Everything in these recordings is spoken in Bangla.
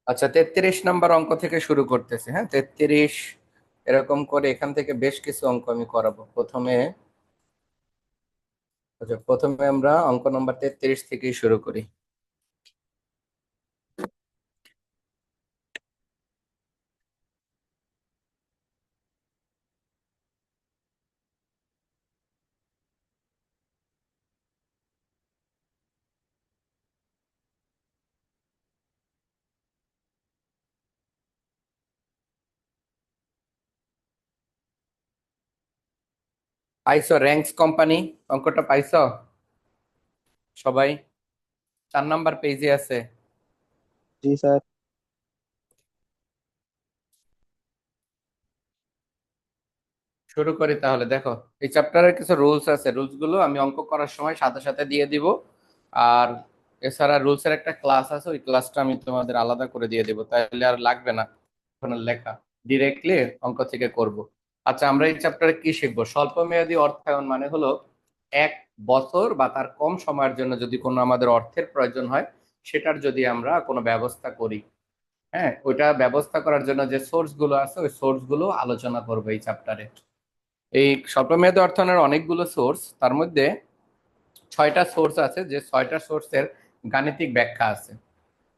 আচ্ছা, 33 নম্বর অঙ্ক থেকে শুরু করতেছে। হ্যাঁ, 33 এরকম করে এখান থেকে বেশ কিছু অঙ্ক আমি করাবো প্রথমে। আচ্ছা, প্রথমে আমরা অঙ্ক নম্বর 33 থেকেই শুরু করি। পাইছো র্যাঙ্কস কোম্পানি? অঙ্কটা পাইছো সবাই? 4 নম্বর পেজে আছে। जी सर। শুরু করি তাহলে। দেখো, এই চ্যাপ্টারের কিছু রুলস আছে, রুলস গুলো আমি অঙ্ক করার সময় সাথে সাথে দিয়ে দিব। আর এছাড়া রুলস এর একটা ক্লাস আছে, ওই ক্লাসটা আমি তোমাদের আলাদা করে দিয়ে দিব, তাহলে আর লাগবে না ওখানে লেখা, ডিরেক্টলি অঙ্ক থেকে করব। আচ্ছা, আমরা এই চ্যাপ্টারে কি শিখবো? স্বল্প মেয়াদী অর্থায়ন মানে হলো 1 বছর বা তার কম সময়ের জন্য যদি কোনো আমাদের অর্থের প্রয়োজন হয়, সেটার যদি আমরা কোনো ব্যবস্থা করি। হ্যাঁ, ওইটা ব্যবস্থা করার জন্য যে সোর্স গুলো আছে, ওই সোর্স গুলো আলোচনা করবো এই চ্যাপ্টারে। এই স্বল্পমেয়াদী অর্থায়নের অনেকগুলো সোর্স, তার মধ্যে 6টা সোর্স আছে, যে 6টা সোর্সের গাণিতিক ব্যাখ্যা আছে।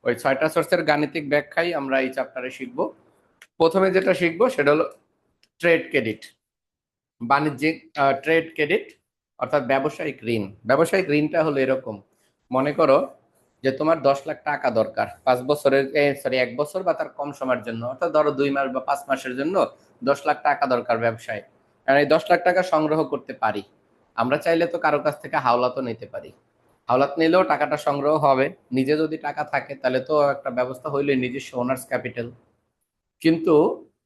ওই 6টা সোর্সের গাণিতিক ব্যাখ্যাই আমরা এই চ্যাপ্টারে শিখবো। প্রথমে যেটা শিখবো সেটা হলো ট্রেড ক্রেডিট, বাণিজ্যিক ট্রেড ক্রেডিট, অর্থাৎ ব্যবসায়িক ঋণ। ব্যবসায়িক ঋণটা হলো এরকম: মনে করো যে তোমার 10 লাখ টাকা দরকার 5 বছরের, সরি 1 বছর বা তার কম সময়ের জন্য, অর্থাৎ ধরো 2 মাস বা 5 মাসের জন্য 10 লাখ টাকা দরকার ব্যবসায়। আর এই 10 লাখ টাকা সংগ্রহ করতে পারি। আমরা চাইলে তো কারো কাছ থেকে হাওলাতও নিতে পারি। হাওলাত নিলেও টাকাটা সংগ্রহ হবে। নিজে যদি টাকা থাকে তাহলে তো একটা ব্যবস্থা হইলে নিজস্ব ওনার্স ক্যাপিটাল। কিন্তু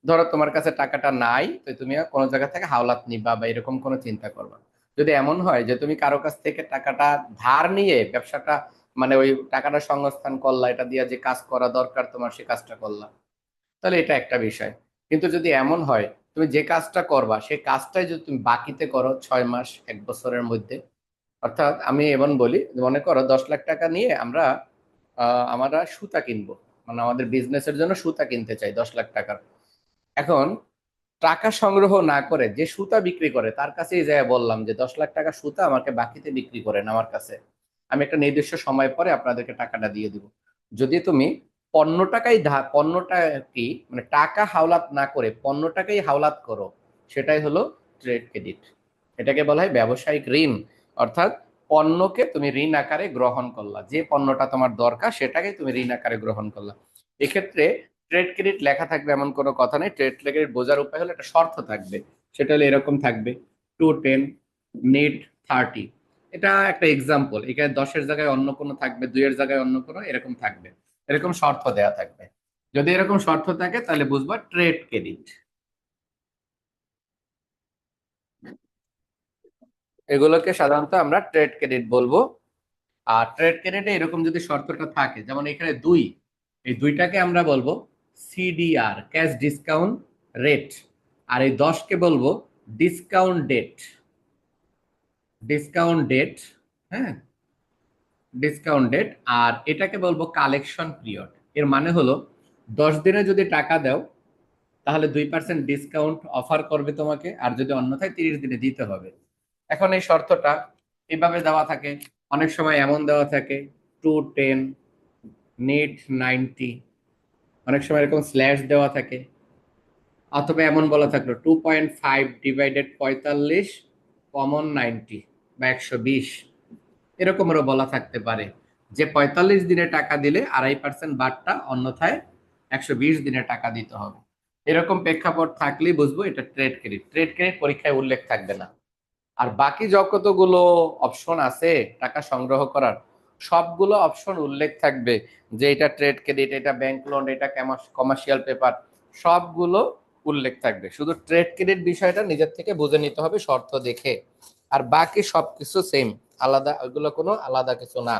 ধরো তোমার কাছে টাকাটা নাই, তো তুমি কোনো জায়গা থেকে হাওলাত নিবা বা এরকম কোনো চিন্তা করবা। যদি এমন হয় যে তুমি কারো কাছ থেকে টাকাটা ধার নিয়ে ব্যবসাটা, মানে ওই টাকাটা সংস্থান করলা, এটা দিয়ে যে কাজ করা দরকার তোমার সে কাজটা করলা, তাহলে এটা একটা বিষয়। কিন্তু যদি এমন হয় তুমি যে কাজটা করবা সেই কাজটাই যদি তুমি বাকিতে করো 6 মাস 1 বছরের মধ্যে, অর্থাৎ আমি এমন বলি, মনে করো 10 লাখ টাকা নিয়ে আমরা সুতা কিনবো, মানে আমাদের বিজনেসের জন্য সুতা কিনতে চাই 10 লাখ টাকার। এখন টাকা সংগ্রহ না করে যে সুতা বিক্রি করে তার কাছেই যাই বললাম যে 10 লাখ টাকা সুতা আমাকে বাকিতে বিক্রি করেন আমার কাছে, আমি একটা নির্দিষ্ট সময় পরে আপনাদেরকে টাকাটা দিয়ে দিব। যদি তুমি পণ্যটা কি, মানে টাকা হাওলাত না করে পণ্যটাকেই হাওলাত করো, সেটাই হলো ট্রেড ক্রেডিট। এটাকে বলা হয় ব্যবসায়িক ঋণ। অর্থাৎ পণ্যকে তুমি ঋণ আকারে গ্রহণ করলা, যে পণ্যটা তোমার দরকার সেটাকে তুমি ঋণ আকারে গ্রহণ করলা। এক্ষেত্রে ট্রেড ক্রেডিট লেখা থাকবে এমন কোনো কথা নেই। ট্রেড ক্রেডিট বোঝার উপায় হলো একটা শর্ত থাকবে, সেটা হলো এরকম থাকবে: 210 নিড 30। এটা একটা এক্সাম্পল, এখানে 10-এর জায়গায় অন্য কোনো থাকবে, 2-এর জায়গায় অন্য কোনো, এরকম থাকবে। এরকম শর্ত দেয়া থাকবে। যদি এরকম শর্ত থাকে তাহলে বুঝবা ট্রেড ক্রেডিট। এগুলোকে সাধারণত আমরা ট্রেড ক্রেডিট বলবো। আর ট্রেড ক্রেডিটে এরকম যদি শর্তটা থাকে, যেমন এখানে 2, এই 2টাকে আমরা বলবো সিডিআর, ক্যাশ ডিসকাউন্ট রেট। আর এই 10কে বলবো ডিসকাউন্ট ডেট, ডিসকাউন্ট ডেট। হ্যাঁ, ডিসকাউন্ট ডেট। আর এটাকে বলবো কালেকশন পিরিয়ড। এর মানে হলো 10 দিনে যদি টাকা দাও তাহলে 2% ডিসকাউন্ট অফার করবে তোমাকে, আর যদি অন্যথায় 30 দিনে দিতে হবে। এখন এই শর্তটা এইভাবে দেওয়া থাকে, অনেক সময় এমন দেওয়া থাকে 210 নিট 90, অনেক সময় এরকম স্ল্যাশ দেওয়া থাকে। অথবা এমন বলা থাকলো 2.5 ডিভাইডেড 45 কমন 90 বা 120, এরকমেরও বলা থাকতে পারে যে 45 দিনে টাকা দিলে 2.5% বাড়টা, অন্যথায় 120 দিনে টাকা দিতে হবে। এরকম প্রেক্ষাপট থাকলেই বুঝবো এটা ট্রেড ক্রেডিট। ট্রেড ক্রেডিট পরীক্ষায় উল্লেখ থাকবে না। আর বাকি যতগুলো অপশন আছে টাকা সংগ্রহ করার, সবগুলো অপশন উল্লেখ থাকবে যে এটা ট্রেড ক্রেডিট, এটা ব্যাংক লোন, এটা কমার্শিয়াল পেপার, সবগুলো উল্লেখ থাকবে। শুধু ট্রেড ক্রেডিট বিষয়টা নিজের থেকে বুঝে নিতে হবে শর্ত দেখে। আর বাকি সবকিছু সেম, আলাদা, ওইগুলো কোনো আলাদা কিছু না।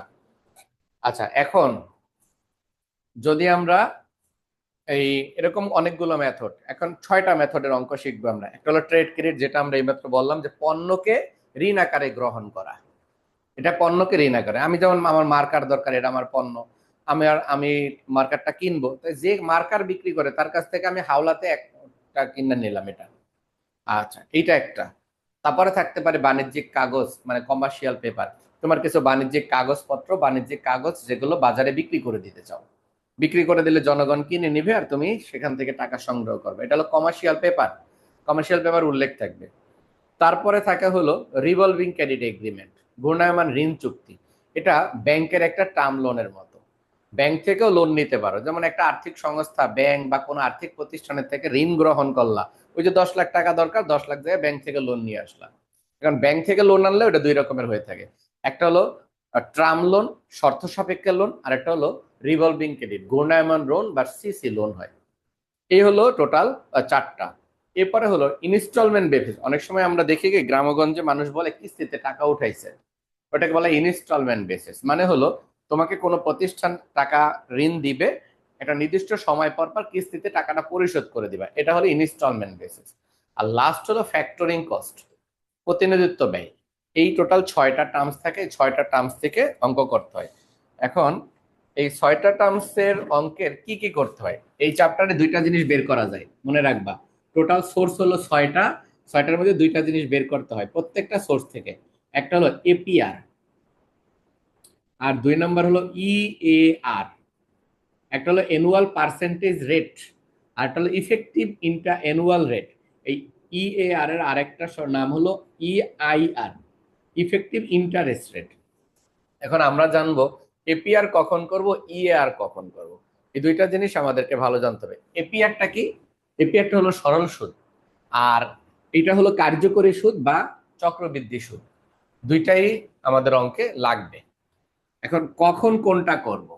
আচ্ছা, এখন যদি আমরা এই এরকম অনেকগুলো মেথড, এখন 6টা মেথডের অঙ্ক শিখবো আমরা। একটা হলো ট্রেড ক্রেডিট, যেটা আমরা এইমাত্র বললাম যে পণ্যকে ঋণ আকারে গ্রহণ করা। এটা পণ্যকে ঋণ আকারে, আমি যেমন আমার মার্কার দরকার, এটা আমার পণ্য। আমি মার্কারটা কিনবো, তাই যে মার্কার বিক্রি করে তার কাছ থেকে আমি হাওলাতে একটা কিনে নিলাম এটা। আচ্ছা, এইটা একটা। তারপরে থাকতে পারে বাণিজ্যিক কাগজ, মানে কমার্শিয়াল পেপার। তোমার কিছু বাণিজ্যিক কাগজপত্র, বাণিজ্যিক কাগজ যেগুলো বাজারে বিক্রি করে দিতে চাও, বিক্রি করে দিলে জনগণ কিনে নিবে আর তুমি সেখান থেকে টাকা সংগ্রহ করবে, এটা হলো কমার্শিয়াল পেপার। কমার্শিয়াল পেপার উল্লেখ থাকবে। তারপরে থাকে হলো রিভলভিং ক্রেডিট এগ্রিমেন্ট, ঘূর্ণায়মান ঋণ চুক্তি। এটা ব্যাংকের একটা টার্ম লোনের মতো। ব্যাংক থেকেও লোন নিতে পারো, যেমন একটা আর্থিক সংস্থা, ব্যাংক বা কোনো আর্থিক প্রতিষ্ঠানের থেকে ঋণ গ্রহণ করলা। ওই যে 10 লাখ টাকা দরকার, 10 লাখ জায়গায় ব্যাংক থেকে লোন নিয়ে আসলাম। কারণ ব্যাংক থেকে লোন আনলে ওটা দুই রকমের হয়ে থাকে। একটা হলো ট্রাম লোন, শর্ত সাপেক্ষে লোন, আর একটা হলো রিভলভিং ক্রেডিট, ঘূর্ণায়মান লোন বা সিসি লোন হয়। এই হলো টোটাল চারটা। এরপরে হলো ইনস্টলমেন্ট বেসিস। অনেক সময় আমরা দেখি কি গ্রামগঞ্জে মানুষ বলে কিস্তিতে টাকা উঠাইছে, ওটাকে বলে ইনস্টলমেন্ট বেসিস। মানে হলো তোমাকে কোনো প্রতিষ্ঠান টাকা ঋণ দিবে, একটা নির্দিষ্ট সময় পর পর কিস্তিতে টাকাটা পরিশোধ করে দিবে, এটা হলো ইনস্টলমেন্ট বেসিস। আর লাস্ট হলো ফ্যাক্টরিং কস্ট, প্রতিনিধিত্ব ব্যয়। এই টোটাল 6টা টার্মস থাকে, 6টা টার্মস থেকে অঙ্ক করতে হয়। এখন এই 6টা টার্মসের অঙ্কের কি কি করতে হয়, এই চ্যাপ্টারে দুইটা জিনিস বের করা যায়, মনে রাখবা। টোটাল সোর্স হলো 6টা, 6টার মধ্যে দুইটা জিনিস বের করতে হয় প্রত্যেকটা সোর্স থেকে। একটা হলো এপিআর, আর 2 নম্বর হলো ইএআর। একটা হলো অ্যানুয়াল পার্সেন্টেজ রেট, আর একটা হলো ইফেক্টিভ ইন্টার অ্যানুয়াল রেট। এই ইএআর এর আরেকটা নাম হলো ইআইআর, ইফেক্টিভ ইন্টারেস্ট রেট। এখন আমরা জানবো এপিআর কখন করব, ইএআর কখন করব। এই দুইটা জিনিস আমাদেরকে ভালো জানতে হবে। এপিআরটা কি? এপিআরটা হলো সরল সুদ, আর এটা হলো কার্যকরী সুদ বা চক্রবৃদ্ধি সুদ। দুইটাই আমাদের অঙ্কে লাগবে। এখন কখন কোনটা করব,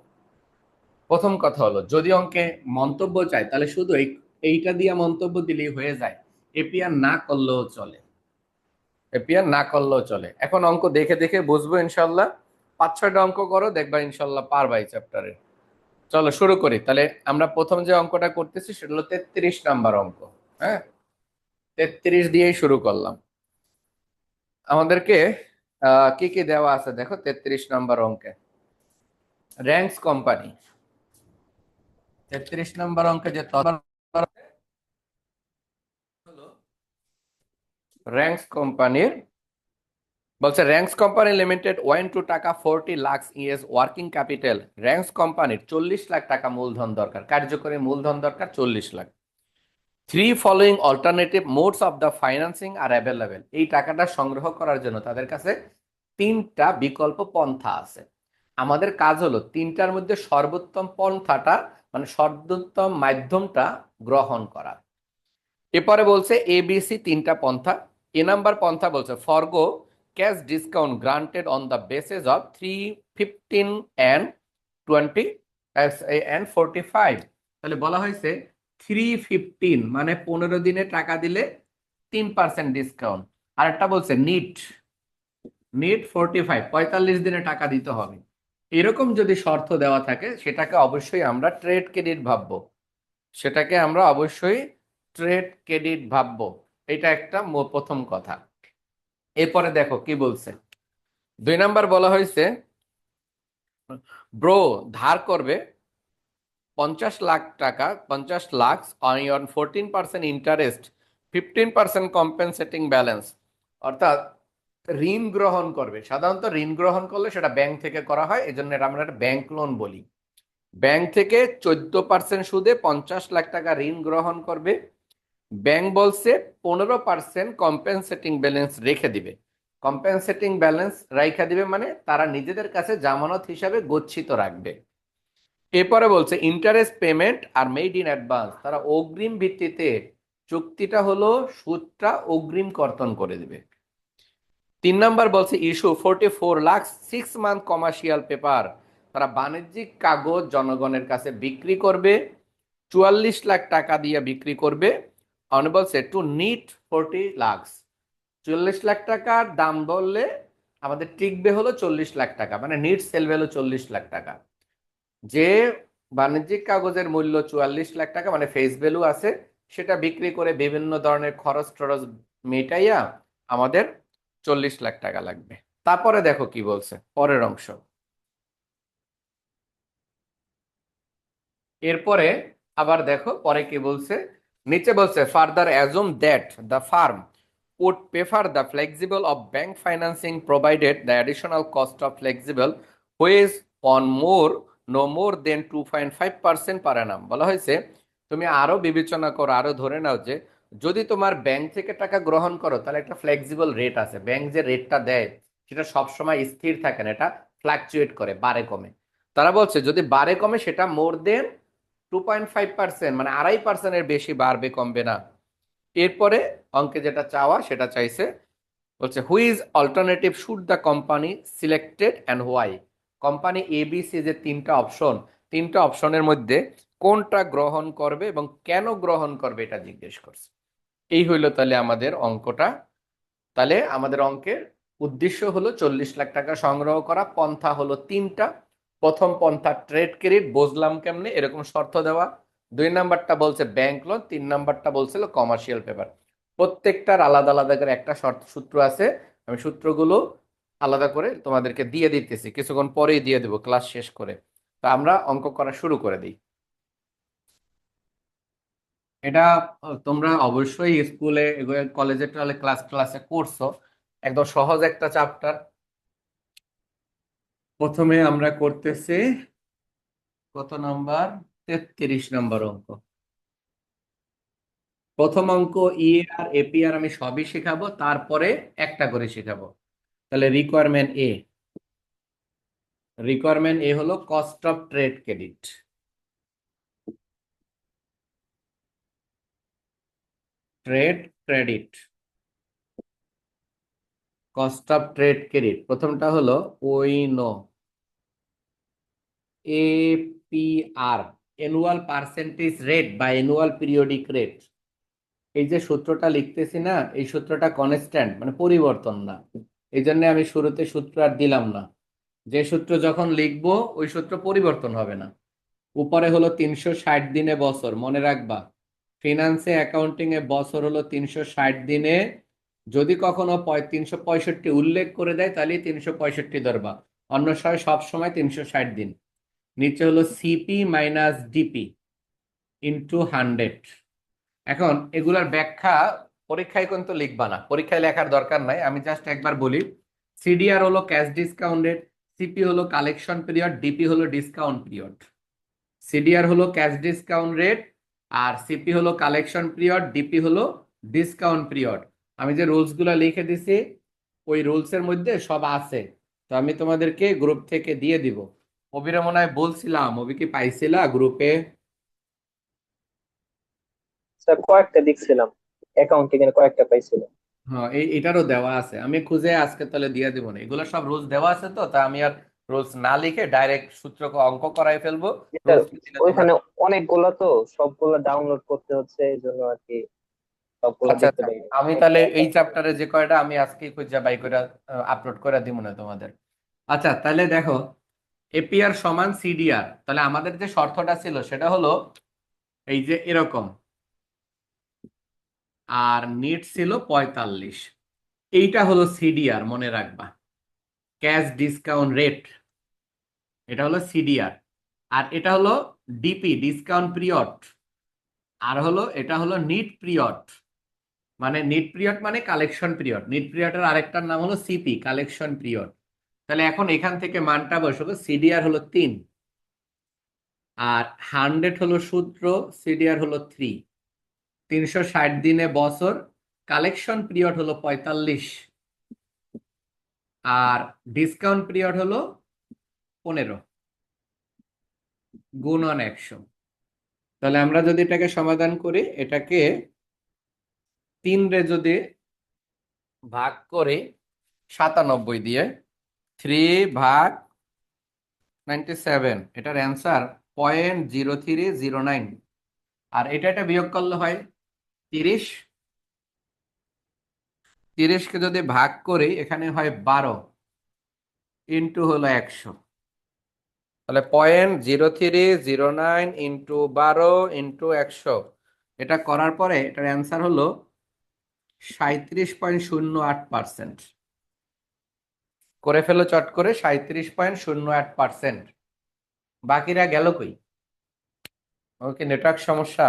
প্রথম কথা হলো যদি অঙ্কে মন্তব্য চাই তাহলে শুধু এইটা দিয়ে মন্তব্য দিলেই হয়ে যায়, এপিআর না করলেও চলে, এপিআর না করলেও চলে। এখন অঙ্ক দেখে দেখে বুঝবো ইনশাল্লাহ। 5-6টা অঙ্ক করো, দেখবা ইনশাল্লাহ পারবা এই চ্যাপ্টারে। চলো শুরু করি তাহলে। আমরা প্রথম যে অঙ্কটা করতেছি সেটা হলো 33 নাম্বার অঙ্ক। হ্যাঁ, 33 দিয়েই শুরু করলাম। আমাদেরকে কি কি দেওয়া আছে দেখো 33 নাম্বার অঙ্কে। র্যাঙ্কস কোম্পানি, 33 নাম্বার অঙ্কে যে র্যাঙ্কস কোম্পানির বলছে, Ranks company limited want to টাকা 40 lakh as working capital. Ranks কোম্পানির 40 লাখ টাকা মূলধন দরকার, কার্যকরী মূলধন দরকার 40 lakh. Three following alternative modes of the financing are available. এই টাকাটা সংগ্রহ করার জন্য তাদের কাছে তিনটা বিকল্প পন্থা আছে। আমাদের কাজ হলো তিনটার মধ্যে সর্বোত্তম পন্থাটা, মানে সর্বোত্তম মাধ্যমটা গ্রহণ করা। এরপরে বলছে এবিসি তিনটা পন্থা। নাম্বার পন্থা বলছে forgo cash discount granted on the basis of 315 and 20 and 45। তাহলে বলা হয়েছে 315 মানে 15 দিনে টাকা দিলে 3% ডিসকাউন্ট। আর একটা বলছে নিট নিট 45, 45 দিনে টাকা দিতে হবে। এরকম যদি শর্ত দেওয়া থাকে সেটাকে অবশ্যই আমরা ট্রেড ক্রেডিট ভাববো, সেটাকে আমরা অবশ্যই ট্রেড ক্রেডিট ভাববো। এটা একটা প্রথম কথা। এরপরে দেখো কি বলছে। 2 নাম্বার বলা হয়েছে ব্রো ধার করবে 50 লাখ টাকা, 50 lakh on 14% interest, 15% compensating balance. অর্থাৎ ঋণ গ্রহণ করবে। সাধারণত ঋণ গ্রহণ করলে সেটা ব্যাংক থেকে করা হয়, এই জন্য আমরা একটা ব্যাংক লোন বলি। ব্যাংক থেকে 14% সুদে 50 লাখ টাকা ঋণ গ্রহণ করবে। ব্যাংক বলছে 15% কম্পেনসেটিং ব্যালেন্স রেখে দিবে। কম্পেনসেটিং ব্যালেন্স রাইখা দিবে মানে তারা নিজেদের কাছে জামানত হিসাবে গচ্ছিত রাখবে। এরপরে বলছে interest payment are made in advance, তারা অগ্রিম ভিত্তিতে চুক্তিটা হলো সুদটা অগ্রিম কর্তন করে দিবে। 3 নাম্বার বলছে issue 44 lakh 6 month commercial paper, তারা বাণিজ্যিক কাগজ জনগণের কাছে বিক্রি করবে, 44 লাখ টাকা দিয়ে বিক্রি করবে। অনে বলছে টু নিট 40 লাখ, 40 লাখ টাকার দাম বললে আমাদের টিকবে হলো 40 লাখ টাকা, মানে নিট সেল ভ্যালু 40 লাখ টাকা। যে বাণিজ্যিক কাগজের মূল্য 44 লাখ টাকা মানে ফেস ভ্যালু আছে, সেটা বিক্রি করে বিভিন্ন ধরনের খরচ টরচ মেটাইয়া আমাদের 40 লাখ টাকা লাগবে। তারপরে দেখো কি বলছে পরের অংশ। এরপরে আবার দেখো পরে কি বলছে, নিচে বলছে further assume that the farm would prefer the flexible of bank financing provided the additional cost of flexible which on more no more than 2.5% per annum। বলা হয়েছে তুমি আরো বিবেচনা করো, আরো ধরে নাও যে যদি তোমার ব্যাংক থেকে টাকা গ্রহণ করো তাহলে একটা ফ্লেক্সিবল রেট আছে, ব্যাংক যে রেটটা দেয় সেটা সবসময় স্থির থাকে না, এটা ফ্লাকচুয়েট করে, বাড়ে কমে। তারা বলছে যদি বাড়ে কমে সেটা মোর দেন 2.5%, মানে 2.5%-এর বেশি বাড়বে কমবে না। এরপরে অঙ্কে যেটা চাওয়া সেটা চাইছে, বলছে which alternative should the company selected and why. Company ABC যে তিনটা অপশন, তিনটা অপশনের মধ্যে কোনটা গ্রহণ করবে এবং কেন গ্রহণ করবে এটা জিজ্ঞেস করছে। এই হইলো তাহলে আমাদের অঙ্কটা। তাহলে আমাদের অঙ্কের উদ্দেশ্য হলো 40 লাখ টাকা সংগ্রহ করা, পন্থা হলো তিনটা। প্রথম পন্থা ট্রেড ক্রেডিট, বুঝলাম কেমনে, এরকম শর্ত দেওয়া। 2 নাম্বারটা বলছে ব্যাংক লোন, 3 নাম্বারটা বলছিল কমার্শিয়াল পেপার। প্রত্যেকটার আলাদা আলাদা করে একটা শর্ত সূত্র আছে, আমি সূত্রগুলো আলাদা করে তোমাদেরকে দিয়ে দিতেছি, কিছুক্ষণ পরেই দিয়ে দেবো ক্লাস শেষ করে। তা আমরা অঙ্ক করা শুরু করে দিই। এটা তোমরা অবশ্যই স্কুলে কলেজে টলে ক্লাস ক্লাসে করছো, একদম সহজ একটা চ্যাপ্টার। প্রথমে আমরা করতেছি কত নাম্বার, 33 নম্বর অঙ্ক। প্রথম অঙ্ক আর এপিআর আমি সবই শেখাবো, তারপরে একটা করে শেখাবো। তাহলে রিকোয়ারমেন্ট এ হলো cost of trade credit. Trade credit, cost of trade credit, প্রথমটা হলো ওইনো এপিআর, অ্যানুয়াল পার্সেন্টেজ রেট বা অ্যানুয়াল পিরিয়ডিক রেট। এই যে সূত্রটা লিখতেছি না, এই সূত্রটা কনস্ট্যান্ট, মানে পরিবর্তন না। এই জন্য আমি শুরুতে সূত্র আর দিলাম না। যে সূত্র যখন লিখবো ওই সূত্র পরিবর্তন হবে না। উপরে হলো 360 দিনে বছর, মনে রাখবা। ফিনান্সে অ্যাকাউন্টিং এ বছর হলো 360 দিনে। যদি কখনো 365 উল্লেখ করে দেয় তাহলে 365 ধরবা, অন্য সময় সব সময় 360 দিন। নিচে হলো সিপি মাইনাস ডিপি ইন্টু 100। এখন এগুলার ব্যাখ্যা পরীক্ষায় কিন্তু লিখবা না, পরীক্ষায় লেখার দরকার নাই, আমি জাস্ট একবার বলি। সিডিআর হলো ক্যাশ ডিসকাউন্ট রেট, সিপি হলো কালেকশন পিরিয়ড, ডিপি হলো ডিসকাউন্ট পিরিয়ড। সিডিআর হলো ক্যাশ ডিসকাউন্ট রেট, আর সিপি হলো কালেকশন পিরিয়ড, ডিপি হলো ডিসকাউন্ট পিরিয়ড। আমি যে রুলস গুলা লিখে দিছি ওই রুলস এর মধ্যে সব আছে, তো আমি তোমাদেরকে গ্রুপ থেকে দিয়ে দিব। অভিরে মনে হয় বলছিলাম, অভি কি পাইছিলা গ্রুপে? স্যার কয়েকটা দেখছিলাম, অ্যাকাউন্টিং এর কয়েকটা পাইছিলাম। হ্যাঁ, এটারও দেওয়া আছে, আমি খুঁজে আজকে তাহলে দিয়ে দিব না, এগুলো সব রুলস দেওয়া আছে, তো তা আমি আর রুলস না লিখে ডাইরেক্ট সূত্র অঙ্ক করাই ফেলবো। স্যার রুলস দিলে তোমরা। ওইখানে অনেকগুলা তো, সবগুলা ডাউনলোড করতে হচ্ছে, এই জন্য আর কি সবগুলা আচ্ছা দেখতে আচ্ছা, পাই আমি তাহলে এই চ্যাপ্টারে যে কয়টা আমি আজকে খুঁজে বাই করে আপলোড করে দিব না তোমাদের। আচ্ছা তাহলে দেখো, এপিআর সমান সিডিআর, তাহলে আমাদের যে শর্তটা ছিল সেটা হলো এই যে এরকম, আর নিট ছিল 45। এইটা হলো সিডিআর, মনে রাখবা, ক্যাশ ডিসকাউন্ট রেট, এটা হলো সিডিআর। আর এটা হলো ডিপি, ডিসকাউন্ট পিরিয়ড। আর হলো এটা হলো নিট পিরিয়ড, মানে নিট পিরিয়ড মানে কালেকশন পিরিয়ড, নিট পিরিয়ডের আরেকটার নাম হলো সিপি, কালেকশন পিরিয়ড। তাহলে এখন এখান থেকে মানটা বসাবো, সিডিআর হলো 3, আর 100 হলো সূত্র, সিডিআর হলো 3। 360 দিনে বছর, কালেকশন পিরিয়ড হলো 45, আর ডিসকাউন্ট পিরিয়ড হলো 15 গুণন 100। তাহলে আমরা যদি এটাকে সমাধান করি, এটাকে 3 রে যদি ভাগ করি 97 দিয়ে, 3/97, এটার অ্যান্সার 0.0309। আর এটা এটা বিয়োগ করলে হয় 30। 30কে যদি ভাগ করি এখানে হয় 12 ইন্টু হলো 100। তাহলে 0.0309 ইন্টু 12 ইন্টু 100, এটা করার পরে এটার অ্যান্সার হলো 37.08%। করে ফেলো চট করে, 37.08%। বাকিরা গেল কই? ওকে, নেটওয়ার্ক সমস্যা।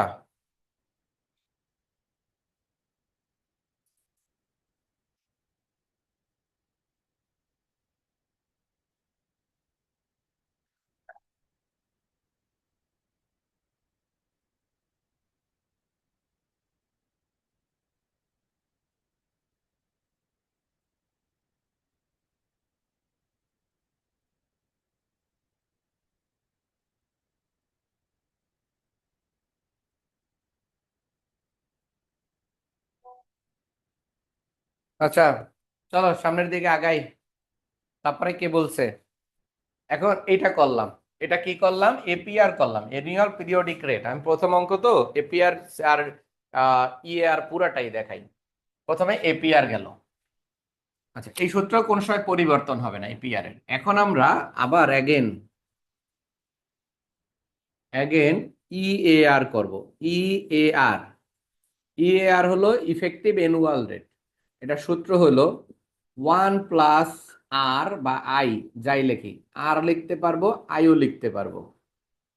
আচ্ছা, চলো সামনের দিকে আগাই। তারপরে কি বলছে? এখন এটা করলাম। এটা কি করলাম? এপিআর করলাম, অ্যানুয়াল পিরিয়ডিক রেট। আমি প্রথম অঙ্ক তো, এপিআর আর ইএআর পুরাটাই দেখাই। প্রথমে এপিআর গেল। আচ্ছা, এই সূত্র কোন সময় পরিবর্তন হবে না এপিআর এর। এখন আমরা আবার অ্যাগেন অ্যাগেন ইএআর করব। ইএআর ইএআর হলো ইফেক্টিভ অ্যানুয়াল রেট। এটা সূত্র হলো 1 প্লাস আর বা আই, যাই লিখি, আর লিখতে পারবো, আইও লিখতে পারবো,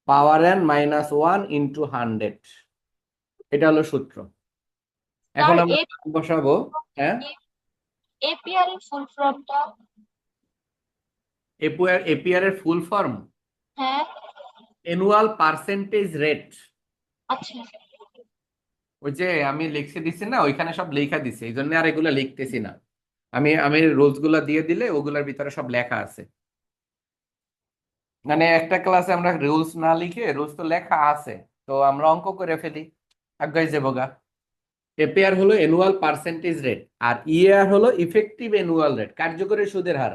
পাওয়ার এন -1 ইন্টু 100। এটা হলো সূত্র। এখন স্যার আমরা মান বসাবো। হ্যাঁ, এপিআর এর ফুল ফর্মটা? এপিআর এর ফুল ফর্ম হ্যাঁ। Annual percentage rate. আচ্ছা। ওই যে আমি লিখে দিছি না, ওইখানে সব লেখা দিছে, এই জন্য আর এগুলা লিখতেছি না। আমি আমি রুলস গুলা দিয়ে দিলে ওগুলার ভিতরে সব লেখা আছে। মানে একটা ক্লাসে আমরা রুলস না লিখে, রুলস তো লেখা আছে, তো আমরা অঙ্ক করে ফেলি, আগাই যাবো গা। এপিআর হলো অ্যানুয়াল পার্সেন্টেজ রেট, আর ইএআর হলো ইফেক্টিভ অ্যানুয়াল রেট, কার্যকরী সুদের হার।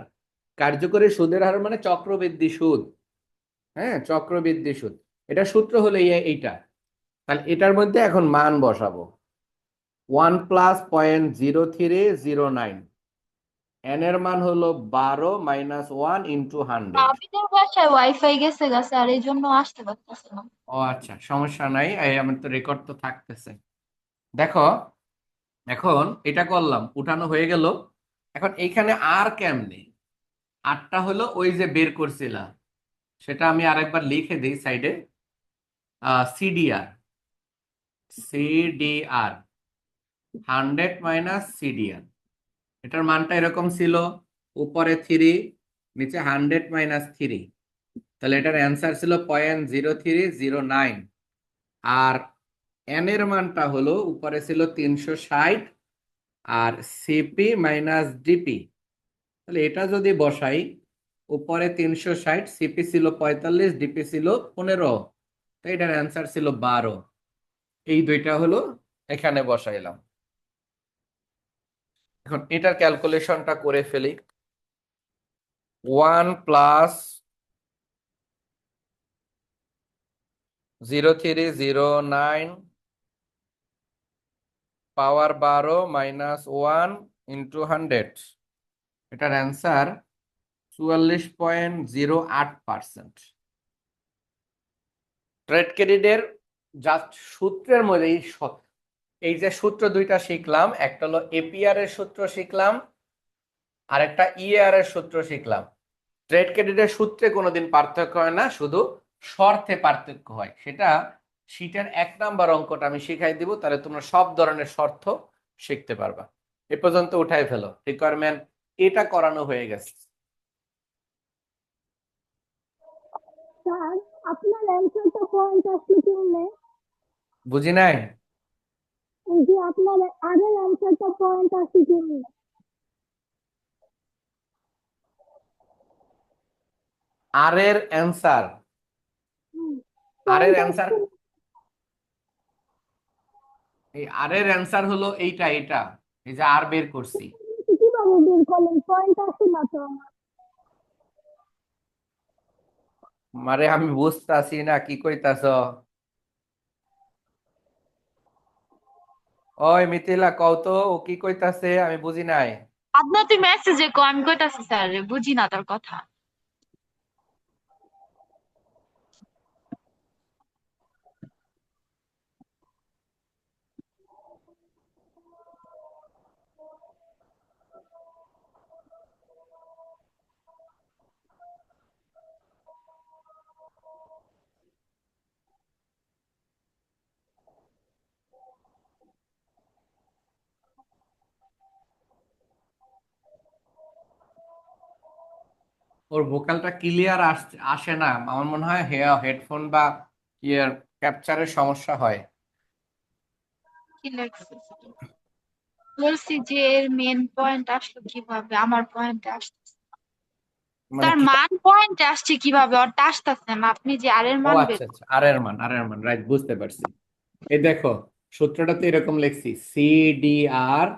কার্যকরী সুদের হার মানে চক্রবৃদ্ধি সুদ। হ্যাঁ, চক্রবৃদ্ধি সুদ। এটা সূত্র হলো এইটা। তাহলে এটার মধ্যে এখন মান বসাবো। 1+0.0309, এন এর মান হলো 12 -1 ইন্টু 100। আবিদের বাসায় ওয়াইফাই গেছে গেছে আর এই জন্য আসতে পারতেছে না। ও আচ্ছা, সমস্যা নাই, এই আমার তো রেকর্ড তো থাকতেছে। দেখো, এখন এটা করলাম, উঠানো হয়ে গেল। এখন এইখানে আর কেমনে? আরটা হলো ওই যে বের করছিলাম, সেটা আমি আরেকবার লিখে দিই সাইডে। সিডিআর, সিডিআর 100 - এটার মানটা এরকম ছিল, উপরে 3, নিচে 100 - 3। তাহলে এটার অ্যান্সার ছিল 0.0309। আর এন এর মানটা হলো, উপরে ছিল 360, আর সিপি মাইনাস ডিপি। তাহলে এটা যদি বসাই, উপরে 360, সিপি ছিল 45, ডিপি ছিল 15, তো এটার অ্যান্সার ছিল 12। এই দুইটা হলো এখানে বসাইলাম। এখন এটার ক্যালকুলেশনটা করে ফেলি। 1+0.0309 পাওয়ার 12 -1 ইন্টু 100। এটার অ্যান্সার 44.08%। ট্রেড ক্রেডিটের জাস্ট সূত্রের মধ্যে এই যে সূত্র দুইটা শিখলাম, একটা হলো এপিআর এর সূত্র শিখলাম, আর একটা ইএআর এর সূত্র শিখলাম। ট্রেড ক্রেডিটের সূত্রে কোনোদিন পার্থক্য হয় না, শুধু শর্তে পার্থক্য হয়। সেটা শীটের 1 নাম্বার অঙ্কটা আমি শিখাই দিব, তাহলে তোমরা সব ধরনের শর্ত শিখতে পারবা। এ পর্যন্ত উঠাই ফেলো রিকোয়ারমেন্ট। এটা করানো হয়ে গেছে। স্যার, আপনার অ্যান্সারটা পয়েন্ট আসলে কেমনে? বুঝি নাই। এই যে আপনার আগের অ্যান্সারটা পয়েন্ট আসলে কেমনে? আর এর অ্যান্সার, আর এর পয়েন্ট অ্যান্সার, আসছে এই আর এর অ্যান্সার হলো এইটা, এটা এই যে আর বের করছি। কিভাবে বের করলেন? পয়েন্ট আসে না তো আমার। মারে আমি বুঝতাছি না কি কইতাছ। ওই মিথিলা, কও তো ও কি কইতাছে, আমি বুঝি নাই। আপনার তুই মেসেজে কো, আমি কইতাছি স্যার বুঝি না তোর কথা। ওর ভোকালটা ক্লিয়ার আসে না, আমার মনে হয় হেডফোন বা ইয়ার ক্যাপচারের সমস্যা হয়। কি লাগছে? বলছি যে এর মেন পয়েন্ট আসলো কিভাবে, আমার পয়েন্টে আসছে। মানে তার কি? মান পয়েন্টে আসছে কিভাবে, ওরটা আসতেছে না, আপনি যে আর এর ও মান আচ্ছা বের আচ্ছা, আর এর মান রাইট, বুঝতে পারছি। এই দেখো, সূত্রটা তো এরকম লিখছি, সিডিআর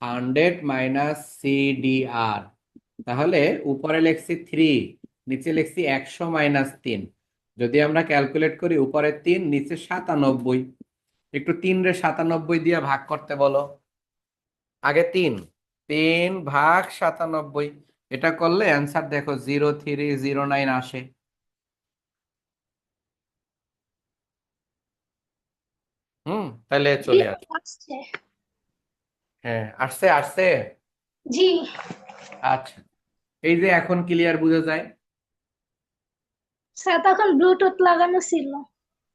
100 - সিডিআর। তাহলে উপরে লিখছি 3, নিচে লিখছি 100 - 3। যদি আমরা ক্যালকুলেট করি, উপরে 3, নিচে 97। একটু 3 রে 97 দিয়ে ভাগ করতে বলো। আগে 3, 3 ভাগ 97। এটা করলে অ্যান্সার দেখো 0309 আসে। তাহলে জি চলে আসে। আসছে। হ্যাঁ, আসছে আসছে। জি আচ্ছা, এই যে এখন ক্লিয়ার বোঝা যায়। স্যার, তখন ব্লুটুথ লাগানো ছিল।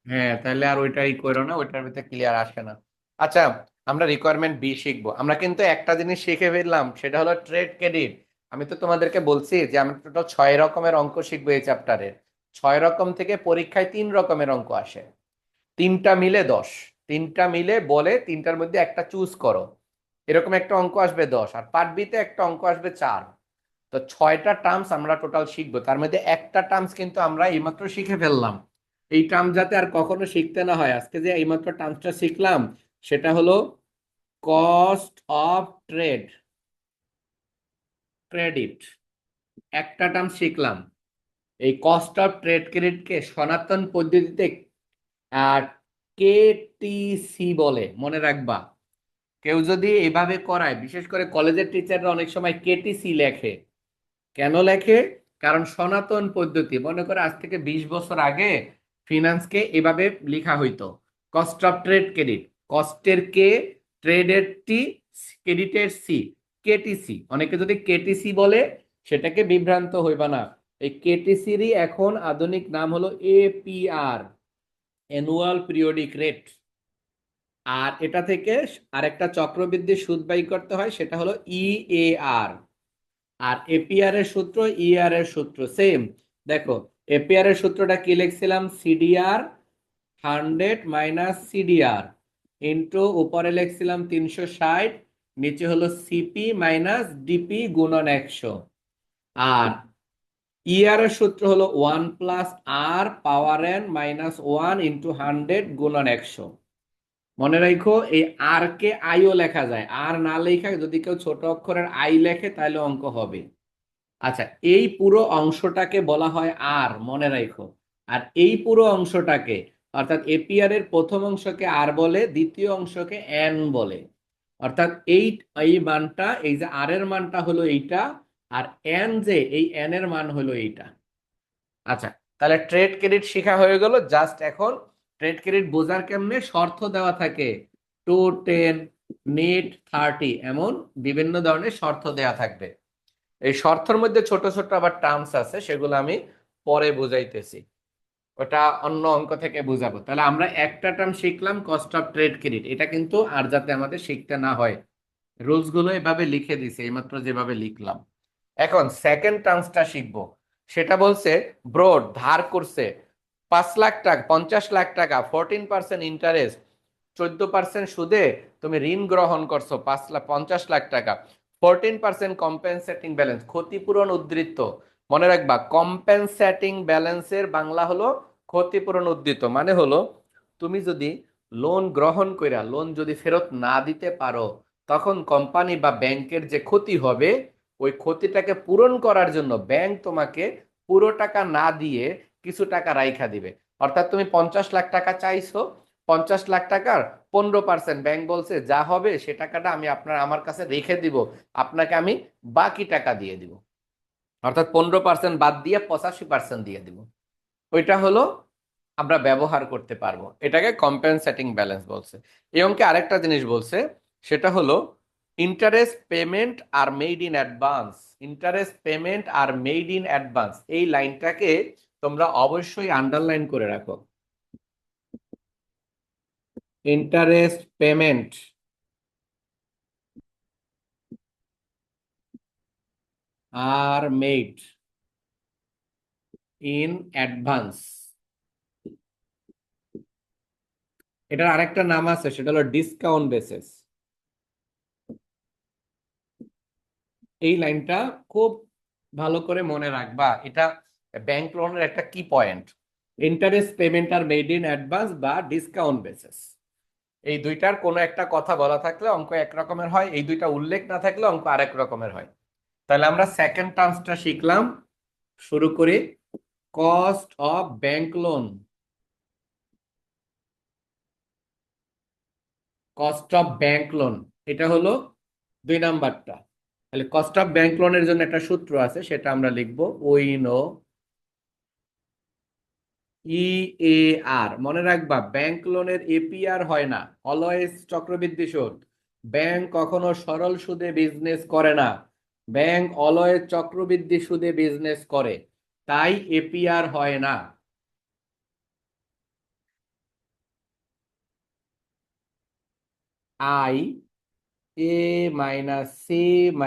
হ্যাঁ, তাহলে আর ওইটাই করো না, ওইটার ভিতরে ক্লিয়ার আসে না। আচ্ছা, আমরা রিকোয়ারমেন্ট বি শিখবো। আমরা কিন্তু একটা জিনিস শিখে ফেললাম, সেটা হলো ট্রেড ক্রেডিট। আমি তো তোমাদেরকে বলছি যে আমরা টোটাল 6 রকমের অঙ্ক শিখবো এই চ্যাপ্টারে। 6 রকম থেকে পরীক্ষায় 3 রকমের অঙ্ক আসে। 3টা মিলে 10, 3টা মিলে বলে 3টার মধ্যে একটা চুজ করো, এরকম একটা অঙ্ক আসবে 10। আর পার্ট বিতে একটা অঙ্ক আসবে 4। তো 6টা টার্মস আমরা টোটাল শিখবো, তার মধ্যে একটা টার্মস কিন্তু আমরা এইমাত্র শিখে ফেললাম। এই টার্ম যাতে আর কখনো শিখতে না হয়, আজকে যে এইমাত্র টার্মসটা শিখলাম, সেটা হলো কস্ট অফ ক্রেডিট। একটা টার্ম শিখলাম। এই কস্ট অফ ট্রেড ক্রেডিটকে সনাতন পদ্ধতিতে আর কেটিসি বলে, মনে রাখবা। কেউ যদি এভাবে করায়, বিশেষ করে কলেজের টিচাররা অনেক সময় কেটিসি লেখে। কেন লেখে? কারণ সনাতন পদ্ধতি, মনে করে আজ থেকে 20 বছর আগে ফিনান্সকে এভাবে লেখা হইতো, কস্ট অফ ট্রেড ক্রেডিট, কস্টের কে, ট্রেডের টি, ক্রেডিটের সি, কেটিসি। অনেকে যদি কেটিসি বলে, সেটাকে বিভ্রান্ত হইবা না। এই কেটিসিরই এখন আধুনিক নাম হলো এপিআর, অ্যানুয়াল পিরিয়ডিক রেট। আর এটা থেকে আরেকটা চক্রবৃদ্ধি সুদ বাই করতে হয়, সেটা হলো ইএআর। আর এপিআর এর সূত্র, ইআর এর সূত্র সেম। দেখো, এপিআর এর সূত্রটা কি লিখছিলাম, সিডিআর 100 - সিডিআর ইন্টু উপরে লিখছিলাম 360, নিচে হলো সিপি মাইনাস ডিপি গুণন 100। আর ইআর এর সূত্র হলো 1 + r⁻n - 1 × 100 গুণন 100। মনে রাখো, এই আর কে আইও লেখা যায়, আর না লেখা যদি কেউ ছোট অক্ষরের আই লেখে তাহলে অঙ্ক হবে। আচ্ছা, এই পুরো অংশটাকে বলা হয় আর, মনে রাখো। আর এই পুরো অংশটাকে, অর্থাৎ এপিআর এর প্রথম অংশকে আর বলে, দ্বিতীয় অংশকে এন বলে। অর্থাৎ এই এই মানটা, এই যে আর এর মানটা হলো এইটা, আর এন যে এই এন এর মান হলো এইটা। আচ্ছা, তাহলে ট্রেড ক্রেডিট শেখা হয়ে গেল। জাস্ট এখন ট্রেড ক্রেডিট বোঝার কেমনে, শর্ত দেওয়া থাকে 2, 10, নিট 30, এমন বিভিন্ন ধরনের শর্ত দেওয়া থাকবে। এই শর্তের মধ্যে ছোট ছোট আবার টার্মস আছে, সেগুলো আমি পরে বুঝাইতেছি, ওটা অন্য অঙ্ক থেকে বুঝাবো। তাহলে আমরা একটা টার্ম শিখলাম, কস্ট অফ ট্রেড ক্রেডিট। এটা কিন্তু আর যাতে আমাদের শিখতে না হয়, রুলস গুলো এভাবে লিখে দিছে এইমাত্র যেভাবে লিখলাম। এখন সেকেন্ড টার্মসটা শিখবো। সেটা বলছে ব্রড ধার করছে 5 লাখ টাকা, 50 লাখ টাকা, 14% ইন্টারেস্ট, 14% সুদে তুমি ঋণ গ্রহণ করছো 50 লাখ টাকা। 14% কম্পেনসেটিং ব্যালেন্স, ক্ষতিপূরণ উদ্ধৃত। মনে রাখবা, কম্পেনসেটিং ব্যালেন্সের বাংলা হলো ক্ষতিপূরণ উদ্ধৃত। মানে হলো, তুমি যদি লোন গ্রহণ কইরা লোন যদি ফেরত না দিতে পারো, তখন কোম্পানি বা ব্যাংকের যে ক্ষতি হবে, ওই ক্ষতিটাকে পূরণ করার জন্য ব্যাংক তোমাকে পুরো টাকা না দিয়ে কিছু টাকা রাইখা দিবে। অর্থাৎ তুমি 50 লাখ টাকা চাইছো, 50 লাখ টাকার 15% ব্যাংক বলছে যা হবে সে টাকাটা আমি আমার কাছে রেখে দিব, আপনাকে আমি বাকি টাকা দিয়ে দিব। অর্থাৎ 15% বাদ দিয়ে 85% দিয়ে দিব। ওইটা হলো আমরা ব্যবহার করতে পারবো, এটাকে কম্পেনসেটিং ব্যালেন্স বলছে। এই অঙ্কে আরেকটা জিনিস বলছে, সেটা হলো interest payment are made in advance. Interest payment are made in advance, এই লাইনটাকে তোমরা অবশ্যই আন্ডারলাইন করে রাখো। Interest payment are made in advance. এটার আরেকটা নাম আছে, সেটা হলো ডিসকাউন্ট বেসিস। এই লাইনটা খুব ভালো করে মনে রাখবা, এটা ব্যাংক লোনের একটা কি point. Interest payment are made in advance বা ডিসকাউন্ট বেসিস, এই দুইটার কোনো একটা কথা বলা থাকলে অঙ্ক এক রকমের হয়, এই দুইটা উল্লেখ না থাকলে অঙ্ক আরেক রকমের হয়। তাহলে আমরা সেকেন্ড টার্মসটা শিখলাম। শুরু করি। Cost of bank loan. Cost of bank loan, এটা হলো 2 নাম্বারটা। তাহলে কস্ট অফ ব্যাংক লোনের জন্য একটা সূত্র আছে, সেটা আমরা লিখবো উই নো EAR। মনে রাখবা, ব্যাংক লোনের APR হয় না, অলওয়েজ চক্রবৃদ্ধি সুদ। ব্যাংক কখনো সরল সুদে বিজনেস করে না, ব্যাংক অলওয়েজ চক্রবৃদ্ধি সুদে বিজনেস করে, তাই APR হয় না। আই A - C -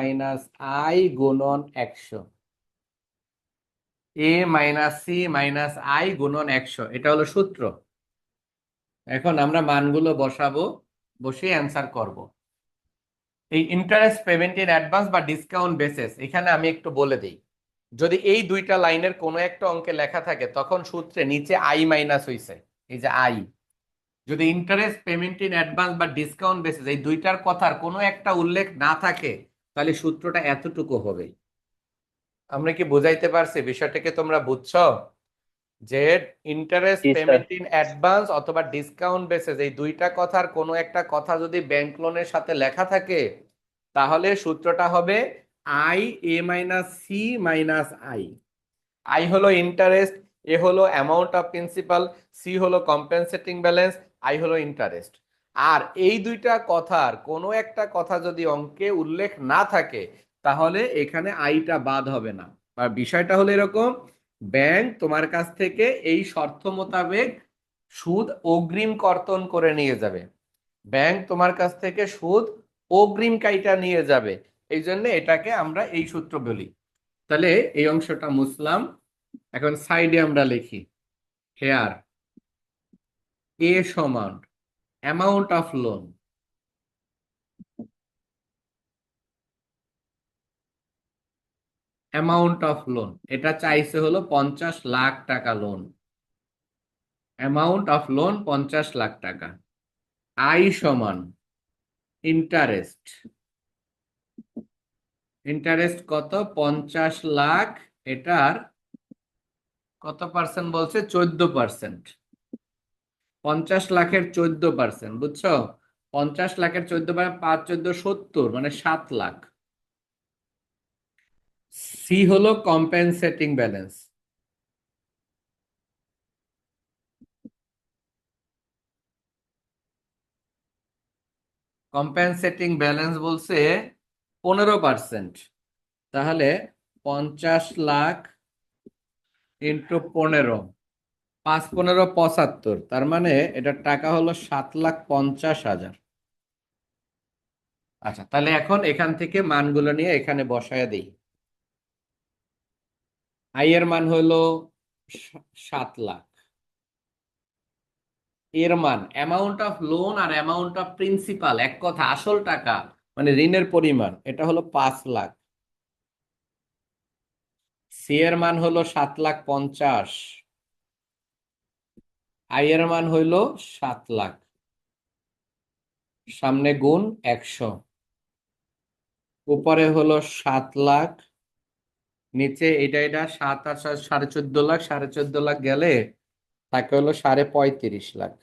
I গুণন 100, A - C - I গুণন 100, এটা হলো সূত্র। এখন আমরা মানগুলো বসাবো, বসে অ্যান্সার করব। এই ইন্টারেস্ট পেমেন্ট ইন অ্যাডভান্স বা ডিসকাউন্ট বেসিস, এখানে আমি একটু বলে দিই, যদি এই দুইটা লাইনের কোনো একটা অঙ্কে লেখা থাকে তখন সূত্রে নিচে আই মাইনাস হইছে, এই যে আই। যদি ইন্টারেস্ট পেমেন্ট ইন অ্যাডভান্স বা ডিসকাউন্ট বেসিস এই দুইটার কথার কোনো একটা উল্লেখ না থাকে, তাহলে সূত্রটা এতটুকু হবে। আমরা কি বুঝাইতে পারছি বিষয়টাকে? তোমরা বুঝছো যে interest G sir. Payment in advance অথবা ডিসকাউন্ট বেসিস এই দুইটা কথার কোনো একটা কথা যদি ব্যাংক লোনের সাথে লেখা থাকে, তাহলে সূত্রটা হবে I - A - C - I। I হলো ইন্টারেস্ট, এ হলো অ্যামাউন্ট অফ প্রিন্সিপাল, সি হলো কম্পেনসেটিং ব্যালেন্স, আই হলো ইন্টারেস্ট। আর এই দুইটা কথার কোনো একটা কথা যদি অঙ্কে উল্লেখ না থাকে, তাহলে এখানে আইটা বাদ হবে না। আর বিষয়টা হলো এরকম, ব্যাংক তোমার কাছ থেকে এই শর্ত মোতাবেক সুদ অগ্রিম কর্তন করে নিয়ে যাবে, ব্যাংক তোমার কাছ থেকে সুদ অগ্রিম কাইটা নিয়ে যাবে। এই জন্য এটাকে আমরা এই সূত্র বলি। তাহলে এই অংশটা মুছলাম। এখন সাইডে আমরা লিখি হেয়ার এ সমান amount of loan. Amount of loan এটা চাইছে হলো 50 লাখ টাকা loan, amount of loan 50 lakh টাকা। আই সমান ইন্টারেস্ট, ইন্টারেস্ট কত? 50 লাখ, এটার কত পার্সেন্ট বলছে? 14%। 50 লাখের 14%, বুঝছো? 50 লাখের 14%, 5 × 14 = 70, মানে 7 লাখ। সি হলো কম্পেনসেটিং ব্যালেন্স। কম্পেনসেটিং ব্যালেন্স বলছে 15%। তাহলে 50 লাখ ইন্টু 15, 5 × 15 = 75, তার মানে এটার টাকা হলো 7,50,000। আচ্ছা, তাহলে এখন এখান থেকে মানগুলো নিয়ে এখানে বসায় দিই। আই এর মান হলো 7 লাখ, এর মান অ্যামাউন্ট অফ লোন আর অ্যামাউন্ট অফ প্রিন্সিপাল, এক কথা আসল টাকা মানে ঋণের পরিমাণ, এটা হলো 5 লাখ। সি এর মান হলো 7,50,000, আই এর মান হইল 7 লাখ, সামনে গুণ 100, উপরে হলো 7 লাখ, নিচে এটা 7 আর 7 14.5 লাখ, 14.5 লাখ গেলে থাকে হলো 35.5 লাখ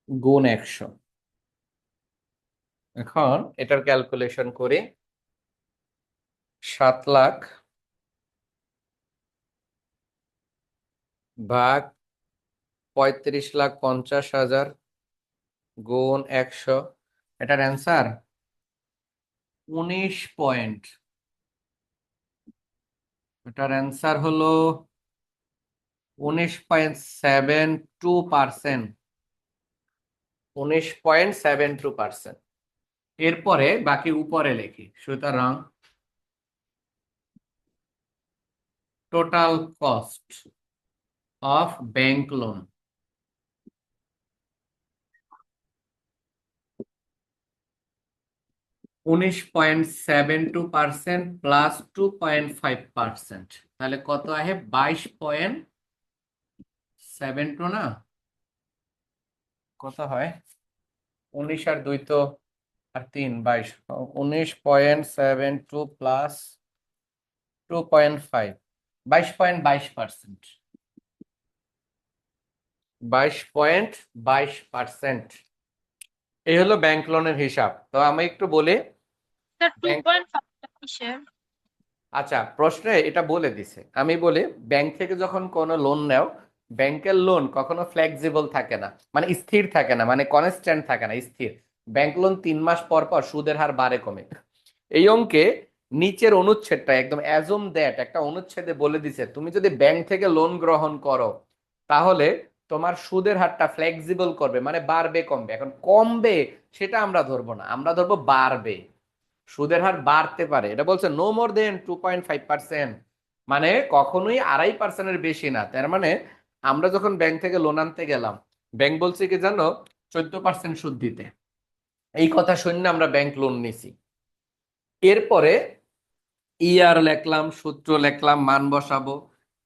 গুণ 100। এখন এটার ক্যালকুলেশন করি। 7 লাখ ভাগ 35,50,000 গুণ 100, এটার অ্যান্সার 19 পয়েন্ট। এটার অ্যান্সার হলো 19.72%। 19.72%। এরপরে বাকি উপরে লিখি। সুতরাং total cost of bank loan. (19.72% plus 2.5%) তাহলে কত আহে? 22.72 না? কত হয়? 19 আর 2 তো আর 3 22। 19.72 প্লাস 2.5, 22.22%। 22.22%। এই হলো ব্যাংক লোনের হিসাব। তো আমি একটু বলি স্যার ব্যাংক 2.5 কিসের? আচ্ছা, প্রশ্নে এটা বলে দিছে। আমি বলি, ব্যাংক থেকে যখন কোনো লোন নেও, ব্যাংকের লোন কখনো ফ্লেক্সিবল থাকে না, মানে স্থির থাকে না, মানে কনস্ট্যান্ট থাকে না, স্থির। ব্যাংক লোন 3 মাস পর পর সুদের হার বাড়ে কমে। এই অঙ্কে নিচের অনুচ্ছেদটা একদম অ্যাজুম দ্যাট একটা অনুচ্ছেদে বলে দিছে, তুমি যদি ব্যাংক থেকে লোন গ্রহণ করো তাহলে তোমার সুদের হারটা ফ্লেক্সিবল করবে, মানে বাড়বে কমবে। এখন কমবে সেটা আমরা ধরবো না, আমরা ধরবো বাড়বে। সুদের হার বাড়তে পারে, এটা বলছে নো মোর দেন 2.5%, মানে কখনোই 2.5%-এর বেশি না। তার মানে আমরা যখন ব্যাংক থেকে লোন আনতে গেলাম, ব্যাংক বলছে কি জানো, 14% সুদ দিতে। এই কথা শুনে আমরা ব্যাংক লোন নিছি। এরপরে ইয়ার লিখলাম, সূত্র লিখলাম, মান বসাবো।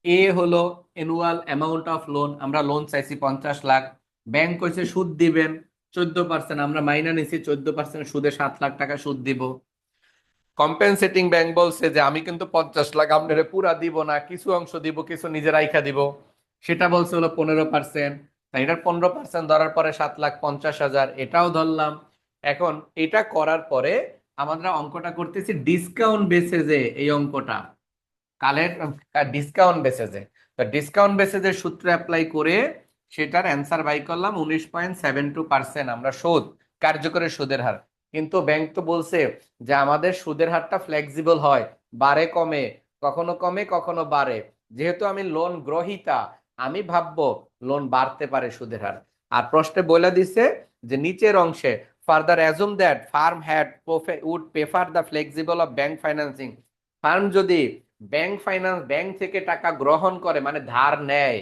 এ হলো অ্যানুয়াল অ্যামাউন্ট অফ লোন, আমরা লোন চাইছি 50 লাখ, ব্যাংক কইছে সুদ দিবেন 14%, আমরা মাইনা নিছি 14% সুদে 7 লাখ টাকা সুদ দিব। কম্পেনসেটিং ব্যাংক বলছে যে আমি কিন্তু 50 লাখ আপনারে পুরা দিব না, কিছু অংশ দিব, কিছু নিজে রাইখা দিব। সেটা বলছে হলো 15%। তাই এটার 15% ধরার পরে 7,50,000 এটাও ধরলাম। এখন এটা করার পরে আমরা অঙ্কটা করতেছি ডিসকাউন্ট বেসিসে। এই অঙ্কটা কালের ডিসকাউন্ট বেসিসে। তো ডিসকাউন্ট বেসিসের সূত্র অ্যাপ্লাই করে সেটার অ্যান্সার বাই করলাম 19.72% আমরা সুদ, কার্যকরী সুদের হার। কিন্তু ব্যাংক তো বলছে যে আমাদের সুদের হারটা ফ্লেক্সিবল হয়, বাড়ে কমে, কখনো কখনো বাড়ে। যেহেতু আমি লোন গ্রহীতা, আমি ভাববো লোন বাড়তে পারে সুদের হার। আর প্রশ্নে বলে দিছে যে নিচের অংশে further assume that firm had would prefer the flexible of bank financing. Firm যদি ব্যাংক থেকে টাকা গ্রহণ করে, মানে ধার নেয়,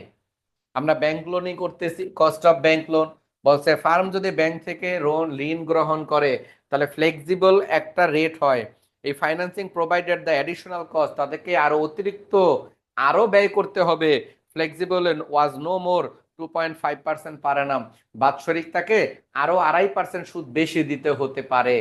আমরা ব্যাংক লোনই করতেছি, কস্ট অফ ব্যাংক লোন। বলছে ফার্ম যদি ব্যাংক থেকে ঋণ গ্রহণ করে তাহলে ফ্লেক্সিবল একটা রেট হয়। এই financing provided the additional cost, তাদেরকে আরো অতিরিক্ত আরো ব্যয় করতে হবে। ফ্লেক্সিবল ওয়াজ নো মোর 2.5% পারে না, বাৎসরিক তাকে আরো 2.5% সুদ বেশি দিতে হতে পারে।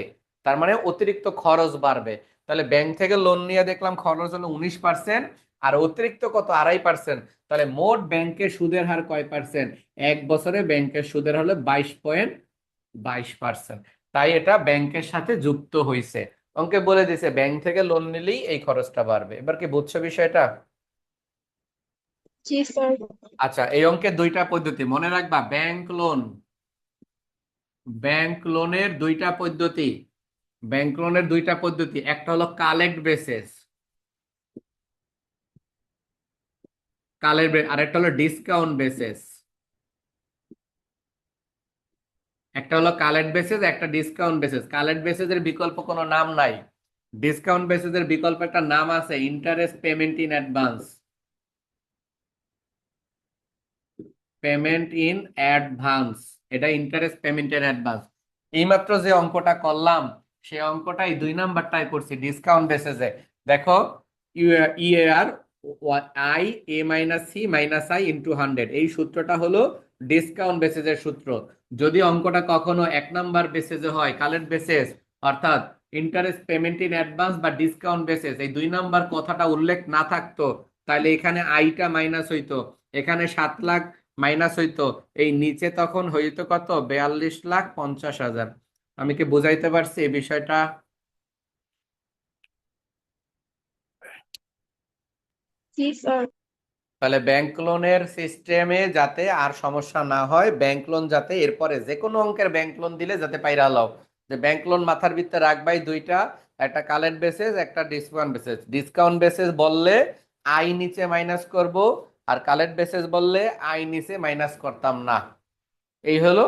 তার মানে অতিরিক্ত খরচ বাড়বে। তাহলে ব্যাংক থেকে লোন নিয়ে দেখলাম খরচ হলো 19%, আর অতিরিক্ত কত? 2.5%। তাহলে মোট ব্যাংকের সুদের হার কয় পার্সেন্ট? 1 বছরে ব্যাংকের সুদের হলো 22.22%। তাই এটা ব্যাংকের সাথে যুক্ত হয়েছে। অঙ্কে বলে দিছে ব্যাংক থেকে লোন নিলেই এই খরচটা বাড়বে। এবার কি বুঝছো বিষয়টা? জি স্যার। আচ্ছা, এই অঙ্কের দুইটা পদ্ধতি মনে রাখবা। ব্যাংক লোনের দুইটা পদ্ধতি। ব্যাংক লোনের দুইটা পদ্ধতি, একটা হলো কালেক্ট বেসিস, আরেকটা হলো ডিসকাউন্ট বেসিস। একটা হলো কালেক্ট বেসিস, একটা ডিসকাউন্ট বেসিস। কালেক্ট বেসিসের বিকল্প কোনো নাম নাই, ডিসকাউন্ট বেসিসের বিকল্প একটা নাম আছে, interest payment in advance. Payment in advance, এটা ইন্টারেস্ট পেমেন্ট ইন অ্যাডভান্স। এইমাত্র যে অঙ্কটা করলাম সেই অঙ্কটাই 2 নাম্বারটাই করছি ডিসকাউন্ট বেসিসে। দেখো, EAR I A minus C minus I into 100, এই সূত্রটা হলো ডিসকাউন্ট বেসিসের সূত্র। যদি অঙ্কটা কখনো 1 নাম্বার বেসিসে হয়, কালেক্ট বেসিস, অর্থাৎ ইন্টারেস্ট পেমেন্ট ইন অ্যাডভান্স বা ডিসকাউন্ট বেসিস, এই 2 নাম্বার কথাটা উল্লেখ না থাকতো, তাহলে এখানে আইটা মাইনাস হইতো, এখানে 7 লাখ মাইনাস হইতো, এই নিচে তখন হইতো কত? 42,50,000। আমি কি বুঝাইতে পারছি এই বিষয়টা? জি স্যার। তাহলে ব্যাংক লোনের সিস্টেমে যাতে আর সমস্যা না হয়, ব্যাংক লোন যাতে এরপরে যে কোনো অঙ্কের ব্যাংক লোন দিলে যাতে পাইরা লাও, যে ব্যাংক লোন মাথার ভিতরে রাখবাই দুইটা, একটা কালেক্ট বেসিস, একটা ডিসকাউন্ট বেসিস। ডিসকাউন্ট বেসিস বললে আই নিচে মাইনাস করব, আর কালেক্ট বেসিস বললে আই নিচে মাইনাস করতাম না। এই হলো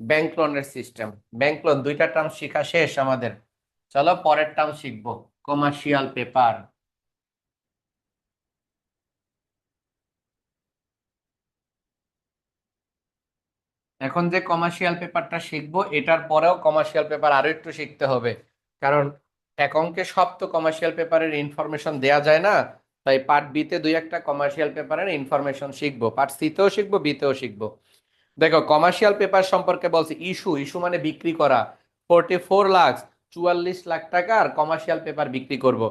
ব্যাংক লোনের সিস্টেম। ব্যাংক লোন দুইটা টার্ম শেখা শেষ আমাদের। চলো পরের টার্ম শিখবো, কমার্শিয়াল পেপার। এখন যে কমার্শিয়াল পেপারটা শিখবো এটার পরেও কমার্শিয়াল পেপার আরো একটু শিখতে হবে, কারণ এক অঙ্কে সব তো কমার্শিয়াল পেপারের ইনফরমেশন দেয়া যায় না। তাই পার্ট বি তে দুই একটা কমার্শিয়াল পেপারের ইনফরমেশন শিখবো, পার্ট সি তেও শিখবো, বি তেও শিখবো। দেখো কমার্শিয়াল পেপার সম্পর্কে বলছে, ইস্যু ইস্যু মানে বিক্রি করা। 44 লাখ, 44 লাখ টাকার কমার্শিয়াল পেপার বিক্রি করব।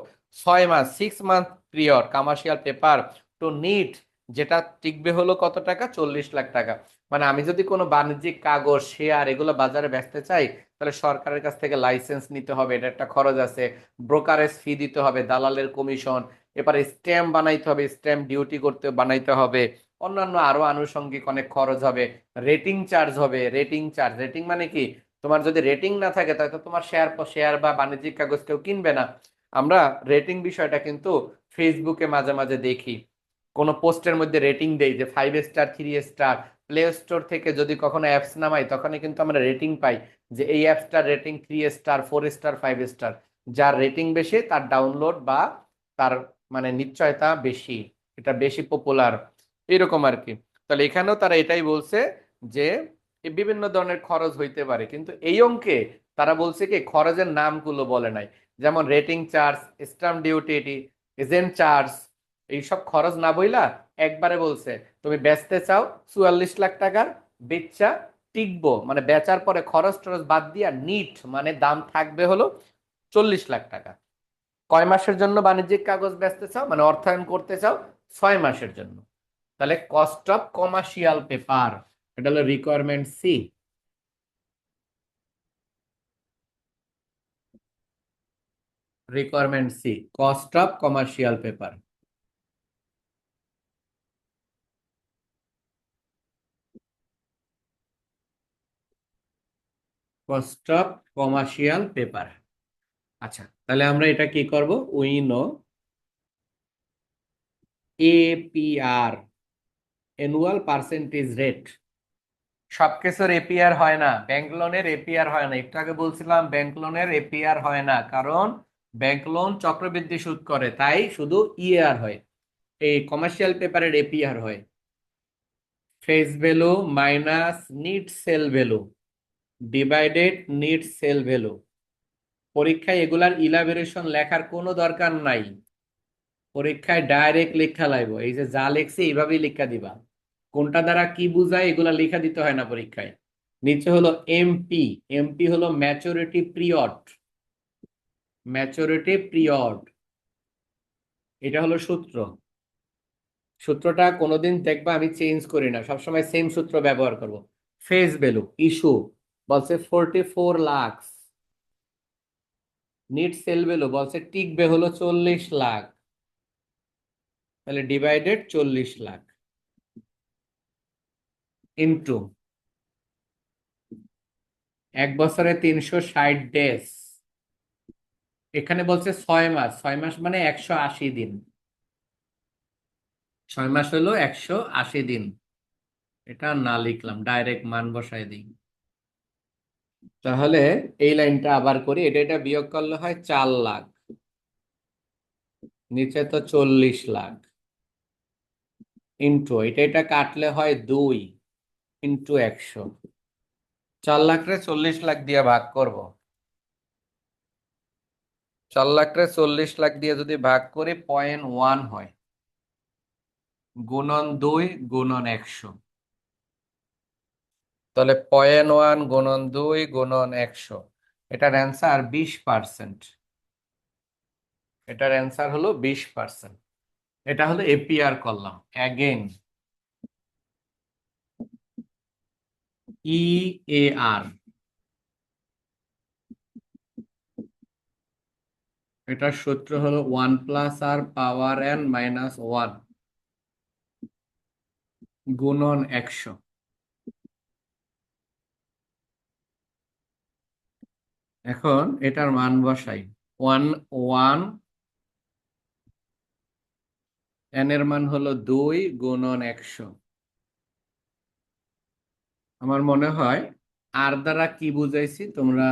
6 মাস, 6 month period commercial paper to net, যেটা টিকবে হলো কত টাকা, 40 লাখ টাকা। মানে আমি যদি কোনো বাণিজ্যিক কাগজ, শেয়ার এগুলো বাজারে বেচতে চাই, তাহলে সরকারের কাছ থেকে লাইসেন্স নিতে হবে, এটা একটা খরচ আছে। ব্রোকারেজ ফি দিতে হবে, দালালের কমিশন, এবারে স্ট্যাম্প বানাইতে হবে, স্ট্যাম্প ডিউটি করতে বানাইতে হবে, অন্যান্য আরো আনুষঙ্গিক অনেক খরচ হবে। রেটিং চার্জ হবে, রেটিং চার্জ, রেটিং মানে কি, তোমার যদি রেটিং না থাকে তাহলে তো তোমার শেয়ার শেয়ার বা বাণিজ্যিক কাগজ কেউ কিনবে না। আমরা রেটিং বিষয়টা কিন্তু ফেসবুকে মাঝে মাঝে দেখি, কোনো পোস্টের মধ্যে রেটিং দেই যে 5 স্টার, 3 স্টার। প্লে স্টোর থেকে যদি কখনো অ্যাপস নামাই তখনই কিন্তু আমরা রেটিং পাই যে এই অ্যাপসটার রেটিং 3 স্টার, 4 স্টার, 5 স্টার। যার রেটিং বেশি তার ডাউনলোড বা তার মানে নিশ্চয়তা বেশি, এটা বেশি পপুলার, এরকম আর কি। তাহলে এখানেও তারা এটাই বলছে যে এই বিভিন্ন ধরনের খরচ হইতে পারে, কিন্তু এই অঙ্কে তারা বলছে কি খরচের নামগুলো বলে নাই। যেমন rating charge, stamp duty, agent charge, এইসব খরচ না বইলা একবারে বলছে তুমি বেচতে চাও 44 লাখ টাকার, বেচা টিকবো মানে বেচার পরে খরচ টরচ বাদ দিয়া নিট মানে দাম থাকবে হলো 40 লাখ টাকা। কয় মাসের জন্য বাণিজ্যিক কাগজ বেচতে চাও মানে অর্থায়ন করতে চাও, 6 মাসের জন্য। তাহলে কস্ট অফ কমার্শিয়াল পেপার, এটা হলো requirement C. Requirement C, cost of commercial paper. Cost of commercial paper. আচ্ছা, তাহলে আমরা এটা কি করব, we know APR, annual percentage rate. সবকিছুর এপিআর হয় না, ব্যাংক লোনের এপিআর হয় না, একটু আগে বলছিলাম ব্যাংক লোনের এপিআর হয় না, কারণ ব্যাংক লোন চক্রবৃদ্ধি সুদ করে, তাই শুধু ইএআর হয়। এই কমার্শিয়াল পেপারের এপিআর হয় face value minus net sale value divided net sale value. পরীক্ষায় এগুলার ইলাবোরেশন লেখার কোনো দরকার নাই, পরীক্ষায় ডাইরেক্ট লেখা লাগবে, এই যে যা লেখছে এইভাবেই লেখা দিবা, কোনটা দ্বারা কি বুঝায় এগুলা লেখা দিতে হয় না পরীক্ষায়। নিচে হলো এমপি, এমপি হলো ম্যাচুরিটি পিরিয়ড, ম্যাচুরিটি পিরিয়ড, এটা হলো সূত্র। সূত্রটা কোনোদিন দেখবা আমি চেঞ্জ করি না, সবসময় সেম সূত্র ব্যবহার করব। ফেস ভ্যালু ইস্যু বলছে 44 লাখ, নিট সেল ভ্যালু বলছে টিকবে হলো 40 লাখ, তাহলে ডিভাইডেড 40 লাখ ইন্টু এক বছরে 360 ডেজ, এখানে বলছে 6 মাস, 6 মাস মানে 180 দিন, 6 মাস হলো 180 দিন। এটা না লিখলাম, ডাইরেক্ট মান বসাই দিই। তাহলে এই লাইনটা আবার করি, এটা এটা বিয়োগ করলে হয় 4 লাখ, নিচে তো 40 লাখ, ইন্টু এটা এটা কাটলে হয় 2 ইন্টু 100। 4 লাখ রে 40 লাখ দিয়ে ভাগ করব, 4 লাখ রে 40 লাখ দিয়ে যদি ভাগ করি 0.1 হয়, গুণন 2 গুণন 100, তাহলে 0.1 গুণন 2 গুণন 100, এটার অ্যান্সার 20%। এটার অ্যান্সার হলো 20%। এটা হলো এপিআর করলাম। অ্যাগেন ইএআর, এটার সূত্র হলো 1+r⁻n−1 গুণন 100। এখন এটার মান বসাই, 1 n এর মান হলো 2 গুণন 100। আমার মনে হয় আর দ্বারা কি বুঝাইছি তোমরা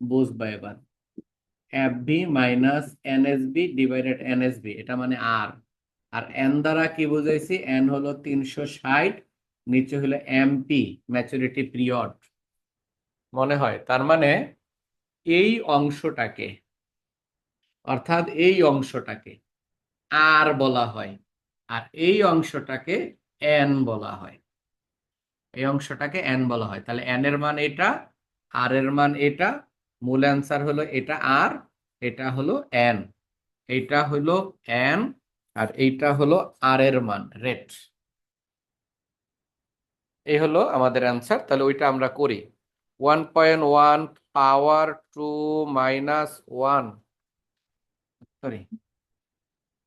বুঝবা এবার, FV minus NSB divided NSB, এটা মানে আর। আর এন দ্বারা কি বুঝাইছি, এন হলো 360 নিচে হলো এমপি, ম্যাচুরিটি পিরিয়ড। মনে হয় তার মানে এই অংশটাকে, অর্থাৎ এই অংশটাকে আর বলা হয়, আর এই অংশটাকে এন বলা হয়। এই অংশটাকে এন বলা হয়। তাহলে এন এর মান এটা, আর এর মান এটা, মূল অ্যান্সার হলো এটা আর, এটা হলো এন, এটা হলো এন, আর এইটা হলো আর এর মান রেট। এই হলো আমাদের অ্যান্সার। তাহলে ওইটা আমরা করি। 1.1 পাওয়ার 2 মাইনাস 1, সরি,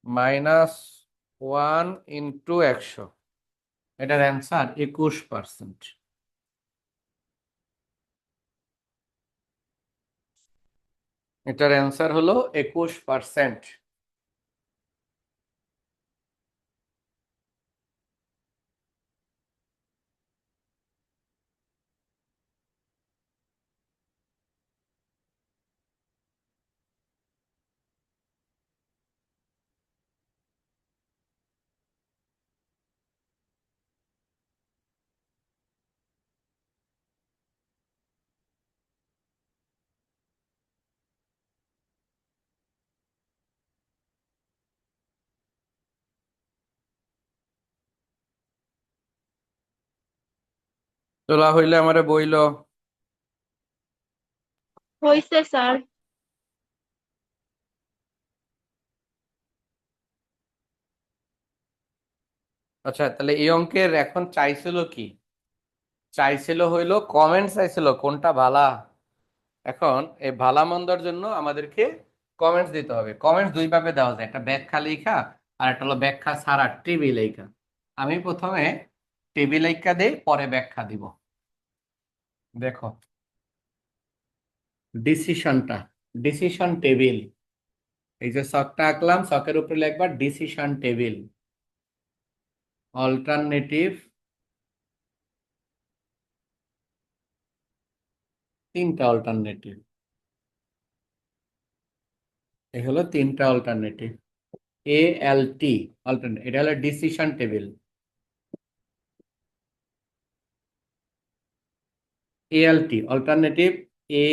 -1 ইন্টু 100, এটার অ্যান্সার 21%। এটার অ্যান্সার হলো 21%। তোলা হইলে আমারে বইল। হয়েছে স্যার। আচ্ছা, তাহলে এই অঙ্কের এখন চাইছিল কি? চাইছিল হইলো কমেন্ট, চাইছিল কোনটা ভালা। এখন এই ভালা মন্দর জন্য আমাদেরকে কমেন্টস দিতে হবে। কমেন্টস দুই ভাবে দেওয়া যায়, একটা ব্যাখ্যা লেখা আর একটা হলো ব্যাখ্যা ছাড়া টেবিল লেখা। আমি প্রথমে টেবিল লেখা দেই, পরে ব্যাখ্যা দিব। দেখো ডিসিশনটা, ডিসিশন টেবিল, এই যে ছকটা আঁকলাম, ছকের উপরে লিখবা ডিসিশন টেবিল, অল্টারনেটিভ, তিনটা অল্টারনেটিভ, এই হলো তিনটা অল্টারনেটিভ। এ এল টি অল্টারনেটিভ, এটা হলো decision table. A L T alternative, A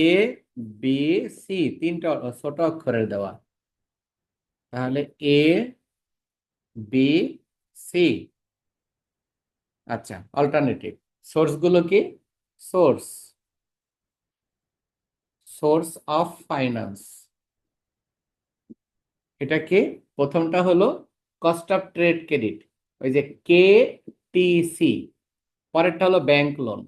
B C, তিনটা ছোট অক্ষরের দেওয়া। তাহলে এ বি সি। আচ্ছা, অল্টারনেটিভ সোর্স গুলো কি? সোর্স, সোর্স অফ ফাইন্যান্স, এটা কি? প্রথমটা হলো কস্ট অফ ট্রেড ক্রেডিট, ওই যে কে টি সি। পরেরটা হলো ব্যাংক লোন,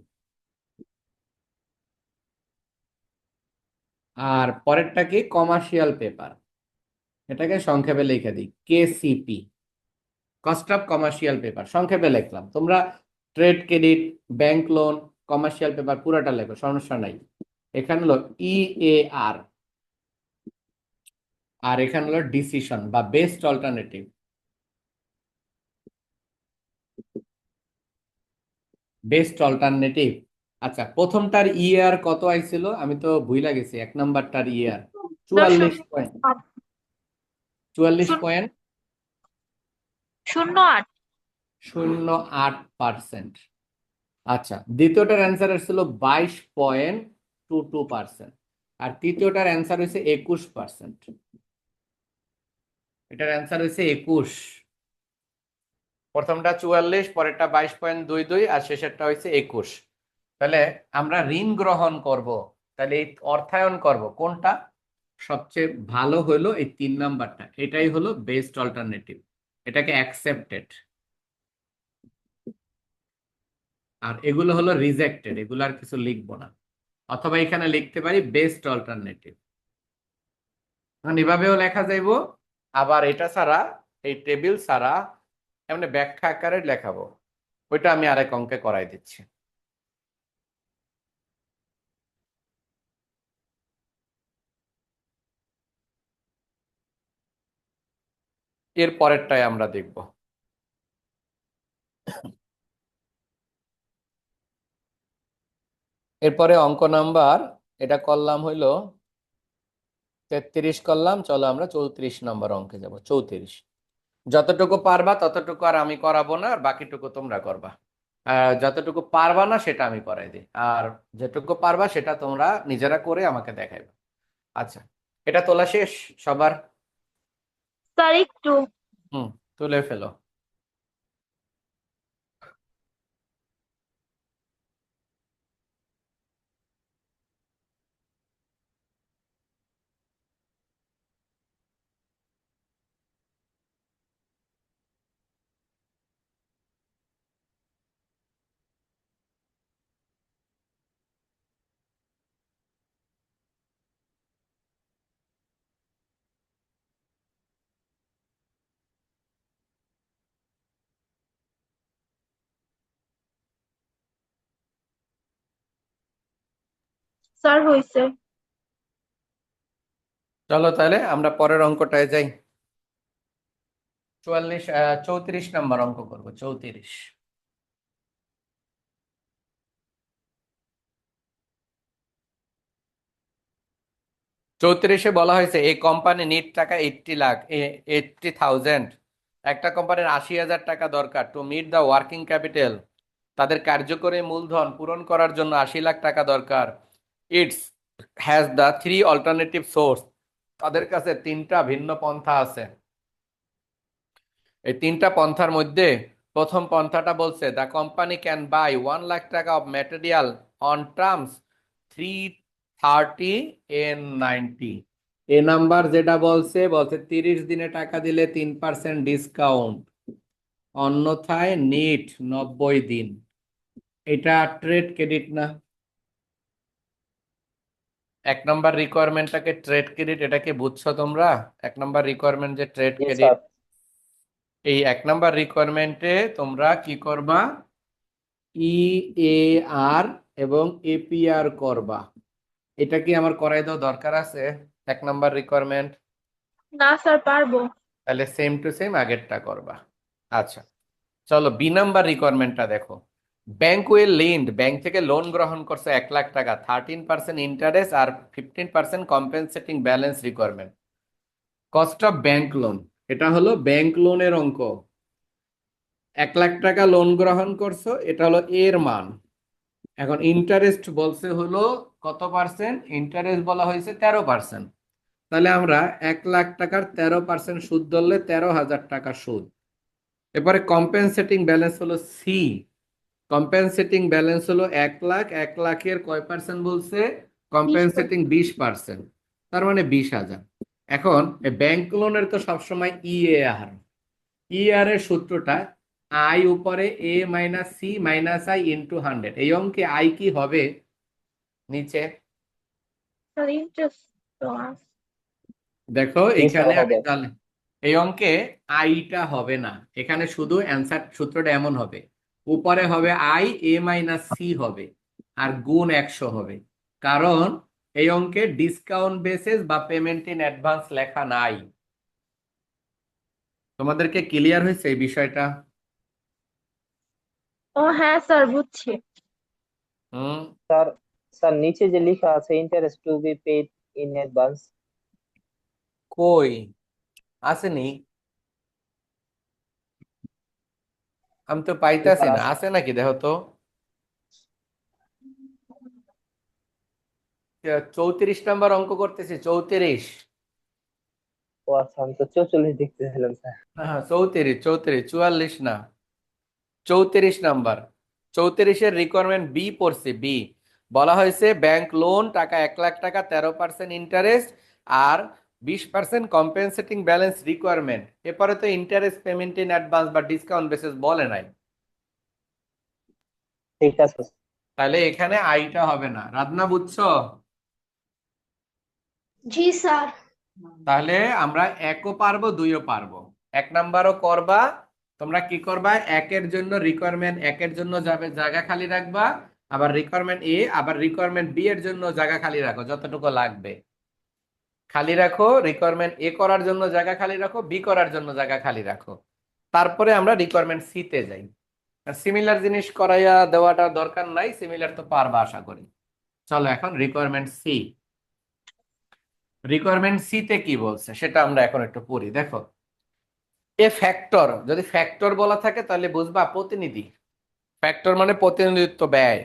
আর পরেরটা কি? কমার্শিয়াল পেপার, এটাকে সংক্ষেপে লিখে দিই KCP, cost of commercial paper. সংক্ষেপে লিখলাম, তোমরা trade credit, bank loan, commercial paper পুরোটা লেখো, সমস্যা নাই। এখানে হলো ইএআর, আর এখানে হলো ডিসিশন বা বেস্ট অল্টারনেটিভ। Best alternative. আচ্ছা, প্রথমটার ইয়ার কত আইছিল? আমি তো ভুইলা গেছি। এক নাম্বারটার ইয়ার 44 পয়েন্ট, 44 পয়েন্ট 08। 08%। আচ্ছা, দ্বিতীয়টার অ্যান্সার ছিল 22.22%, আর তৃতীয়টার অ্যান্সার হয়েছে 21%। এটার অ্যান্সার হয়েছে 21। প্রথমটা 44, পরেরটা 22.22, আর শেষেরটা হয়েছে 21। তাহলে আমরা ঋণ গ্রহণ করব, তাহলে এই অর্থায়ন করব কোনটা? সবচেয়ে ভালো হলো এই 3 নাম্বারটা, এটাই হলো বেস্ট অল্টারনেটিভ, এটাকে অ্যাকসেপ্টেড। আর এগুলো হলো রিজেক্টেড, এগুলো আর কিছু লিখবো না। অথবা এখানে লিখতে পারি বেস্ট অল্টারনেটিভ। এখন এভাবেও লেখা যাইব, আবার এটা ছাড়া, এই টেবিল ছাড়া এমনি ব্যাখ্যা আকারে লেখাবো। ওইটা আমি আরেক অঙ্কে করাই দিচ্ছি। এর পরেরটাই আমরা দেখব। এরপরে অঙ্ক নাম্বার, এটা করলাম হইলো 33 করলাম। চলো আমরা 34 নম্বর অঙ্কে যাব। 34, যতটুকু পারবা ততটুকু আর আমি করাবো না, আর বাকিটুকু তোমরা করবা। যতটুকু পারবা না সেটা আমি করাই দিই, আর যেটুকু পারবা সেটা তোমরা নিজেরা করে আমাকে দেখাইবে। আচ্ছা, এটা তোলা শেষ সবার? স্যার একটু। হুম, তুলে ফেলো। স্যার হয়েছে। চলো তাহলে আমরা পরের অঙ্কটায় যাই। 34 নম্বর অঙ্ক করবো, 34। 34-এ বলা হয়েছে এই কোম্পানি নিট টাকা 80 লাখ, 80,000। একটা কোম্পানির 80,000 টাকা দরকার to meet the working capital. তাদের কার্যকরী মূলধন পূরণ করার জন্য 80 লাখ টাকা দরকার। It's has the three alternative source. তাদের কাছে তিনটা ভিন্ন পন্থা আছে। এই তিনটা পন্থার মধ্যে প্রথম পন্থাটা বলছে the company can buy 1 lakh taka of material on terms 330 N90। এ নাম্বার যেটা বলছে বলছে 30 দিনে টাকা দিলে 3% ডিসকাউন্ট, অন্যথায় নিট 90 দিন। এটা ট্রেড ক্রেডিট না? এক নম্বর রিকোয়ারমেন্টটাকে ট্রেড ক্রেডিট, এটাকে বুঝছো তোমরা? এক নম্বর রিকোয়ারমেন্ট যে ট্রেড জি ক্রেডিট, স্যার। এই এক নম্বর রিকোয়ারমেন্টে তোমরা কি করবা? EAR এবং APR করবা। এটা কি আমার করাই দাও দরকার আছে? এক নম্বর রিকোয়ারমেন্ট। না স্যার পারবো। তাহলে সেম টু সেম আগেরটা করবা। আচ্ছা, চলো বি নাম্বার রিকোয়ারমেন্টটা দেখো। ব্যাংক উইল লিন্ড, ব্যাংক থেকে লোন গ্রহণ করছে 1 লাখ টাকা, 13% ইন্টারেস্ট আর 15% compensating balance requirement. Cost of bank loan, এটা হলো ব্যাংক লোনের অঙ্ক। 1 লাখ টাকা লোন গ্রহণ করছো, এটা হলো এর মান। এখন ইন্টারেস্ট বলছে হলো কত পার্সেন্ট? ইন্টারেস্ট বলা হয়েছে 13%। তাহলে আমরা 1 লাখ টাকার 13% সুদ ধরলে 13,000 টাকা সুদ। এরপরে কম্পেনসেটিং ব্যালেন্স হলো সি। কম্পেনসেটিং ব্যালেন্স হলো 1 লাখ, 1 লাখের কয় পার্সেন্ট বলছে? 20%। কম্পেনসেটিং 20%, তার মানে 20,000। এখন ব্যাংক লোনের তো সবসময় ইএআর। ইআর এর সূত্রটা আই উপরে A minus C minus I into 100। এই অঙ্কে আই কি হবে? নিচে স্যার ইন্টারেস্ট তো আছে। দেখো, জি স্যার এখানে আমি হবে। তাহলে এই অঙ্কে আইটা হবে না, এখানে শুধু অ্যান্সার সূত্রটা এমন হবে, উপরে হবে আই, এ মাইনাস সি হবে, আর গুণ 100 হবে। কারণ এই অঙ্কে ডিসকাউন্ট বেসিস বা পেমেন্ট ইন অ্যাডভান্স লেখা নাই। তোমাদেরকে ক্লিয়ার হয়েছে এই বিষয়টা? ও হ্যাঁ স্যার বুঝছি। হুম। স্যার, স্যার নিচে যে লেখা আছে interest to be paid in advance. কই আসেনি? আমি তো পাইতাছি স্যার না, আছে। আছে নাকি দেখো তো। 34 নম্বর অঙ্ক করতেছি, 34। ও আচ্ছা, আমি তো 44 দেখতেছিলাম স্যার। হ্যাঁ 34, 34, 44 না, 34 নাম্বার। 34-এর রিকোয়ারমেন্ট বি পড়ছে, বি। বলা হয়েছে ব্যাংক লোন টাকা 1 লাখ টাকা, 13% ইন্টারেস্ট আর 20% কম্পেনসেটিং ব্যালেন্স রিকোয়ারমেন্ট। এরপরে তো ইন্টারেস্ট পেমেন্ট ইন অ্যাডভান্স বা ডিসকাউন্ট বেসিস বলে নাই। ঠিক আছে। তাহলে এখানে আইটা হবে না। রাধনা বুঝছো? জি স্যার। তাহলে আমরা একও পারবো, দুইও পারবো। এক নাম্বারও করবা। তোমরা কি করবা? একের জন্য রিকোয়ারমেন্ট একের জন্য যাবে জায়গা খালি রাখবা, আবার রিকোয়ারমেন্ট এ আবার রিকোয়ারমেন্ট বি এর জন্য জায়গা খালি রাখো, যতটুকু লাগবে খালি রাখো। রিকোয়ারমেন্ট এ করার জন্য জায়গা খালি রাখো, বি করার জন্য জায়গা খালি রাখো। তারপরে আমরা রিকোয়ারমেন্ট সি তে যাই। সিমিলার জিনিস করাইয়া দেওয়াটা দরকার নাই, সিমিলার তো পারবা আশা করি। চলো এখন রিকোয়ারমেন্ট সি। রিকোয়ারমেন্ট সি তে কি বলছে সেটা আমরা এখন একটু পড়ি, দেখো। এ ফ্যাক্টর, যদি ফ্যাক্টর বলা থাকে তাহলে বুঝবা প্রতিনিধি। ফ্যাক্টর মানে প্রতিনিধিত্ব ব্যয়।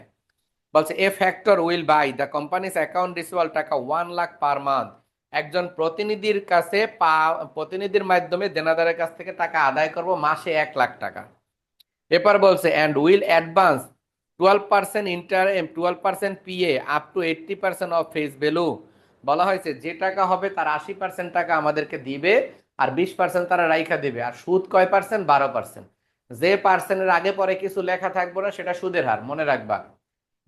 বলছে a factor will buy the company's account receivable taka 1 lakh per month. একজন প্রতিনিধির মাধ্যমে দেনাদারের কাছ থেকে টাকা আদায় করব মাসে 1 লাখ টাকা। এরপর বলছে and will advance 12% inter 12% PA up to 80% of face value. বলা হয়েছে যে টাকা হবে তার 80% টাকা আমাদেরকে দিবে, আর 20% তারা রাইখা দিবে। আর সুদ কয় পার্সেন্ট? 12%। যে পার্সেন্টের আগে পরে কিছু লেখা থাকবে না সেটা সুদের হার, মনে রাখবা।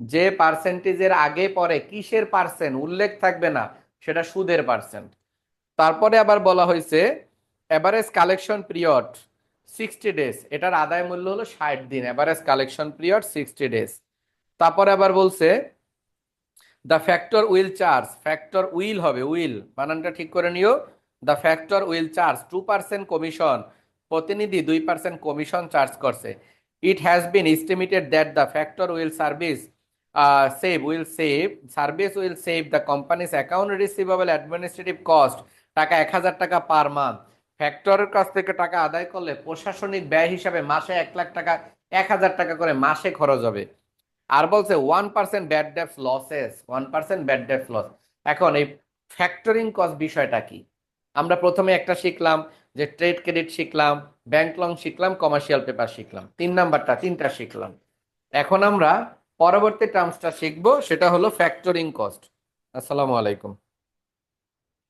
যে পার্সেন্টেজের আগে পরে কিসের পার্সেন্ট উল্লেখ থাকবে না সেটা সুদের পার্সেন্ট। তারপরে আবার বলা হয়েছে এভারেজ কালেকশন পিরিয়ড 60 ডেজ, এটার আদায় মূল্য হলো 60 দিন। Average collection period 60 days. তারপরে আবার বলছে the factor will charge, factor will হবে, উইল বানানটা ঠিক করে নিও। The factor will charge 2% commission, প্রতিনিধি 2% কমিশন চার্জ করছে। It has been estimated that the factor will service will save the company's account receivable administrative cost টাকা 1,000 টাকা পার মান্থ। ফ্যাক্টরের কাছ থেকে টাকা আদায় করলে প্রশাসনিক ব্যয় হিসাবে মাসে 1 লাখ টাকা, 1,000 টাকা করে মাসে খরচ হবে। আর বলছে 1% bad debts losses, 1% bad debts loss. এখন এই ফ্যাক্টরিং কস্ট বিষয়টা কি? আমরা প্রথমে একটা শিখলাম যে ট্রেড ক্রেডিট শিখলাম, ব্যাংক লোন শিখলাম, কমার্শিয়াল পেপার শিখলাম, 3 নাম্বারটা 3টা শিখলাম। এখন আমরা পরবর্তী টার্মসটা শিখবো, সেটা হলো ফ্যাক্টরিং কস্ট। আসসালামু আলাইকুম।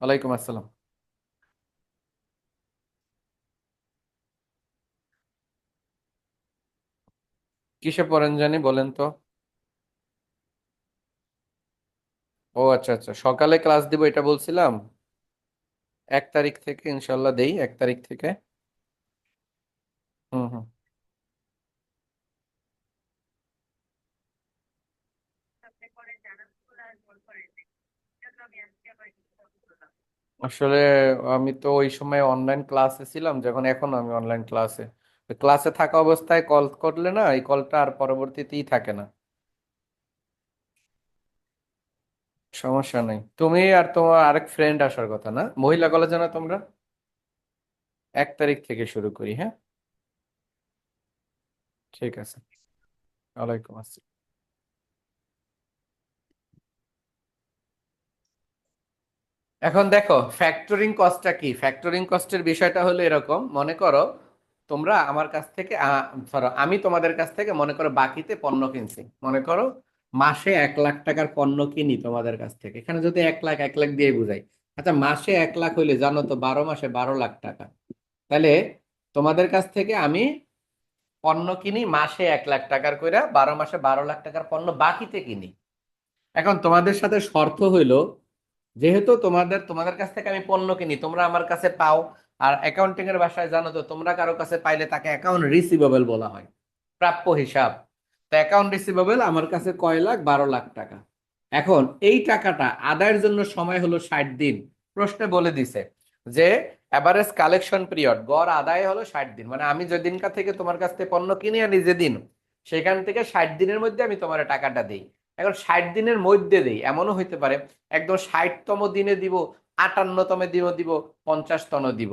ওয়ালাইকুম আসসালাম। কিসে পড়েন জানি বলেন তো? ও আচ্ছা আচ্ছা, সকালে ক্লাস দিব এটা বলছিলাম। 1 তারিখ থেকে ইনশাল্লাহ দেই, 1 তারিখ থেকে। হুম হুম। আসলে আমি তো ওই সময় অনলাইন ক্লাসে ছিলাম যখন, এখন আমি অনলাইন ক্লাসে। ক্লাসে থাকা অবস্থায় কল করলে না এই কলটা আর পরবর্তীতেই থাকে না। সমস্যা নেই। তুমি আর তোমার আরেক ফ্রেন্ড আসার কথা না, মহিলা কলেজে না তোমরা? 1 তারিখ থেকে শুরু করি, হ্যাঁ? ঠিক আছে। ওয়ালাইকুম আসসালাম। এখন দেখো ফ্যাক্টরিং কস্টটা কি। ফ্যাক্টরিং কস্টের বিষয়টা হলো এরকম, মনে করো তোমরা আমার কাছ থেকে ধরো আমি তোমাদের কাছ থেকে মনে করো বাকিতে পণ্য কিনছি, মনে করো মাসে 1 লাখ টাকার পণ্য কিনি তোমাদের কাছ থেকে। এখানে যদি 1 লাখ 1 লাখ দিয়ে বুঝাই, আচ্ছা মাসে 1 লাখ হইলে জানো তো 12 মাসে 12 লাখ টাকা। তাহলে তোমাদের কাছ থেকে আমি পণ্য কিনি মাসে 1 লাখ টাকার কইরা, 12 মাসে 12 লাখ টাকার পণ্য বাকিতে কিনি। এখন তোমাদের সাথে শর্ত হইলো, যেহেতু তোমাদের কাছ থেকে আমি পণ্য কিনি, তোমরা আমার কাছে পাও। আর অ্যাকাউন্টিং এর ভাষায় জানো তো, তোমরা কারো কাছে পাইলে তাকে অ্যাকাউন্ট রিসিভেবল বলা হয়, প্রাপ্য হিসাব। তো অ্যাকাউন্ট রিসিভেবল আমার কাছে কয় লাখ? 12 লাখ টাকা। এখন এই টাকাটা আদায়ের জন্য সময় হলো 60 দিন। প্রশ্নে বলে দিছে যে এভারেজ কালেকশন পিরিয়ড, গড় আদায় হলো 60 দিন। মানে আমি যেদিনকার থেকে তোমার কাছ থেকে পণ্য কিনে আনি যেদিন, সেখান থেকে 60 দিনের মধ্যে আমি তোমার টাকাটা দিই। এখন 60 দিনের মধ্যে দিই, এমনও হইতে পারে একদম 60তম দিনে দিব, 58তম দিনও দিব, 50তম দিব,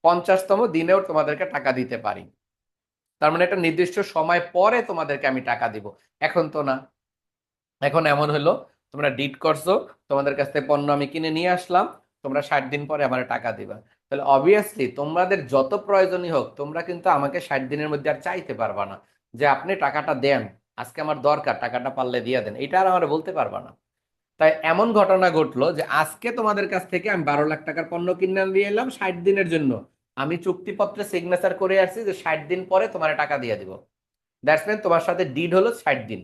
50তম দিনেও তোমাদেরকে টাকা দিতে পারি। তার মানে একটা নির্দিষ্ট সময় পরে তোমাদেরকে আমি টাকা দিব। এখন তো না, এখন এমন হলো তোমরা ডিট করছো, তোমাদের কাছ থেকে পণ্য আমি কিনে নিয়ে আসলাম, তোমরা 60 দিন পরে আমার টাকা দিবা। তাহলে অবভিয়াসলি তোমাদের যত প্রয়োজনই হোক, তোমরা কিন্তু আমাকে 60 দিনের মধ্যে আর চাইতে পারবা না যে আপনি টাকাটা দেন, আজকে আমার দরকার, টাকাটা পারলে দিয়ে দেন, এটা আর আমার বলতে পারবা না। তাই এমন ঘটনা ঘটলো যে আজকে তোমাদের কাছ থেকে আমি 12 লাখ টাকার পণ্য কিনে দিয়ে এলাম 60 দিনের জন্য। আমি চুক্তিপত্রে সিগনেচার করে আসছি যে 60 দিন পরে তোমার টাকা দিয়ে দিব। দ্যাটস মিন তোমার সাথে ডিড হলো 60 দিন।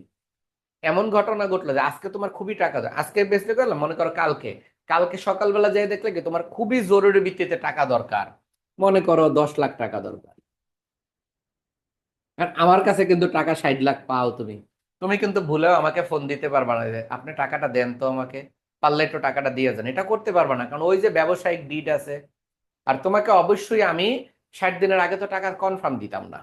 এমন ঘটনা ঘটলো যে আজকে তোমার খুবই টাকা যায়, আজকে বেচতে করলাম, মনে করো কালকে, কালকে সকালবেলা যেয়ে দেখলে কি তোমার খুবই জরুরি ভিত্তিতে টাকা দরকার, মনে করো 10 লাখ টাকা দরকার। আর আমার কাছে কিন্তু টাকা 60 লাখ পাও তুমি, তুমি কিন্তু ভুলেও আমাকে ফোন দিতে পারবা না যে আপনি টাকাটা দেন তো আমাকে, পারলে একটু টাকাটা দিয়ে যান, এটা করতে পারবা না, কারণ ওই যে ব্যবসায়িক ডিড আছে। আর তোমাকে অবশ্যই আমি 60 দিনের আগে তো টাকা কনফার্ম দিতাম না,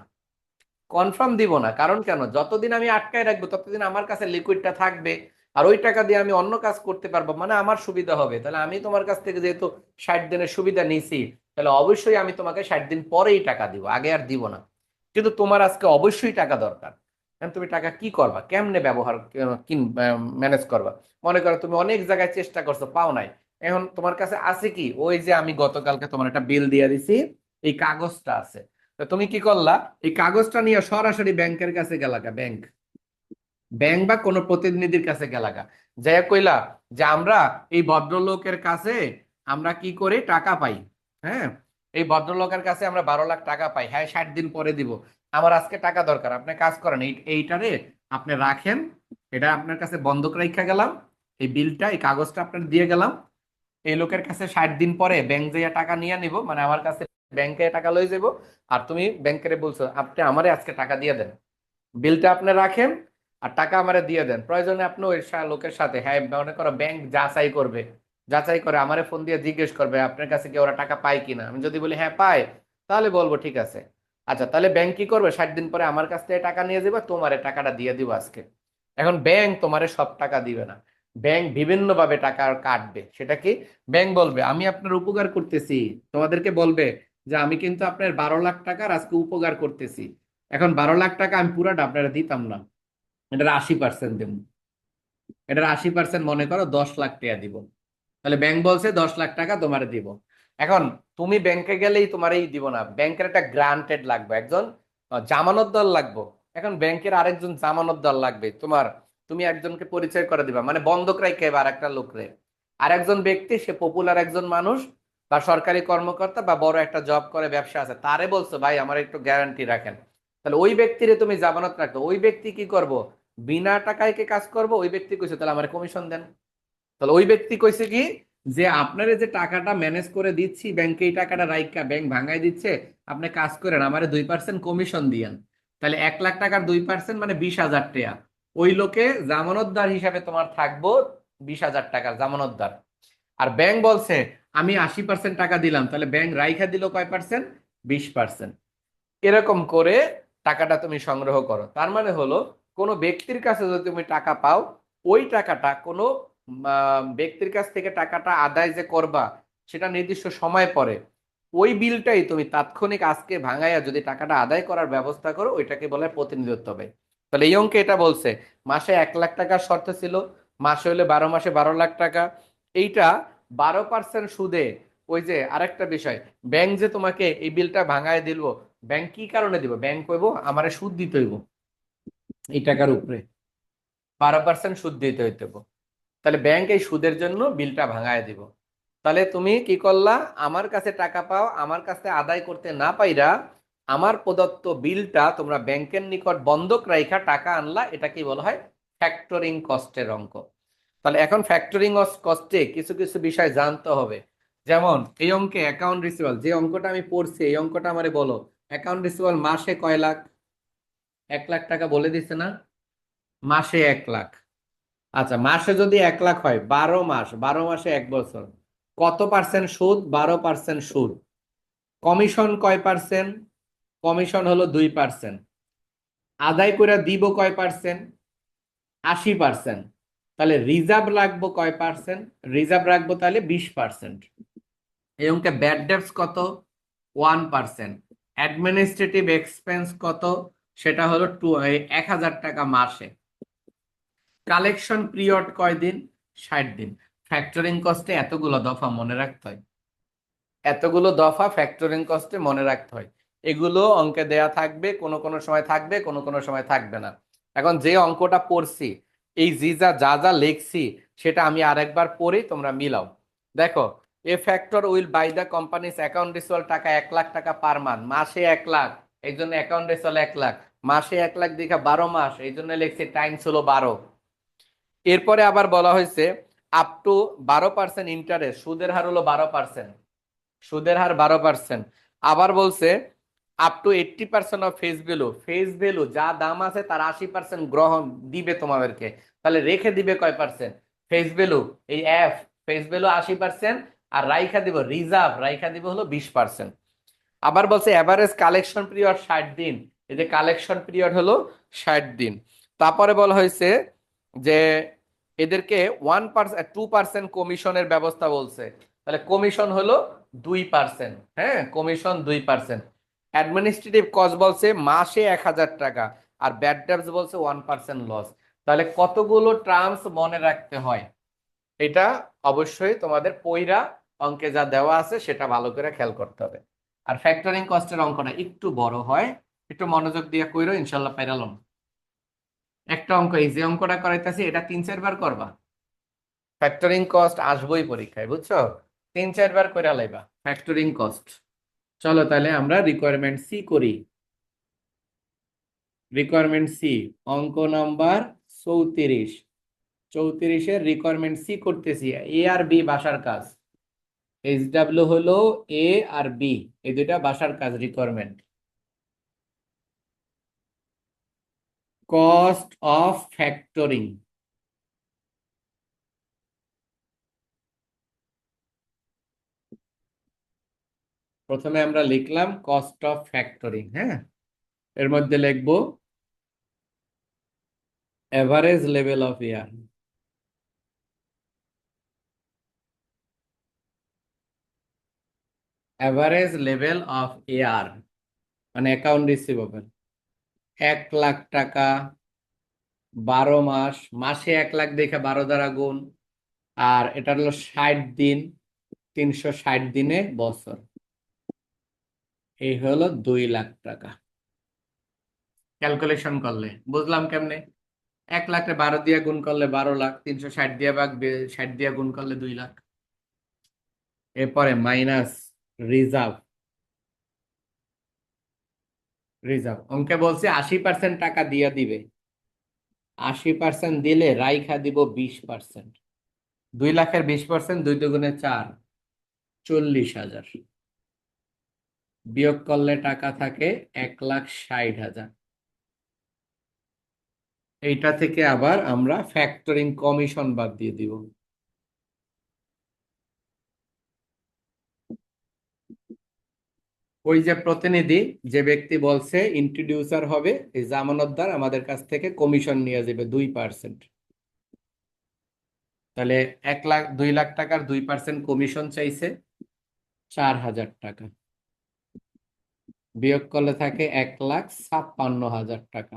কনফার্ম দিব না। কারণ কেন? যতদিন আমি আটকায় রাখবো ততদিন আমার কাছে লিকুইডটা থাকবে, আর ওই টাকা দিয়ে আমি অন্য কাজ করতে পারবো, মানে আমার সুবিধা হবে। তাহলে আমি তোমার কাছ থেকে যেহেতু 60 দিনের সুবিধা নিছি, তাহলে অবশ্যই আমি তোমাকে 60 দিন পরেই টাকা দিব, আগে আর দিব না। কিন্তু তোমার আজকে অবশ্যই টাকা দরকার, এখন তুমি টাকা কি করবা, কেমনে ব্যবহার, কি ম্যানেজ করবা? মনে করো তুমি অনেক জায়গায় চেষ্টা করছো, পাও নাই। এখন তোমার কাছে আছে কি, ওই যে আমি গতকালকে তোমার একটা বিল দিয়ে দিছি, এই কাগজটা আছে। তো তুমি কি করলা, এই কাগজটা নিয়ে সরাসরি ব্যাংকের কাছে গেলাগা, ব্যাংক ব্যাংক বা কোনো প্রতিনিধির কাছে গেলাগা, যাই কইলা যে আমরা এই ভদ্রলোকের কাছে আমরা কি করে টাকা পাই। হ্যাঁ, এই ভদ্রলোকের কাছে আমরা 12 লাখ টাকা পাই, হ্যাঁ 60 দিন পরে দিব, আমার আজকে টাকা দরকার, আপনি কাজ করেন এইটারে আপনি রাখেন, এটা আপনার কাছে বন্ধক রাখা গেলাম, এই বিলটা এই কাগজটা আপনার দিয়ে গেলাম, এই লোকের কাছে 60 দিন পরে ব্যাংক যাইয়া টাকা নিয়ে নিব, মানে আমার কাছে ব্যাংকে টাকা লয়ে যাব, আর তুমি ব্যাংকের বলছো আপনি আমারে আজকে টাকা দিয়ে দেন, বিলটা আপনি রাখেন আর টাকা আমারে দিয়ে দেন। প্রয়োজনে আপনি ওই লোকের সাথে, হ্যাঁ মনে করো ব্যাংক যাচাই করবে, যাচাই করে আমারে ফোন দিয়ে জিজ্ঞেস করবে আপনার কাছে কি ওরা টাকা পায় কিনা, আমি যদি বলি হ্যাঁ পায়, তাহলে বলবো ঠিক আছে। আচ্ছা, তাহলে ব্যাংক কি করবে, 60 দিন পরে আমার কাছ থেকে টাকা নিয়ে যাবে, তোমার টাকাটা দিয়ে দিব আজকে। এখন ব্যাংক তোমারে সব টাকা দিবে না, ব্যাংক বিভিন্ন ভাবে টাকা কাটবে। সেটা কি, ব্যাংক বলবে আমি আপনার উপকার করতেছি, তোমাদেরকে বলবে যে আমি কিন্তু আপনার 12 লাখ টাকার আজকে উপকার করতেছি, এখন 12 লাখ টাকা আমি পুরাটা আপনারা দিতাম না, এটার 80% দেব, এটার 80% মনে করো 10 লাখ টাকা দিব, তাহলে ব্যাংক বলছে 10 লাখ টাকা তোমার দিব। এখন তুমি ব্যাংকে গেলেই তোমার এই দিব না, ব্যাংকের একটা গ্রান্টেড লাগবে, একজন জামানতদার লাগবে। এখন ব্যাংকের আরেকজন জামানতদার লাগবে তোমার, তুমি একজনকে পরিচয় করে দিবা, মানে বন্ধক রাখবে আর একটা লোকরে, আর একজন ব্যক্তি সে পপুলার একজন মানুষ বা সরকারি কর্মকর্তা বা বড় একটা জব করে, ব্যবসা আছে, তারে বলছো ভাই আমার একটু গ্যারান্টি রাখেন, তাহলে ওই ব্যক্তিরে তুমি জামানত রাখবে, ওই ব্যক্তি কি করব, বিনা টাকায় কে কাজ করবো, ওই ব্যক্তি কইছে তাহলে আমার কমিশন দেন। তাহলে ওই ব্যক্তি কইছে কি, যে আপনার যে টাকাটা ম্যানেজ করে দিচ্ছি ব্যাংকে, এই টাকাটা রাইখা ব্যাংক ভাঙাই দিচ্ছে, আপনি কাজ করেন আমারে 2% কমিশন দিয়েন। তাহলে 1 লাখ টাকার 2% মানে 20,000 টাকা, ওই লোকে জামানতদার হিসাবে তোমার থাকবো 20,000 টাকার জামানতদার। আর ব্যাংক বলছে আমি 80% টাকা দিলাম, তাহলে ব্যাংক রাইখা দিল কয় পার্সেন্ট, 20%। এরকম করে টাকাটা তুমি সংগ্রহ করো। তার মানে হলো কোনো ব্যক্তির কাছে যদি তুমি টাকা পাও, ওই টাকাটা কোনো ব্যক্তির কাছ থেকে টাকাটা আদায় যে করবা, সেটা নির্দিষ্ট সময় পরে ওই বিলটাই তুমি তাৎক্ষণিক আজকে ভাঙাইয়া যদি টাকাটা আদায় করার ব্যবস্থা করো, ওইটাকে বলে প্রতিনিধিত্ব ব্যয়। তাহলে এই অঙ্কে এটা বলছে মাসে 1 লাখ টাকার শর্ত ছিল, মাসে হলে 12 মাসে 12 লাখ টাকা, এইটা 12% সুদে। ওই যে আরেকটা বিষয়, ব্যাংক যে তোমাকে এই বিলটা ভাঙায় দিল, ব্যাংক কি কারণে দিব, ব্যাংক কইব আমারে সুদ দিতে হইব, এই টাকার উপরে 12% সুদ দিতে হইতে হইব। তাহলে ব্যাংক এই সুদের জন্য বিলটা ভাঙায় দিব। তাহলে তুমি কি করলা, আমার কাছে টাকা পাও, আমার কাছে আদায় করতে না পাইরা আমার প্রদত্ত বিলটা তোমরা ব্যাংকের নিকট বন্ধক রাইখা টাকা আনলা, এটা কি বলা হয়, ফ্যাক্টরিং কস্টের অঙ্ক। তাহলে এখন ফ্যাক্টরিং কস্টে কিছু কিছু বিষয় জানতে হবে। যেমন এই অঙ্কে অ্যাকাউন্ট রিসিভাল, যে অঙ্কটা আমি পড়ছি এই অঙ্কটা আমারে বলো, অ্যাকাউন্ট রিসিভাল মাসে কয় লাখ, 1 লাখ টাকা বলে দিছে না, মাসে 1 লাখ। আচ্ছা, মাসে যদি 1 লাখ হয়, 12 মাস, 12 মাসে 1 বছর, কত পার্সেন্ট সুদ, 12% সুদ। কমিশন কয় পার্সেন্ট, কমিশন হলো 2%। আদায় করে দিব কয় পার্সেন্ট, 80%। তাহলে রিজার্ভ রাখবো কয় পার্সেন্ট, রিজার্ভ রাখবো তাহলে 20%। এই অঙ্কে ব্যাড ডেটস কত, 1%। অ্যাডমিনিস্ট্রেটিভ এক্সপেন্স কত, সেটা হলো 1,000 টাকা মাসে। কালেকশন পিরিয়ড কয়দিন, 60 দিন। ফ্যাক্টরিং কস্টে এতগুলো দফা মনে রাখতে হয়, এতগুলো দফা ফ্যাক্টরিং কস্টে মনে রাখতে হয়। এগুলো অঙ্কে দেয়া থাকবে, কোনো কোনো সময় থাকবে, কোনো কোনো সময় থাকবে না। এখন যে অঙ্কটা পড়ছি, এই যা যা যা লিখছি সেটা আমি আরেকবার পড়ি, তোমরা মিলাও। দেখো, a factor will buy the company's account receivable taka 1 lakh টাকা পার মান্থ, মাসে 1 লাখ, এই জন্য অ্যাকাউন্ট রিসিভাল 1 লাখ, মাসে 1 লাখ দেখা 12 মাস, এই জন্য লিখছি টাইমস হলো 12। এরপরে আবার বলা হয়েছে আপ টু 12% ইন্টারেস্ট, সুদের হার হলো 12%, সুদের হার 12%। আবার বলছে up to 80% of face value, face value যা দাম আছে তার 80% গ্রহণ দিবে তোমাদেরকে, তাহলে রেখে দিবে কয় পার্সেন্ট, ফেস ভ্যালু, এই ফেস ভ্যালু 80%, আর রাইখা দিব রিজার্ভ, রাইখা দিব হলো 20%। আবার বলছে এভারেজ কালেকশন পিরিয়ড 60 দিন, এই যে কালেকশন পিরিয়ড হলো 60 দিন। তারপরে বলা হয়েছে যে এদেরকে 2% কমিশনের ব্যবস্থা বলছে, তাহলে কমিশন হলো 2%, হ্যাঁ কমিশন 2%। অ্যাডমিনিস্ট্রেটিভ কস্ট বলছে মাসে 1,000 টাকা, আর ব্যাড ডেটস বলছে 1% লস। তাহলে কতগুলো টার্মস মনে রাখতে হয় এটা অবশ্যই তোমাদের পইরা অঙ্কে যা দেওয়া আছে সেটা ভালো করে খেয়াল করতে হবে। আর ফ্যাক্টরিং কস্টের অঙ্কটা একটু বড় হয়, একটু মনোযোগ দিয়ে কইরো, ইনশাল্লাহ পাইরালাম। একটা অঙ্ক, এই যে অঙ্কটা করাইতেছি এটা 3-4 বার করবা। ফ্যাক্টরিং কস্ট আসবোই পরীক্ষায়, বুঝছো? 3-4 বার করে লাইবা ফ্যাক্টরিং কস্ট। চলো তাহলে আমরা রিকোয়ারমেন্ট সি করি। রিকোয়ারমেন্ট সি, অঙ্ক নাম্বার 34। 34-এর রিকোয়ারমেন্ট সি করতেছি। এ আর বি বাসার কাজ, SW হলো এ আর বি, এই দুইটা বাসার কাজ রিকোয়ারমেন্ট। কস্ট অফ ফ্যাক্টরিং, প্রথমে আমরা লিখলাম কস্ট অফ ফ্যাক্টরিং। হ্যাঁ, এর মধ্যে লিখবো average level of air. Average level of air মানে অ্যাকাউন্ট রিসিভেবল 1 লাখ টাকা, 12 মাস, মাসে 1 লাখ দেখে 12 দ্বারা গুণ, আর এটা হলো 60 দিন, 360 দিনে বছর, এই হলো 2 লাখ টাকা। ক্যালকুলেশন করলে বুঝলাম কেমনে। 1 লাখে 12 দিয়ে গুণ করলে 12 লাখ, 360 দিয়ে ভাগ 60 দিয়ে গুণ করলে 2 লাখ। এরপরে মাইনাস রিজার্ভ। রিজার্ভ অঙ্কে বলছে 80% টাকা দিয়ে দিবে, 80% দিলে রাইখা দিব 20%। 2 লাখের 20%, 2 × 2 = 4, 40,000। বিয়োগ করলে টাকা থাকে 1,60,000। এইটা থেকে আবার আমরা ফ্যাক্টরিং কমিশন বাদ দিয়ে দিব। ওই যে প্রতিনিধি, যে ব্যক্তি বলছে ইন্ট্রোডিউসার হবে, এই জামানতদার আমাদের কাছ থেকে কমিশন নিয়ে যাবে 2%। তাহলে 2 লাখ টাকার 2% কমিশন চাইছে 4,000 টাকা। বিয়োগ করলে থাকে 1,56,000 টাকা।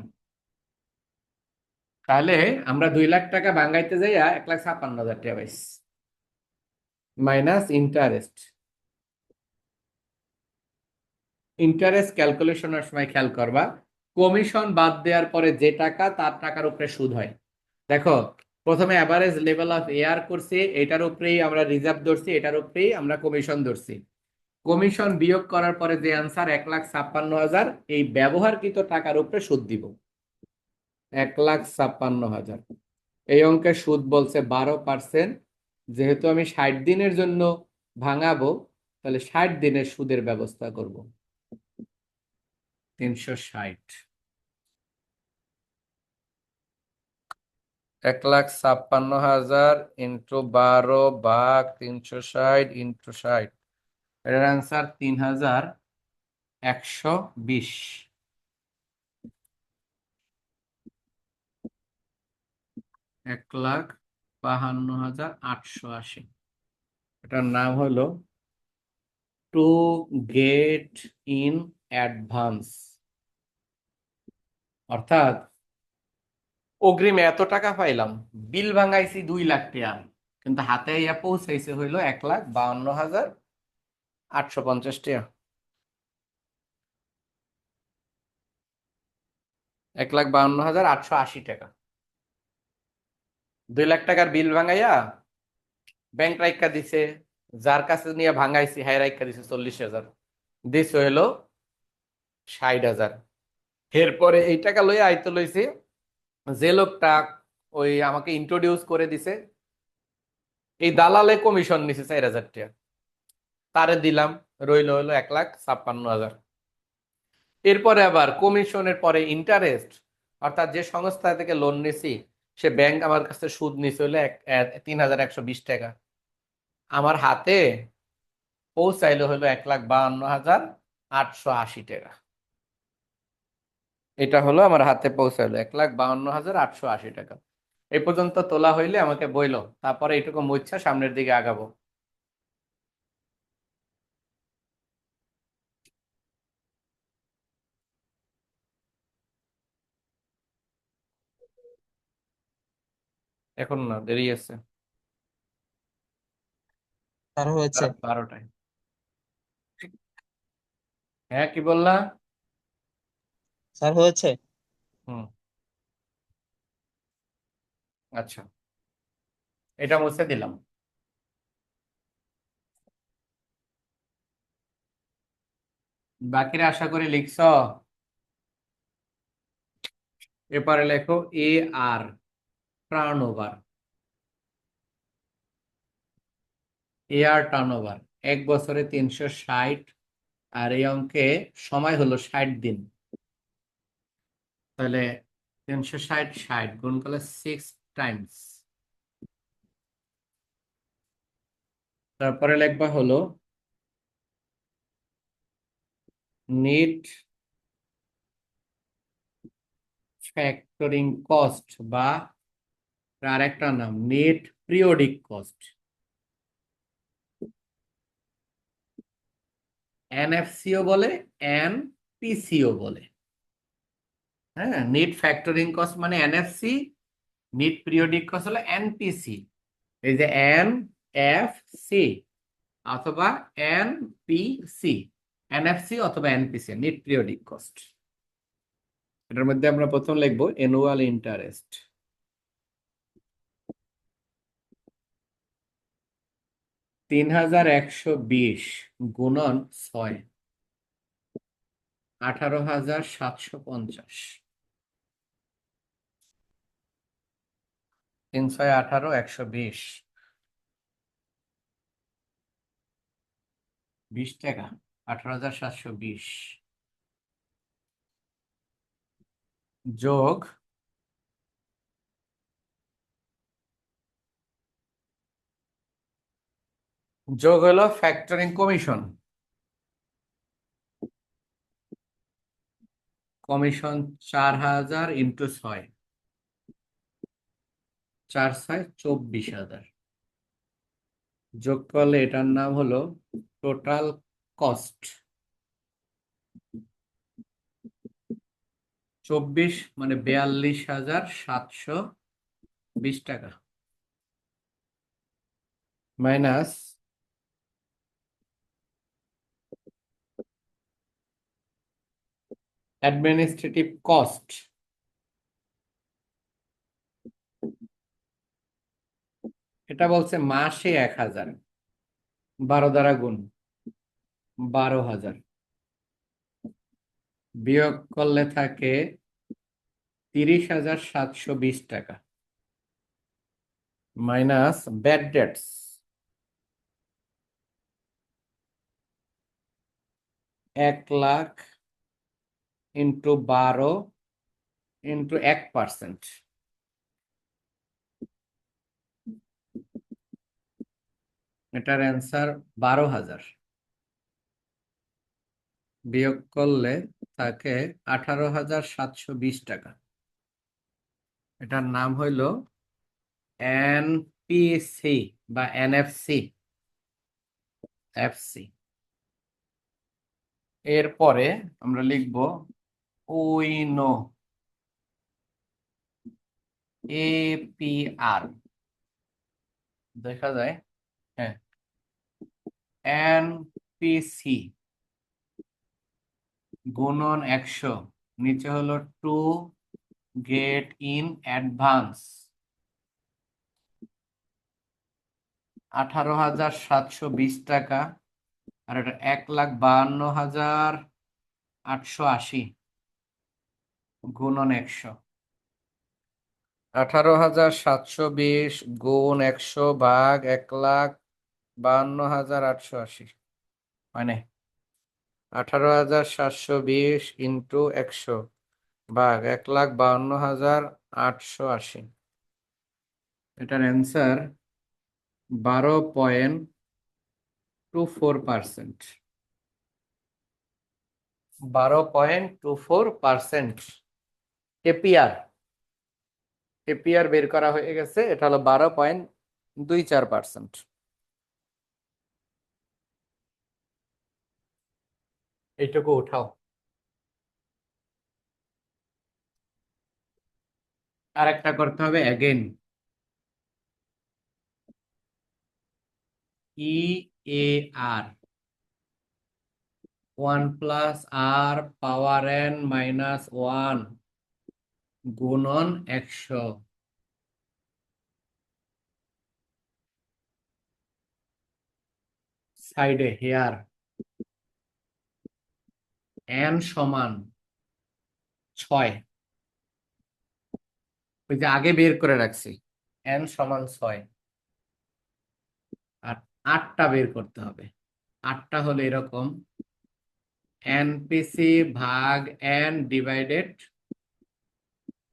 তাহলে আমরা 2 লাখ টাকা ভাঙাইতে যাইয়া 1,56,000 টাকা পাইছি। Minus interest. ইন্টারেস্ট ক্যালকুলেশনের সময় খেয়াল করবা, কমিশন বাদ দেওয়ার পরে যে টাকা, তার টাকার উপরে সুদ হয়। দেখো, প্রথমে অ্যাভারেজ লেভেল অফ এয়ার করছি, এটার উপরেই আমরা রিজার্ভ ধরছি, এটার উপরেই আমরা কমিশন ধরছি। কমিশন বিয়োগ করার পরে যে অ্যান্সার 1,56,000, এই ব্যবহারকৃত টাকার উপরে সুদ দিব 1,56,000। এই অঙ্কের সুদ বলছে 12%। যেহেতু আমি 60 দিনের জন্য ভাঙাবো, তাহলে 60 দিনের সুদের ব্যবস্থা করব 360। 1,56,000 ইন্টু 12 / 360 × 60, এটার অ্যান্সার 3,120। 1,52,880। এটার নাম হলো টু গেট ইন অ্যাডভান্স, অর্থাৎ অগ্রিমে এত টাকা পাইলাম, বিল ভাঙাইছি 2 লাখ টাকা, কিন্তু হাতে ইয়া পৌঁছাইছে হইলো 1,52,850 টাকা। 1,52,880 টাকা। 2 লাখ টাকার বিল ভাঙাইয়া ব্যাংক রাইখা দিছে, যার কাছে নিয়ে ভাঙাইছি হ্যাঁ রাইখা দিছে 40,000, দিস হইলো 60,000। এরপরে এই টাকা লইয়া আইতে লইছি যে লোকটা ওই আমাকে ইন্ট্রোডিউস করে দিছে, এই দালালে কমিশন নিছে 4,000 টাকা, তারে দিলাম, হইলো 1,56,000। এরপরে আবার কমিশনের পরে ইন্টারেস্ট, অর্থাৎ যে সংস্থা থেকে লোন নিছি সে ব্যাংক আমার কাছে সুদ নিছে হইলো 3,120 টাকা, আমার হাতে পৌঁছাইলো হইলো 1,52,880 টাকা। এটা হলো আমার হাতে পৌঁছাইলো 1,52,880 টাকা। এই পর্যন্ত তোলা হইলে আমাকে বইলো, তারপরে এইটুকু মুচ্ছা সামনের দিকে আগাবো। এখন না, দেরি আছে, স্যার হয়েছে। রাত 12টায়। হ্যাঁ, কি বললা? স্যার হয়েছে। হুম, আচ্ছা, এটা মুছে দিলাম। বাকিরা আশা করি লিখছ। এরপরে লেখো এ আর, টার্নওভার। এ আর টার্নওভার 1 বছরে 360, আর এই অঙ্কে সময় হলো 60 দিন। তাহলে 360 60 গুণ করলে 6 টাইমস। তারপরে লিখবা হলো নেট ফ্যাক্টরিং কস্ট, বা আরেকটা নাম নেট পিরিয়ডিক কস্ট, এনএফসিও বলে, এনপিসিও বলে। হ্যাঁ, নেট ফ্যাক্টরিং কস্ট মানে এনএফসি, নেট পিরিয়ডিক কস্ট হলো এনপিসি। এই যে এনএফসি অথবা এনপিসি, এনএফসি অথবা এনপিসি, নেট পিরিয়ডিক কস্ট। এটার মধ্যে আমরা প্রথম লিখবো অ্যানুয়াল ইন্টারেস্ট। 3120 গুণন 6, 18,750। 3 6 18, 120, 20 টাকা, 18,720 যোগ হলো ফ্যাক্টরিং কমিশন। কমিশন 4000 ইন্টু 6, 4 6 24,000 যোগ করলে এটার নাম হলো টোটাল কস্ট। 24 মানে 42,720 টাকা, মাইনাস অ্যাডমিনিস্ট্রেটিভ কস্ট। এটা বলছে মাসে 1000, 12 দ্বারা গুণ, 12,000 বিয়োগ করলে থাকে 30,720 টাকা, minus bad dates 1,00,000 into 12 into 1%। এটার অ্যান্সার 12,000, বিয়োগ করলে থাকে 18,720 টাকা। এটার নাম হইল এনপিসি বা এনএফসি, এফসি। এরপরে আমরা লিখব উইনো, এপিআর। দেখা যায়, হ্যাঁ, এনপিসি গুণন 100, নিচে হলো টু গেট ইন অ্যাডভান্স, 18,720 টাকা, আর এটা 1,52,880 গুণন 100। 18,720 গুণ 100 ভাগ 1,52,880, মানে 18,720 ইন্টু 100 ভাগ 1,52,880। এটার অ্যান্সার 12.24%। 12.24% এপিআর। এপিআর বের করা হয়ে গেছে, এটা হলো 12.24%। এইটুকু উঠাও। আর একটা করতে হবে অ্যাগেন, ই এ আর, 1 + r⁻n - 1 গুণন 100 সাইডে হেয়ার n সমান 6, ওই যে আগে বের করে রাখছি, n সমান 6, আর 8টা বের করতে হবে। 8টা হলো এরকম, npc/n/,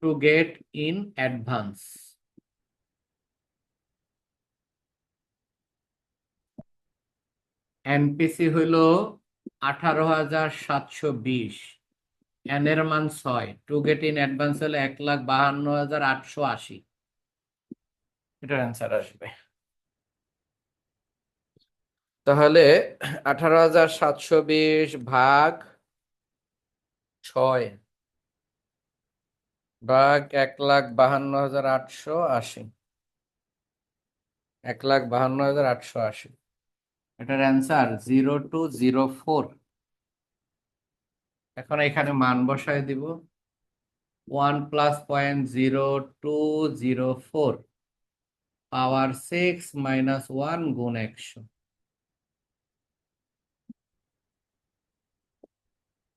to get in advance. NPC হইল 18,720, এন এর মান 6, টু গেট ইন অ্যাডভান্স হলো 1,52,880। এটার অ্যান্সার আসবে। তাহলে 18,720 ভাগ 6 ভাগ 1,52,880, 1,52,880, এটার অ্যান্সার 0204। এখন এখানে মান বসায় দিব, 1 + 0.0204 পাওয়ার 6 - 1 গুণ 100।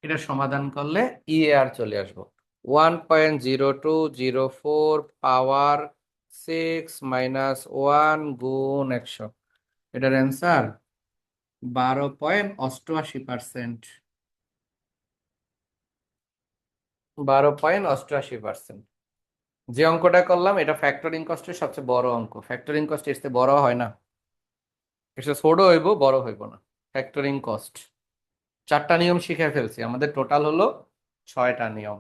এটা সমাধান করলে আর চলে আসবো। 1.0204 পাওয়ার 6 - 1 গুণ 100, এটার অ্যান্সার 12.88%। 12.88%। যে অঙ্কটা করলাম এটা ফ্যাক্টরিং কস্টের সবচেয়ে বড় অঙ্ক। ফ্যাক্টরিং কস্ট এর চেয়ে বড় হয় না, এটা ছোট হইব, বড় হইব না। ফ্যাক্টরিং কস্ট 4টা নিয়ম শিখে ফেলছি, আমাদের টোটাল হলো 6টা নিয়ম।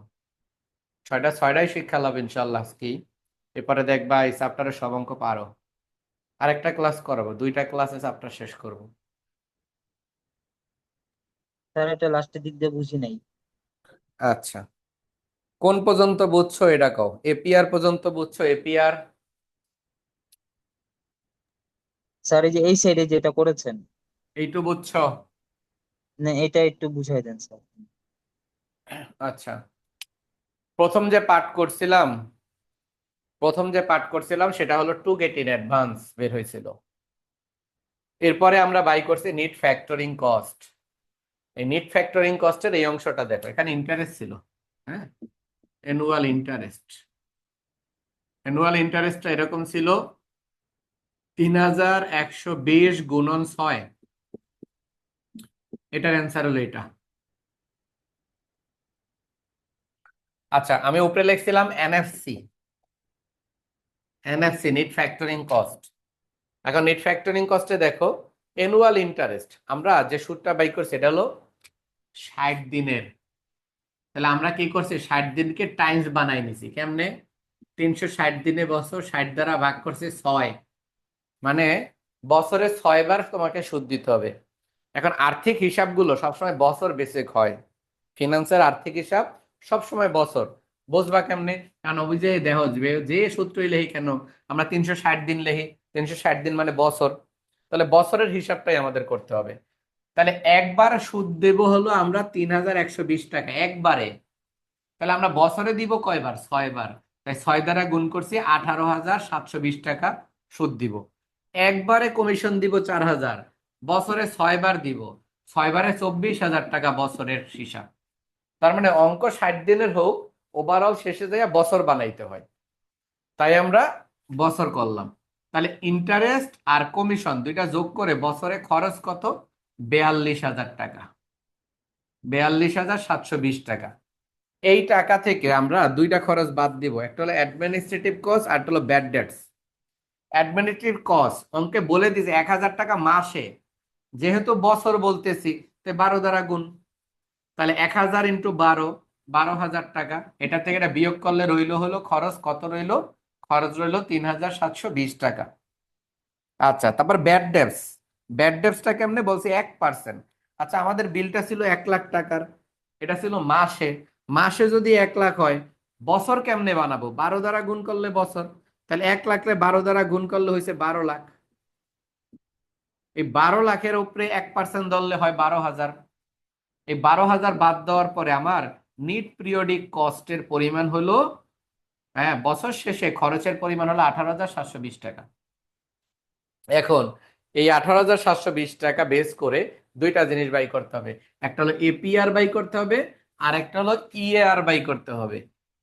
6টাই শিক্ষা লাভ ইনশাল্লাহ আজকেই। এরপরে দেখবা এই চ্যাপ্টারের সব অঙ্ক পারো। আরেকটা ক্লাস করাবো, 2টা ক্লাসে চ্যাপ্টার শেষ করব। স্যার এটা লাস্টের দিক দিয়ে বুঝি নাই। আচ্ছা, কোন পর্যন্ত বুঝছো এটা কও। এপিআর পর্যন্ত বুঝছো? এপিআর স্যার এই যে এই সাইডে যেটা করেছেন, এইটু বুঝছো? না এটা একটু বুঝাই দেন স্যার। আচ্ছা, প্রথম যে পাঠ করছিলাম সেটা হলো টু গেট ইন অ্যাডভান্স বের হয়েছিল। এরপরে আমরা বাই করছি নিট ফ্যাক্টরিং কস্ট। এই নিট ফ্যাক্টরিং কস্টের এই অংশটা দেখো, এখানে ইন্টারেস্ট ছিল, হ্যাঁ, অ্যানুয়াল ইন্টারেস্ট। অ্যানুয়াল ইন্টারেস্টটা এরকম ছিল 3,120 গুণন 6, এটার অ্যান্সার হলো এটা। আচ্ছা, আমি উপরে লিখছিলাম এনএফসি, নিট ফ্যাক্টরিং কস্ট। এখন নিট ফ্যাক্টরিং কস্টে দেখো অ্যানুয়াল ইন্টারেস্ট, আমরা যে সুদটা বাই করছি এটা হলো 60 দিনের। তাহলে আমরা কি করছি, 60 দিনকে টাইমস বানাই নিছি। কেমনে? 360 দিনে বছর, 60 দ্বারা ভাগ করছে 6, মানে বছরে 6 বার তোমাকে সুদ দিতে হবে। এখন আর্থিক হিসাবগুলো সবসময় বছর বেসিক হয়, ফিনান্সের আর্থিক হিসাব সবসময় বছর। বুঝবা কেমনে? কারণ অভিজয় দেহ যে সূত্রই লেহি কেন, আমরা 360 দিন লেহি, 360 দিন মানে বছর, তাহলে বছরের হিসাবটাই আমাদের করতে হবে। তাহলে একবার সুদ দেব হলো আমরা 3,120 টাকা একবারে। তাহলে আমরা বছরে দিব কয়বার? 6 বার। তাই 6 দ্বারা গুণ করছি, 18,720 টাকা সুদ দিব। একবারে কমিশন দিব 4,000, বছরে 6 বার দিব, 6 বারে 24,000 টাকা বছরের হিসাব। তার মানে অঙ্ক 60 দিনের হোক, ওভারঅল শেষে যায় বছর বানাইতে হয়, তাই আমরা বছর করলাম। তাহলে ইন্টারেস্ট আর কমিশন দুইটা যোগ করে বছরে খরচ কত? 42,000 টাকা, 42,720 টাকা। এই টাকা থেকে আমরা দুইটা খরচ বাদ দিব, একটা হলো অ্যাডমিনিস্ট্রেটিভ কস্ট আর একটা হলো ব্যাড ডেটস। অ্যাডমিনিস্ট্রেটিভ কস্ট অঙ্কে বলে দিয়েছে 1,000 টাকা মাসে, যেহেতু বছর বলতেছি তাই 12 দ্বারা গুণ। তাহলে 1,000 × 12, 12,000 টাকা। এটা থেকে এটা বিয়োগ করলে রইলো হলো খরচ কত রইলো? খরচ রইলো 3,720 টাকা। আচ্ছা, তারপর ব্যাড ডেটসটা কেমনে বলছি? 1%। আচ্ছা, আমাদের বিলটা ছিল 1 লাখ টাকার, এটা ছিল মাসে। মাসে যদি 1 লাখ হয়, বছর কেমনে বানাবো? 12 দ্বারা গুণ করলে বছর, তাহলে 1 লাখে 12 দ্বারা গুণ করলে হয়েছে 12 লাখ। এই 12 লাখের উপরে 1% ধরলে হয় 12,000। এই 12,000 বাদ দেওয়ার পরে আমার নিট পিরিয়ডিক কস্টের পরিমাণ হলো, হ্যাঁ, বছর শেষে খরচের পরিমাণ হলো 18,720 টাকা। এখন এই 18,720 টাকা বেস করে দুইটা জিনিস বাই করতে হবে। একটা হলো এপিআর বাই করতে হবে, আর একটা হলো ইএআর বাই করতে হবে।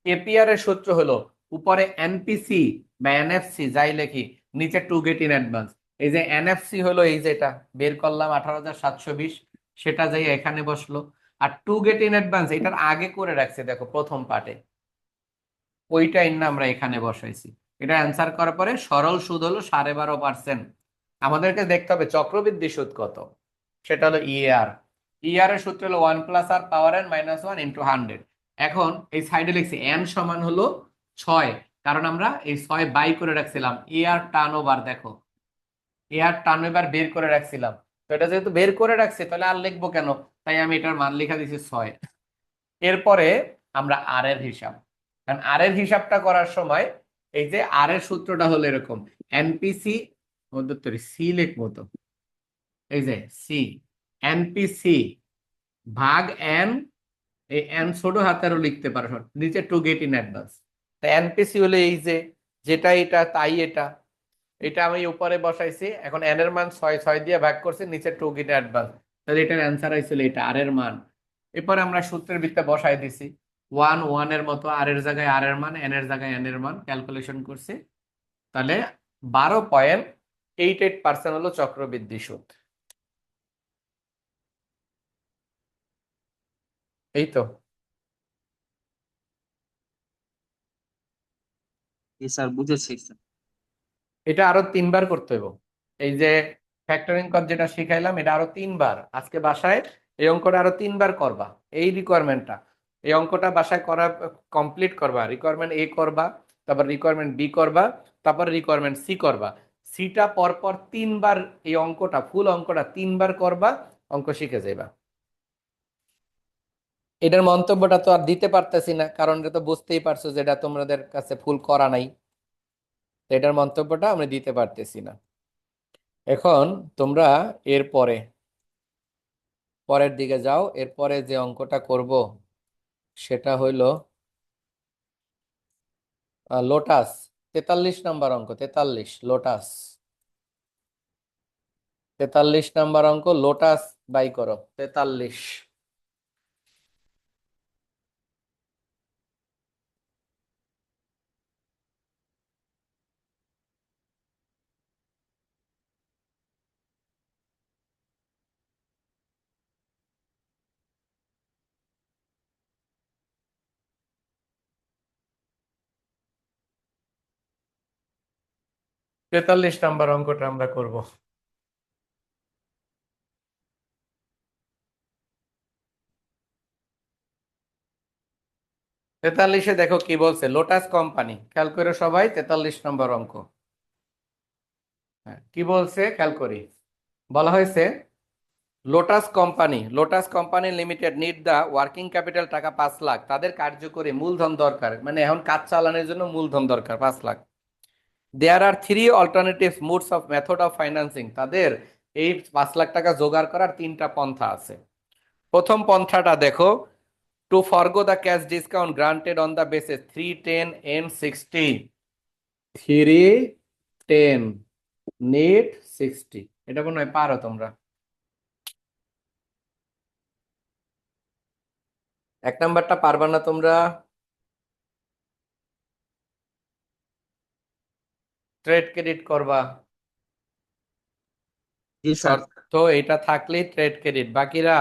এপিআর এর সূত্র হলো উপরে এনপিসি বা এনএফসি যাই লেখি, নিচে টু গেট ইন অ্যাডভান্স। এই যে এনএফসি হলো এই যেটা বের করলাম 18,720, সেটা যাই এখানে বসলো। আর টু গেট ইন অ্যাডভান্স এটার আগে করে রাখছে, দেখো প্রথম পার্টে, ওইটা না আমরা এখানে বসাইছি। এটা অ্যান্সার করার পরে সরল সুদ হলো 12.5%। আমাদেরকে দেখতে হবে চক্রবৃদ্ধি সুদ কত, সেটা হলো ইএআর। ইআর এর সূত্র হলো 1+r⁻n-1 × 100। এখন এই সাইডে লিখছি n সমান হলো 6, কারণ আমরা এই 6 বাই করে রাখছিলাম। ইআর টার্ন ওভার, দেখো এআর টার্ন ওভার বের করে রাখছিলাম, তো এটা যেহেতু বের করে রাখছি তাহলে আর লিখবো কেন, তাই আমি এটার মান লিখা দিছি 6। এরপরে আমরা আর এর হিসাব, কারণ আর এর হিসাবটা করার সময় এই যে আর এর সূত্রটা হলো এরকম, এনপিসি মধ্যত্তরি সি লিখবো তো, এই যে সি, এনপিসি ভাগ এন, এই এন ছোট হাতেরও লিখতে পারো, নিচে টু গেট ইন অ্যাডভান্স। তা এনপিসি হলো এই যে যেটা এটা তাই এটা, এটা আমি উপরে বসাইছি। এখন এন এর মান 6, 6 দিয়ে ভাগ করছি, নিচে টু গেট অ্যাডভান্স, তাহলে এটার অ্যান্সার আইছিল এটা আর এর মান। এরপরে আমরা সূত্রের ভিত্তিতে বসাই দিছি 1 এর মতো, আর এর জায়গায় আর এর মান, এন এর জায়গায় এন এর মান ক্যালকুলেশন করছি। তাহলে 12.88% হলো চক্রবৃদ্ধি সুদ। এই তো। স্যার বুঝেছি স্যার। এটা আরো 3 বার করতে হবে। এই যে ফ্যাক্টরিং কর যেটা শিখাইলাম, এটা আরো 3 বার, আজকে বাসায় এই অঙ্কটা আরো 3 বার করবা। এই রিকোয়ারমেন্টটা, এই অঙ্কটা বাসায় করা কমপ্লিট করবা। রিকোয়ারমেন্ট এ করবা, তারপর রিকোয়ারমেন্ট বি করবা, তারপর রিকোয়ারমেন্ট সি করবা। সিটা পরপর 3 বার, এই অঙ্কটা ফুল অঙ্কটা 3 বার করবা, অঙ্ক শিখে যাইবা। এটার মন্তব্যটা তো আর দিতে পারতেছি না, কারণ এটা তো বুঝতেই পারছো যে এটা তোমাদের কাছে ফুল করা নাই, তো এটার মন্তব্যটা আমরা দিতে পারতেছি না। এখন তোমরা এর পরের দিকে যাও। এরপরে যে অঙ্কটা করব সেটা হইল লোটাস, 43 নম্বর অঙ্ক। 43 নম্বর অঙ্ক, লোটাস বাই করো 43। 43 নম্বর অঙ্কটা আমরা করব। 43-এ দেখো কি বলছে, লোটাস কোম্পানি, খেয়াল করে সবাই 43 নম্বর অঙ্ক। হ্যাঁ, কি বলছে খেয়াল করি। বলা হয়েছে লোটাস কোম্পানি লিমিটেড নিড দা ওয়ার্কিং ক্যাপিটাল টাকা 5 লাখ, তাদের কার্যকরী মূলধন দরকার, মানে এখন কাজ চালানোর জন্য মূলধন দরকার 5 লাখ। দেয়ার আর 3 alternative modes of method of financing, তাদের এই 5 লাখ টাকা জোগাড় করার 3টা পন্থা আছে। প্রথম পন্থাটা দেখো, to forgo the cash discount granted on the basis 310 and 60, 310 net 60। এটা মনে হয় পারো তোমরা। 1 নম্বরটা পারবা না তোমরা? ট্রেড ক্রেডিট করবা, জি স্যার। শর্ত এটা থাকলেই ট্রেড ক্রেডিট। বাকিরা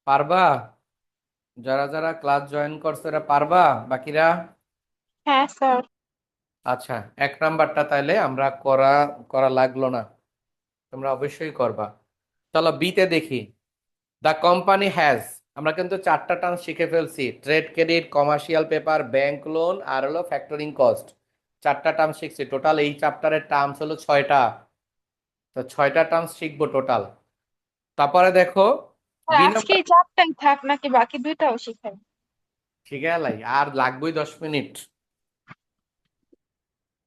পারবা? যারা যারা ক্লাস জয়েন করছে এরা পারবা? বাকিরা? হ্যাঁ স্যার। আচ্ছা, 1 নম্বরটা তাইলে আমরা করা করা লাগলো না, তোমরা অবশ্যই করবা। চলো বিতে দেখি। দ্য কোম্পানি হ্যাজ, আমরা কিন্তু 4টা টার্ম শিখে ফেলছি, trade credit, commercial paper, bank loan, আর হলো ফ্যাক্টরিং কস্ট। 4টা টার্ম শিখছি। টোটাল এই চ্যাপ্টারের টার্মস হলো 6টা, তো 6টা টার্মস শিখবো টোটাল। তারপরে দেখো স্যার, বি আজকে নম্বর, এই চারটাই থাক নাকি বাকি দুইটাও শিখাই? শিখে লাই আর লাগবেই 10 মিনিট,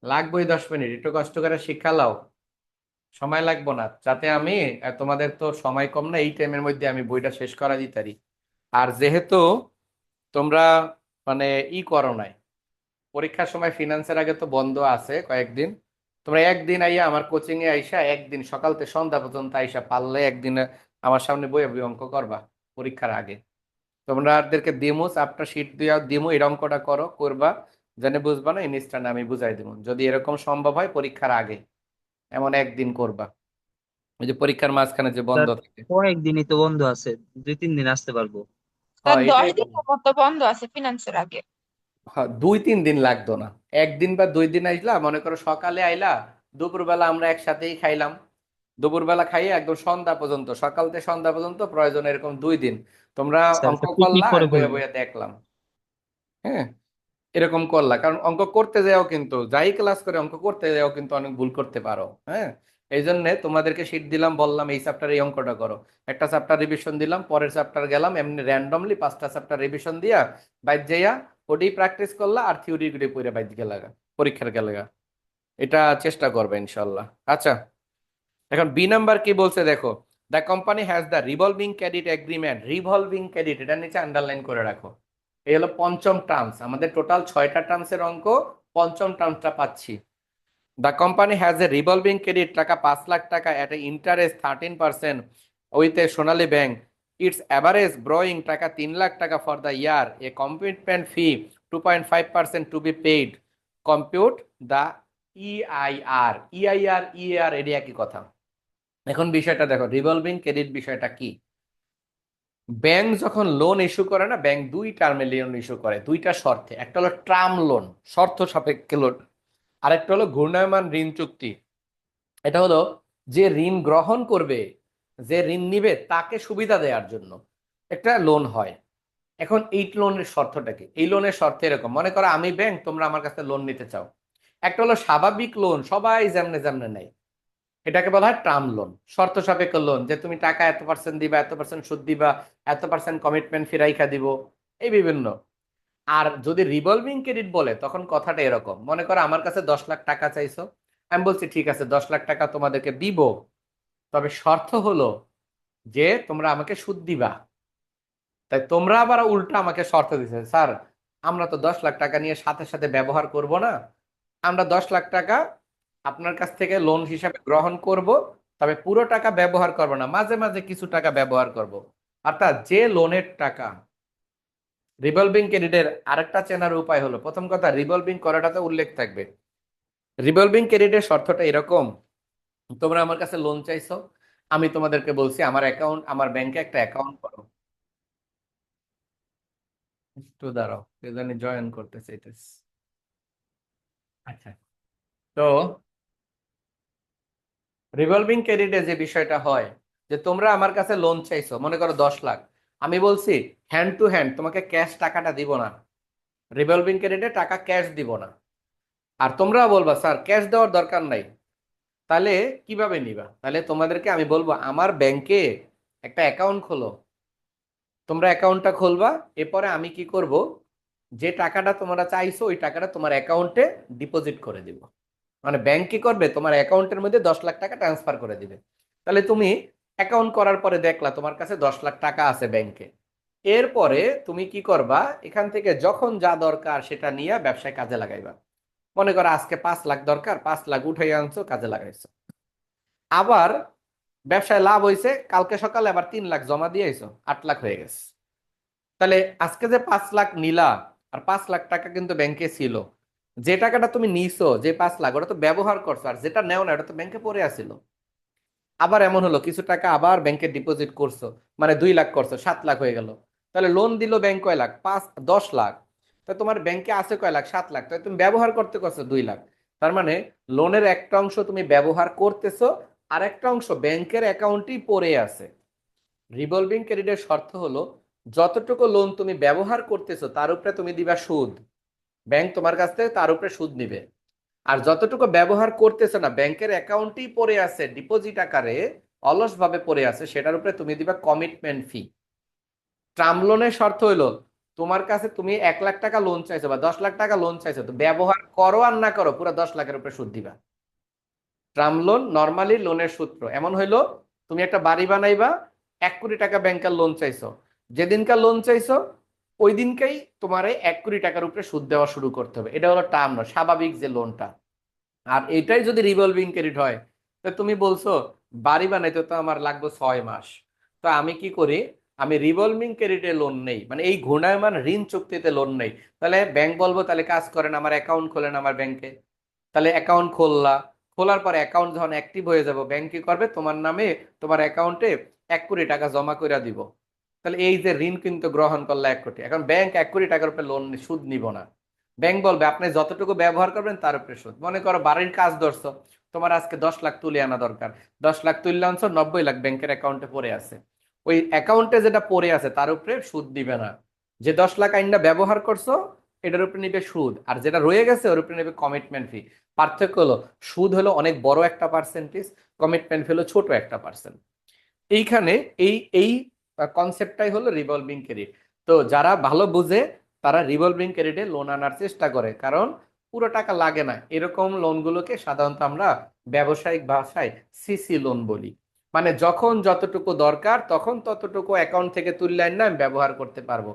লাগবেই 10 মিনিট, একটু কষ্ট করে শিক্ষা লাও, সময় লাগবো না, যাতে আমি তোমাদের তো সময় কম না, এই টাইমের মধ্যে আমি বইটা শেষ করা দিতে পারি। আর যেহেতু তোমরা মানে করো নাই, পরীক্ষার সময় ফিনান্সের আগে তো বন্ধ আছে কয়েকদিন, তোমরা একদিন আইয়া আমার কোচিং এ আইসা একদিন সকাল থেকে সন্ধ্যা পর্যন্ত আইসা পারলে একদিন আমার সামনে বই অঙ্ক করবা পরীক্ষার আগে। তোমরাদেরকে দিমু চ্যাপ্টার শিট দিয়া দিমু, এই অঙ্কটা করো, করবা, জানে বুঝবা না ইনস্ট্যান্ট আমি বুঝাই দিব, যদি এরকম সম্ভব হয় পরীক্ষার আগে এমন একদিন করবা, ওই যে পরীক্ষার মাঝখানে যে বন্ধ স্যার থাকে। কয়েকদিনই তো বন্ধ আছে, 2-3 দিন আসতে পারবো। তার হ্যাঁ দশ এটাই বলবো। দিনের মতো বন্ধ আছে ফিনান্সের আগে। হ্যাঁ 2-3 দিন লাগতো না, একদিন বা 2 দিন আইলা, মনে করো সকালে আইলা, দুপুরবেলা আমরা একসাথেই খাইলাম, দুপুরবেলা খাইয়ে একদম সন্ধ্যা পর্যন্ত, সকাল থেকে সন্ধ্যা পর্যন্ত প্রয়োজন এরকম 2 দিন তোমরা স্যার অঙ্ক একটা পিকনিক করলা আর করে বইয়া ফেলবো। বইয়া দেখলাম। হ্যাঁ এরকম করলা, কারণ অঙ্ক করতে যাও কিন্তু যাই ক্লাস করে অঙ্ক করতে যাও কিন্তু অনেক ভুল করতে পারো। হ্যাঁ এই জন্য তোমাদেরকে শীট দিলাম, বললাম এই চ্যাপ্টার এই অঙ্কটা করো, একটা চ্যাপ্টার রিভিশন দিলাম, পরের চ্যাপ্টার গেলাম এমনি র্যান্ডমলি 5টা চ্যাপ্টার রিভিশন দিয়া বাইর যাইয়া ওডি প্র্যাকটিস করলা আর থিওরি গুলি পড়ে বাইর গেলাগা পরীক্ষার গেলাগা। এটা চেষ্টা করবে ইনশাল্লাহ। আচ্ছা এখন বি নাম্বার কি বলছে দেখো, the company has the revolving credit agreement, revolving credit এটা নিচে আন্ডারলাইন করে রাখো, এই হলো পঞ্চম টার্মস, আমাদের টোটাল 6টা টার্মসের অঙ্ক, পঞ্চম টার্মসটা পাচ্ছি। The company has a revolving credit taka 5 lakh taka at a interest 13% with a Sonali bank, its average borrowing taka 3 lakh taka for the year, a commitment fee 2.5% to be paid, compute the EIR. EIR ER এটি একই কথা। এখন বিষয়টা দেখো, রিভলভিং ক্রেডিট বিষয়টা কি, ব্যাংক যখন লোন ইস্যু করে না, ব্যাংক 2 টার্মে লোন ইস্যু করে 2টা শর্তে, একটা হলো টার্ম লোন শর্ত সাপেক্ষে লোন, আরেকটা হলো ঘূর্ণায়মান ঋণ চুক্তি। এটা হলো যে ঋণ গ্রহণ করবে, যে ঋণ নিবে তাকে সুবিধা দেওয়ার জন্য একটা লোন হয়। এখন এই লোনের শর্তটা কি, এই লোনের শর্ত এরকম, মনে করো আমি ব্যাংক, তোমরা আমার কাছে লোন নিতে চাও, একটা হলো স্বাভাবিক লোন সবাই যেমনে যেমনে নেয়, এটাকে বলা হয় টার্ম লোন, শর্ত সাপেক্ষ লোন, যে তুমি টাকা এত% দিবা, এত% সুদ দিবা, এত% কমিটমেন্ট ফি রাইখা দিব, এই বিভিন্ন। আর যদি রিভলভিং ক্রেডিট বলে তখন কথাটা এরকম, মনে করো আমার কাছে 10 লাখ টাকা চাইছো, আমি বলছি ঠিক আছে 10 লাখ টাকা তোমাদেরকে দিব, তবে শর্ত হলো যে তোমরা আমাকে সুদ দিবা। তাই তোমরা আবার উল্টা আমাকে শর্ত দিছে, স্যার আমরা তো 10 লাখ টাকা নিয়ে সাথে সাথে ব্যবহার করব না, আমরা 10 লাখ টাকা আপনার কাছ থেকে লোন হিসাবে গ্রহণ করব, তবে পুরো টাকা ব্যবহার করব না, মাঝে মাঝে কিছু টাকা ব্যবহার করব। অর্থাৎ যে লোনের টাকা, রিভলভিং ক্রেডিটের আরেকটা চেনার উপায় হলো, প্রথম কথা রিভলভিং করাটাতে উল্লেখ থাকবে, রিভলভিং ক্রেডিটের শর্তটা এরকম, তোমরা আমার কাছে লোন চাইছো, আমি তোমাদেরকে বলছি আমার অ্যাকাউন্ট, আমার ব্যাংকে একটা অ্যাকাউন্ট করো, একটু দাঁড়াও কে জানি জয়েন করতে চাইতেছে। আচ্ছা তো রিভলভিং ক্রেডিটে যে বিষয়টা হয়, যে তোমরা আমার কাছে লোন চাইছো মনে করো 10 লাখ, আমি বলছি হ্যান্ড টু হ্যান্ড তোমাকে ক্যাশ টাকাটা দিব না, রিভলভিং ক্রেডিটে টাকা ক্যাশ দিব না, আর তোমরা বলবা স্যার ক্যাশ দেওয়ার দরকার নাই, তাহলে কিভাবে নিবা, তাহলে তোমাদেরকে আমি বলবো আমার ব্যাংকে একটা অ্যাকাউন্ট খোলো, তোমরা অ্যাকাউন্টটা খুলবা, এরপরে আমি কি করব, যে টাকাটা তোমরা চাইছো ওই টাকাটা তোমার অ্যাকাউন্টে ডিপোজিট করে দিব, মানে ব্যাংক কি করবে তোমার অ্যাকাউন্টের মধ্যে 10 লাখ টাকা ট্রান্সফার করে দিবে। তাহলে তুমি অ্যাকাউন্ট করার পরে দেখলা তোমার কাছে 10 লাখ টাকা আছে ব্যাংকে, এরপরে তুমি কি করবা, এখান থেকে যখন যা দরকার সেটা নিয়ে ব্যবসায় কাজে লাগাইবা। মনে করো আজকে 5 লাখ দরকার, 5 লাখ উঠাই আনছো কাজে লাগাইছো, আবার ব্যবসায় লাভ হয়েছে, কালকে সকালে আবার 3 লাখ জমা দিয়েছো, 8 লাখ হয়ে গেছে। তাহলে আজকে যে 5 লাখ নিলা, আর 5 লাখ টাকা কিন্তু ব্যাংকে ছিল, যে টাকাটা তুমি নিছো যে 5 লাখ ওটা তো ব্যবহার করছো, আর যেটা নেও না ওটা তো ব্যাংকে পড়ে আসিল। আবার এমন হলো কিছু টাকা আবার ব্যাংকে ডিপোজিট করছো, মানে 2 লাখ করছো, 7 লাখ হয়ে গেল, তাহলে লোন দিল ব্যাংক কয় লাখ, 10 লাখ, তা তোমার ব্যাংকে আছে কয় লাখ, 7 লাখ, তাই তুমি ব্যবহার করতে করছো 2 লাখ। তার মানে লোনের একটা অংশ তুমি ব্যবহার করতেছো, আর একটা অংশ ব্যাংকের অ্যাকাউন্টেই পড়ে আছে। রিভলভিং ক্রেডিটের শর্ত হলো যতটুকু লোন তুমি ব্যবহার করতেছো তার উপরে তুমি দিবা সুদ, ব্যাংক তোমার কাছ থেকে তার উপরে সুদ নিবে, আর যতটুকু ব্যবহার করতেছো না ব্যাংকের অ্যাকাউন্টেই পড়ে আছে ডিপোজিট আকারে, অলসভাবে পড়ে আছে, সেটার উপরে তুমি দিবা কমিটমেন্ট ফি। টার্ম লোনের শর্ত হইলো তোমার কাছে তুমি 1 লাখ টাকা লোন চাইছো বা 10 লাখ টাকা লোন চাইছো, তো ব্যবহার করো আর না করো পুরো 10 লাখের উপরে সুদ দিবা। টার্ম লোন নর্মালি লোনের সূত্র এমন হইলো, তুমি একটা বাড়ি বানাইবা, 1 কোটি টাকা ব্যাংকের লোন চাইছো, যেদিনকার লোন চাইছো ওই দিনকেই তোমার 1 কোটি টাকার উপরে সুদ দেওয়া শুরু করতে হবে। এটা হলো টার্ম লোন, স্বাভাবিক যে লোনটা। আর এটাই যদি রিভলভিং ক্রেডিট হয়, তো তুমি বলছো বাড়ি বানাইতে তো আমার লাগবে 6 মাস, তো আমি কি করি, আমি রিভলভিং ক্রেডিটে লোন নেই, মানে এই ঘূর্ণায়মান ঋণ চুক্তিতে লোন নেই। তাহলে ব্যাংক বলবো তাহলে কাজ করেন, আমার অ্যাকাউন্ট খোলেন আমার ব্যাংকে। তাহলে অ্যাকাউন্ট খুললা, খোলার পরে অ্যাকাউন্ট যখন অ্যাক্টিভ হয়ে যাব, ব্যাংক কি করবে, তোমার নামে তোমার অ্যাকাউন্টে 1 কোটি টাকা জমা করে দিব। তাহলে এই যে ঋণ কিন্তু গ্রহণ করলো 1 কোটি, এখন ব্যাংক 1 কোটি টাকার উপরে লোন সুদ নিব না। ব্যাংক বলবে আপনি যতটুকু ব্যবহার করবেন তার উপরে সুদ। মনে করো বাড়ির কাজ ধরছো, তোমার আজকে 10 লাখ তুলে আনা দরকার, 10 লাখ তুললে আনছো, 90 লাখ ব্যাংকের অ্যাকাউন্টে পড়ে আছে, ওই অ্যাকাউন্টে যেটা পড়ে আছে তার উপরে সুদ দিবে না। যে 10 লাখ আইনটা ব্যবহার করছো এটার উপরে নিবে সুদ, আর যেটা রয়ে গেছে ওর উপরে নেবে কমিটমেন্ট ফি। পার্থক্য হলো সুদ হলো অনেক বড় একটা পার্সেন্টেজ, কমিটমেন্ট ফি হলো ছোট একটা পার্সেন্ট। এইখানে এই এই কনসেপ্টটাই হলো রিভলভিং ক্রেডিট। তো যারা ভালো বুঝে তারা রিভলভিং ক্রেডিটে লোন আনার চেষ্টা করে, কারণ পুরো টাকা লাগে না। এরকম লোনগুলোকে সাধারণত আমরা ব্যবসায়িক ভাষায় সিসি লোন বলি, মানে যখন যতটুকু দরকার তখন ততটুকু অ্যাকাউন্ট থেকে তুললে না আমি ব্যবহার করতে পারবো।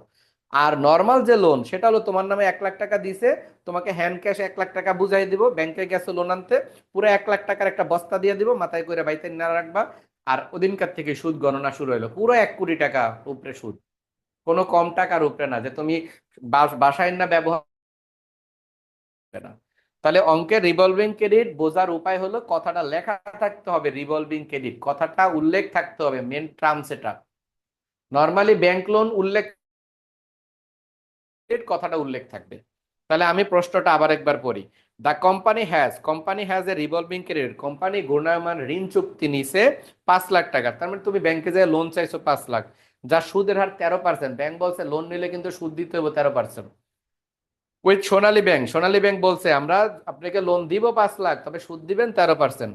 আর নর্মাল যে লোন সেটা হলো তোমার নামে 1 লাখ টাকা দিছে, তোমাকে হ্যান্ড ক্যাশ 1 লাখ টাকা বুঝাই দিব, ব্যাংকে গেছে লোন আনতে, পুরো 1 লাখ টাকার একটা বস্তা দিয়ে দিব, মাথায় করে বাইতে না রাখবা। আর ওদিনকার থেকে সুদ গণনা শুরু হলো, পুরো 1 কোটি টাকা উপরে সুদ, কোনো কম টাকার উপরে না, যে তুমি বাসায় না ব্যবহার করবে না। তাহলে অঙ্কের রিভলভিং ক্রেডিট বোঝার উপায় হলো কথাটা লেখা থাকতে হবে, রিভলভিং ক্রেডিট কথাটা উল্লেখ থাকতে হবে, মেন টার্ম সেটা। নর্মালি ব্যাংক লোন উল্লেখ, কথাটা উল্লেখ থাকবে। তাহলে আমি প্রশ্নটা আবার একবার পড়ি। The company has a revolving credit, company ঘূর্ণায়মান ঋণ চুক্তি নিছে 5 লাখ টাকা। তার মানে তুমি ব্যাংকে যে লোন চাইছো 5 লাখ, যার সুদের হার 13%। ব্যাংক বলছে লোন নিলে কিন্তু সুদ দিতে হবে 13%। উইথ সোনালী ব্যাংক বলছে আমরা আপনাকে লোন দিব 5 লাখ, তবে সুদ দিবেন 13%।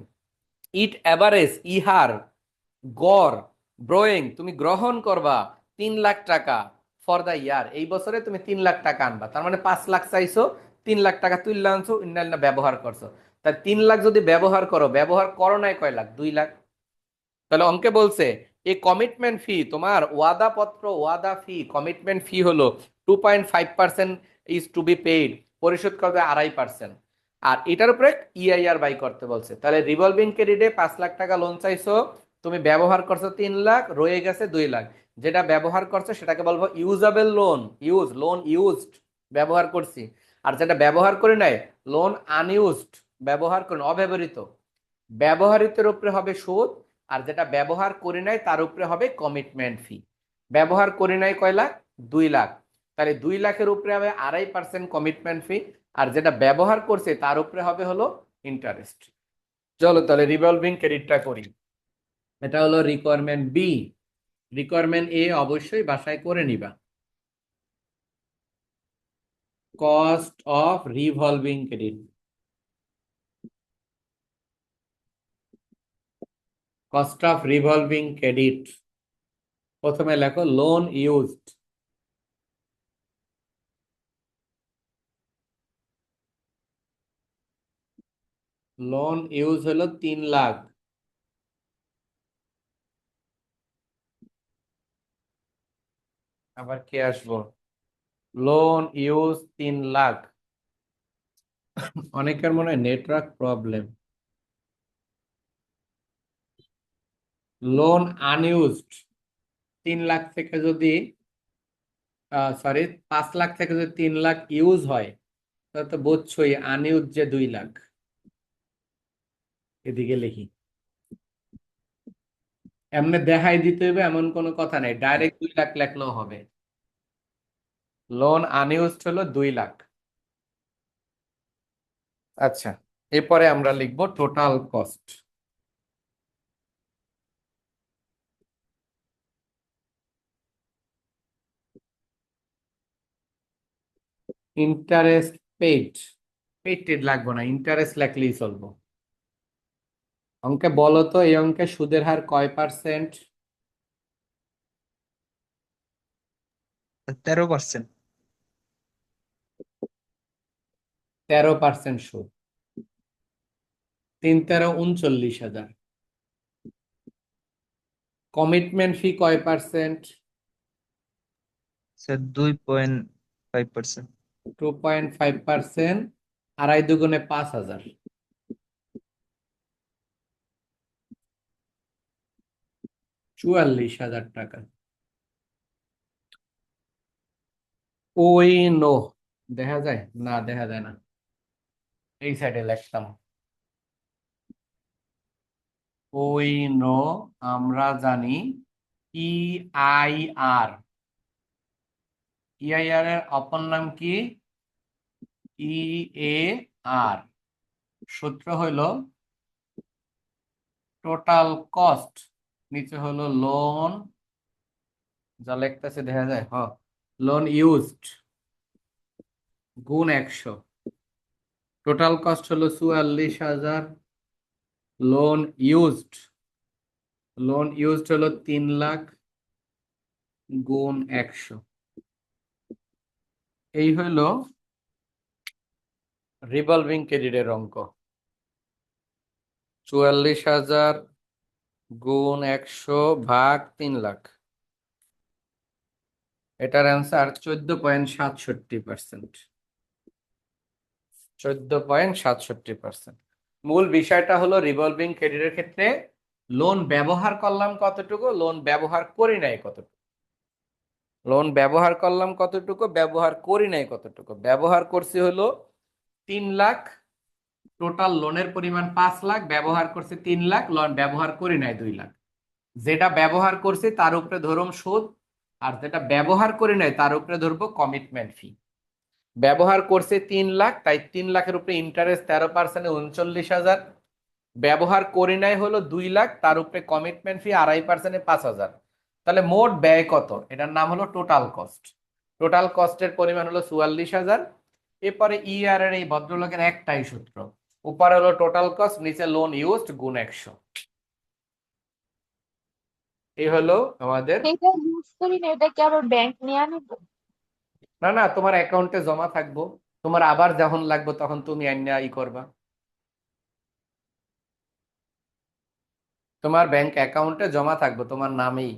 ইট অ্যাভারেজ ইহার গড় ব্রোয়িং তুমি গ্রহণ করবা 3 লাখ টাকা ফর দা ইয়ার, এই বছরে তুমি 3 লাখ টাকা আনবা। তার মানে 5 লাখ চাইছো, 3 লাখ টাকা তুললে আনছো, অন্যান্য ব্যবহার করছো। তার 3 লাখ যদি ব্যবহার করো, ব্যবহার করো নাই কয় লাখ, 2 লাখ। তাহলে অঙ্কে বলছে এই কমিটমেন্ট ফি, তোমার ওয়াদা পত্র ওয়াদা ফি, কমিটমেন্ট ফি হলো 2.5% ইজ টু বি পেইড, পরিশোধ করবে 2.5%। আর এটার উপরে ইআইআর বাই করতে বলছে। তাহলে রিভলভিং ক্রেডিটে 5 লাখ টাকা লোন চাইছো, তুমি ব্যবহার করছো 3 লাখ, রয়ে গেছে 2 লাখ। যেটা ব্যবহার করছো সেটাকে বলবো ইউজেবল লোন, লোন ইউজড, ব্যবহার করছি। আর যেটা ব্যবহার করি নাই, লোন আনইউজড, ব্যবহার করি অব্যবহৃত। ব্যবহারিতের উপরে হবে সুদ, আর যেটা ব্যবহার করি নাই তার উপরে হবে কমিটমেন্ট ফি। ব্যবহার করি নাই কয় লাখ, 2 লাখ, তাহলে 2 লাখের উপরে হবে 2.5% কমিটমেন্ট ফি, আর যেটা ব্যবহার করছে তার উপরে হবে হলো ইন্টারেস্ট। চলো তাহলে রিভলভিং ক্রেডিটটা করি। এটা হলো রিকোয়ারমেন্ট বি। রিকোয়ারমেন্ট এ অবশ্যই বাসায় করে নিবা। Cost of revolving credit, cost of revolving credit, প্রথমে লেখো লোন ইউজড। লোন ইউজ হলো 3 লাখ, আবার কে আসবো, লোন ইউজ 3 লাখ। অনেকের মনে হয় network problem. Loan unused 3 lakh থেকে যদি সরি 5 লাখ থেকে যদি 3 লাখ ইউজ হয়, তাহলে তো বুঝছোই আনইউজ যে 2 লাখ। এদিকে লিখি, এমনি দেখাই দিতে হবে এমন কোনো কথা নেই, ডাইরেক্ট 2 লাখ লেখলেও হবে। লোন আনইউজড হলো 2 লাখ। আচ্ছা, এরপরে আমরা লিখবো total cost. Interest paid, paid লাগবো না, ইন্টারেস্ট লেখলেই চলবো। অঙ্কে বলো তো এই অঙ্কে সুদের হার কয় পার্সেন্ট? 13%। 13% সুদ, 3-13 39,000। কমিটমেন্ট ফি কয় পার্সেন্ট? স্যার 2.5%। 2.5%। 2.5 × 5,000, 44,000 টাকা। ওই নো, দেখা যায় না? দেখা যায় না, এই সাইডে লিখতাম। ওই নো, আমরা জানি। EIR, EIR এর অপর নাম কি? EAR। সূত্র হইল টোটাল কস্ট, নিচে হলো লোন, যা লিখতেছে দেখা যায়, লোন ইউজড গুণ 100। টোটাল কস্ট হলো 44,000, লোন ইউজড হলো 3 লাখ গুণ 100। এই হলো রিভলভিং ক্রেডিটের অঙ্ক। 44,000 গুণ 100 ভাগ 3 লাখ। এটার অ্যান্সার 14.67%। 14.67%। মূল বিষয়টা হলো রিভলভিং ক্রেডিটের ক্ষেত্রে লোন ব্যবহার করলাম কতটুকু, লোন ব্যবহার করি নাই কতটুকু। লোন ব্যবহার করলাম কতটুকু, ব্যবহার করি নাই কতটুকু। ব্যবহার করছি হলো 3 লাখ, টোটাল লোনের পরিমাণ 5 লাখ, ব্যবহার করছি 3 লাখ, লোন ব্যবহার করি নাই 2 লাখ। যেটা ব্যবহার করছি তার উপরে ধরুন সুদ, আর যেটা ব্যবহার করি নাই তার উপরে ধরবো কমিটমেন্ট ফি। ব্যবহার করছে 3 লাখ, তাই 3 লাখের উপরে ইন্টারেস্ট 13%, 39,000। ব্যবহার করি নাই হলো 2 লাখ, তার উপরে কমিটমেন্ট ফি 2.5%, 5,000। তাহলে মোট ব্যয় কত? এটার নাম হলো টোটাল কস্ট। টোটাল কস্টের পরিমাণ হলো 44,000। এরপরে ER এর এই ভদ্রলোকের একটাই সূত্র, উপরে হলো টোটাল কস্ট, নিচে লোন ইউজড গুণ 100। এই হলো আমাদের। এটা ইউজ করি না, এটা কি আবার ব্যাংক নিয়ে আনবো? না না, তোমার অ্যাকাউন্টে জমা থাকবো, তোমার আবার যখন লাগবে তখন তুমি আইনা করবা। তোমার ব্যাংক অ্যাকাউন্টে জমা থাকবে তোমার নামেই,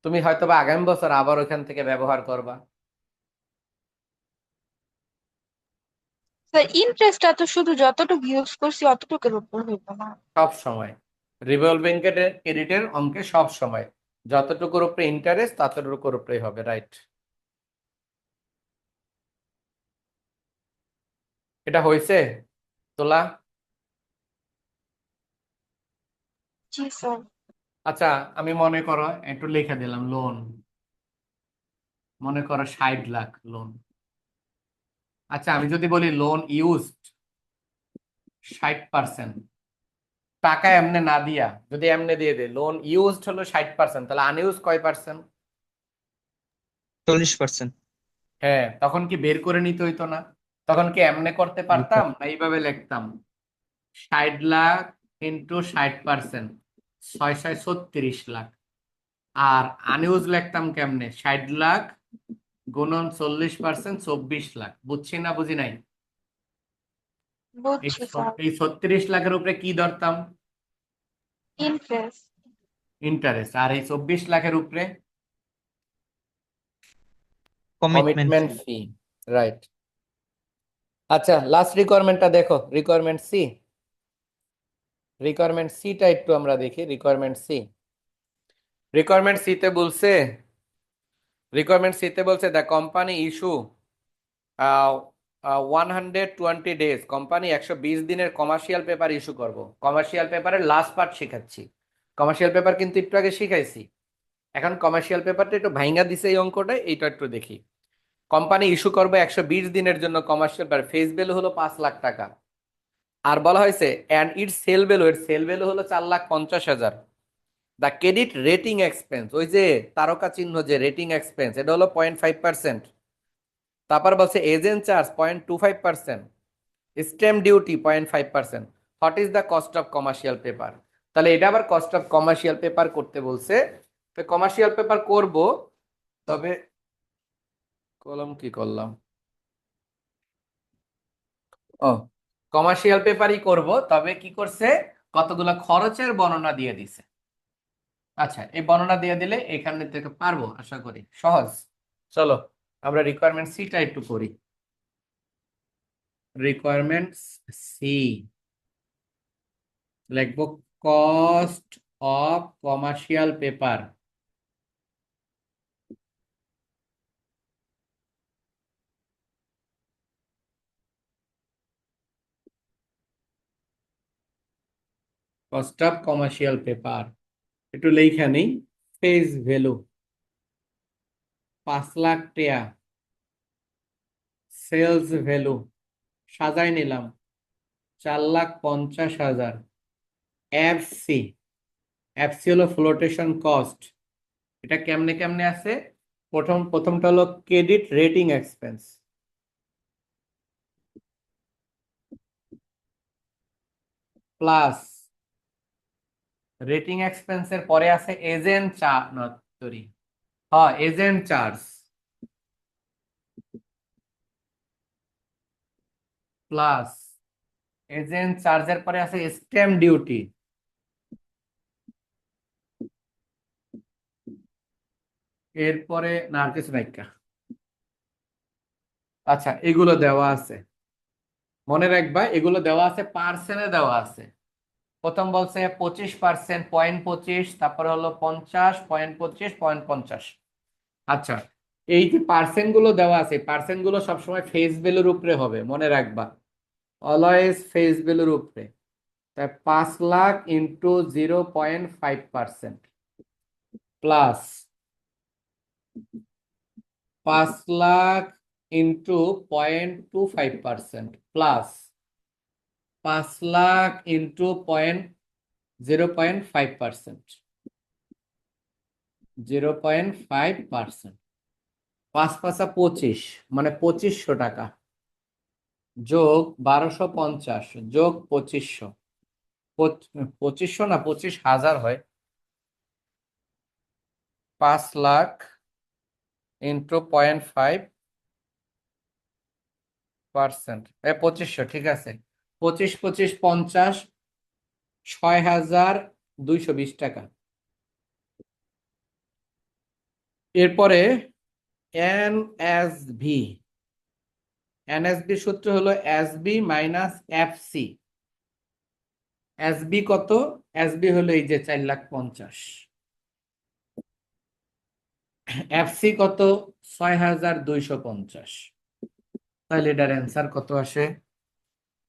তুমি হয়তো বা আগামী বছর আবার ওখান থেকে ব্যবহার করবা। স্যার ইন্টারেস্টটা তো শুধু যতটুকু ইউজ করছি অতটুকুর উপর হইতো না? সব সময় রিভলভিং ক্রেডিটের অঙ্কে সব সময় যতটুকুর উপরে ইন্টারেস্ট ততটুকুর উপরেই হবে, রাইট? এটা হয়েছে তোলা? জি স্যার। আচ্ছা, আমি মনে করো একটু লিখে দিলাম লোন, মনে করো 60 লাখ লোন। আচ্ছা, আমি যদি বলি লোন ইউজড 60%, টাকা এমনি না দিয়া যদি এমনি দিয়ে দেয়, লোন ইউজড হলো 60%, তাহলে আনইউজ কয় পার্সেন্ট? 40%। হ্যাঁ, তখন কি বের করে নিতে হইতো না? তখন কি এমনি করতে পারতাম না? এইভাবে লিখতাম 60 লাখ ইন্টু 60%, 636 লাখ। আর আনইউজ লিখতাম কেমনে? 60 লাখ গুণন 40%, 24 লাখ। বুঝছি না বুঝি নাই? এই বুঝছি স্যার। এই 36 লাখের উপরে কি ধরতাম? ইন্টারেস্ট। ইন্টারেস্ট। আর এই 24 লাখের উপরে কমিটমেন্ট কমিটমেন্ট ফি। ফি, রাইট? আচ্ছা, লাস্ট রিকোয়ারমেন্টটা দেখো, রিকোয়ারমেন্ট সি। রিকোয়ারমেন্ট সিটা একটু আমরা দেখি। রিকোয়ারমেন্ট সি, রিকোয়ারমেন্ট সিতে বলছে, the company issue 120 days, company 120 দিনের কমার্শিয়াল পেপার ইস্যু করব। কমার্শিয়াল পেপারের লাস্ট পার্ট শেখাচ্ছি। কমার্শিয়াল পেপার কিন্তু একটু আগে শিখাইছি, এখন কমার্শিয়াল পেপারটা একটু ভাইঙ্গা দিছে এই অঙ্কটা, এইটা একটু দেখি। কোম্পানি ইস্যু করবে 120 দিনের জন্য কমার্শিয়াল পেপার, ফেস ভ্যালু হলো 5 লাখ টাকা। আর বলা হয়েছে অ্যান্ড ইট সেল ভ্যালু, এর সেল ভ্যালু হলো 4,50,000। দ্য ক্রেডিট রেটিং এক্সপেন্স, ওই যে তারকা চিহ্ন যে রেটিং এক্সপেন্স, এটা হলো 0.5%। তারপর বলছে agent charge 0.25%, stamp duty 0.5%। What is the cost of commercial paper? তাহলে এটা আবার কস্ট অফ কমার্শিয়াল পেপার করতে বলছে। তো কমার্শিয়াল পেপার করব, তবে কলম কি করলাম, ও, কমার্শিয়াল পেপারই করব, তবে কি করছে, কতগুলো খরচের বর্ণনা দিয়ে দিছে। আচ্ছা, এই বর্ণনা দিয়ে দিলে এখানে থেকে পারবো আশা করি, সহজ। চলো আমরা রিকোয়ারমেন্ট সিটা একটু করি। রিকোয়ারমেন্ট সি লিখবো, cost of commercial paper. Cost of commercial paper একটু লেখা নেই। ফেস ভ্যালু 5 লাখ টাকা, সেলস ভ্যালু সাজাই নিলাম 4,50,000। এফসি, এফসি হলো ফ্লোটেশন কস্ট। এটা কেমনে কেমনে আছে, প্রথমটা হলো credit rating expense plus rating এক্সপেন্সের পরে আছে এজেন্ট চার্জ, সরি, হ্যাঁ এজেন্ট চার্জ প্লাস এজেন্ট চার্জের পরে আছে স্ট্যাম্প ডিউটি, এরপরে না আর কিছু নাই কা। আচ্ছা, এগুলো দেওয়া আছে, মনে রাখবা এগুলো দেওয়া আছে, পার্সেন্টে দেওয়া আছে। প্রথম বলছে 25%, 0.25, তারপরে হলো 50, 0.25, 0.50। আচ্ছা, এই যে পার্সেন্ট গুলো দেওয়া আছে, পার্সেন্ট গুলো সবসময় ফেস ভ্যালুর উপরে হবে, মনে রাখবা, অলওয়েজ ফেস ভ্যালুর উপরে। তাই 5 lakh into 0.5% plus 5 lakh into 0.25% plus 5 lakh into 0.5%, 0.5%, 5×5 = 25, মানে 2500 টাকা, যোগ 1250 যোগ 2500, 2500 না 25,000 হয়। 5 লাখ ইন্টু 0.5%, 2500, ঠিক আছে। 25×25 = 50, 6,220 টাকা। এরপরে এনএসভি, এনএসবি সূত্র হলো এসবি মাইনাস এফসি। এসবি কত, এসবি হলো এই যে 4,50,000, এফসি কত 6,250। তাহলে এটার অ্যান্সার কত আসে,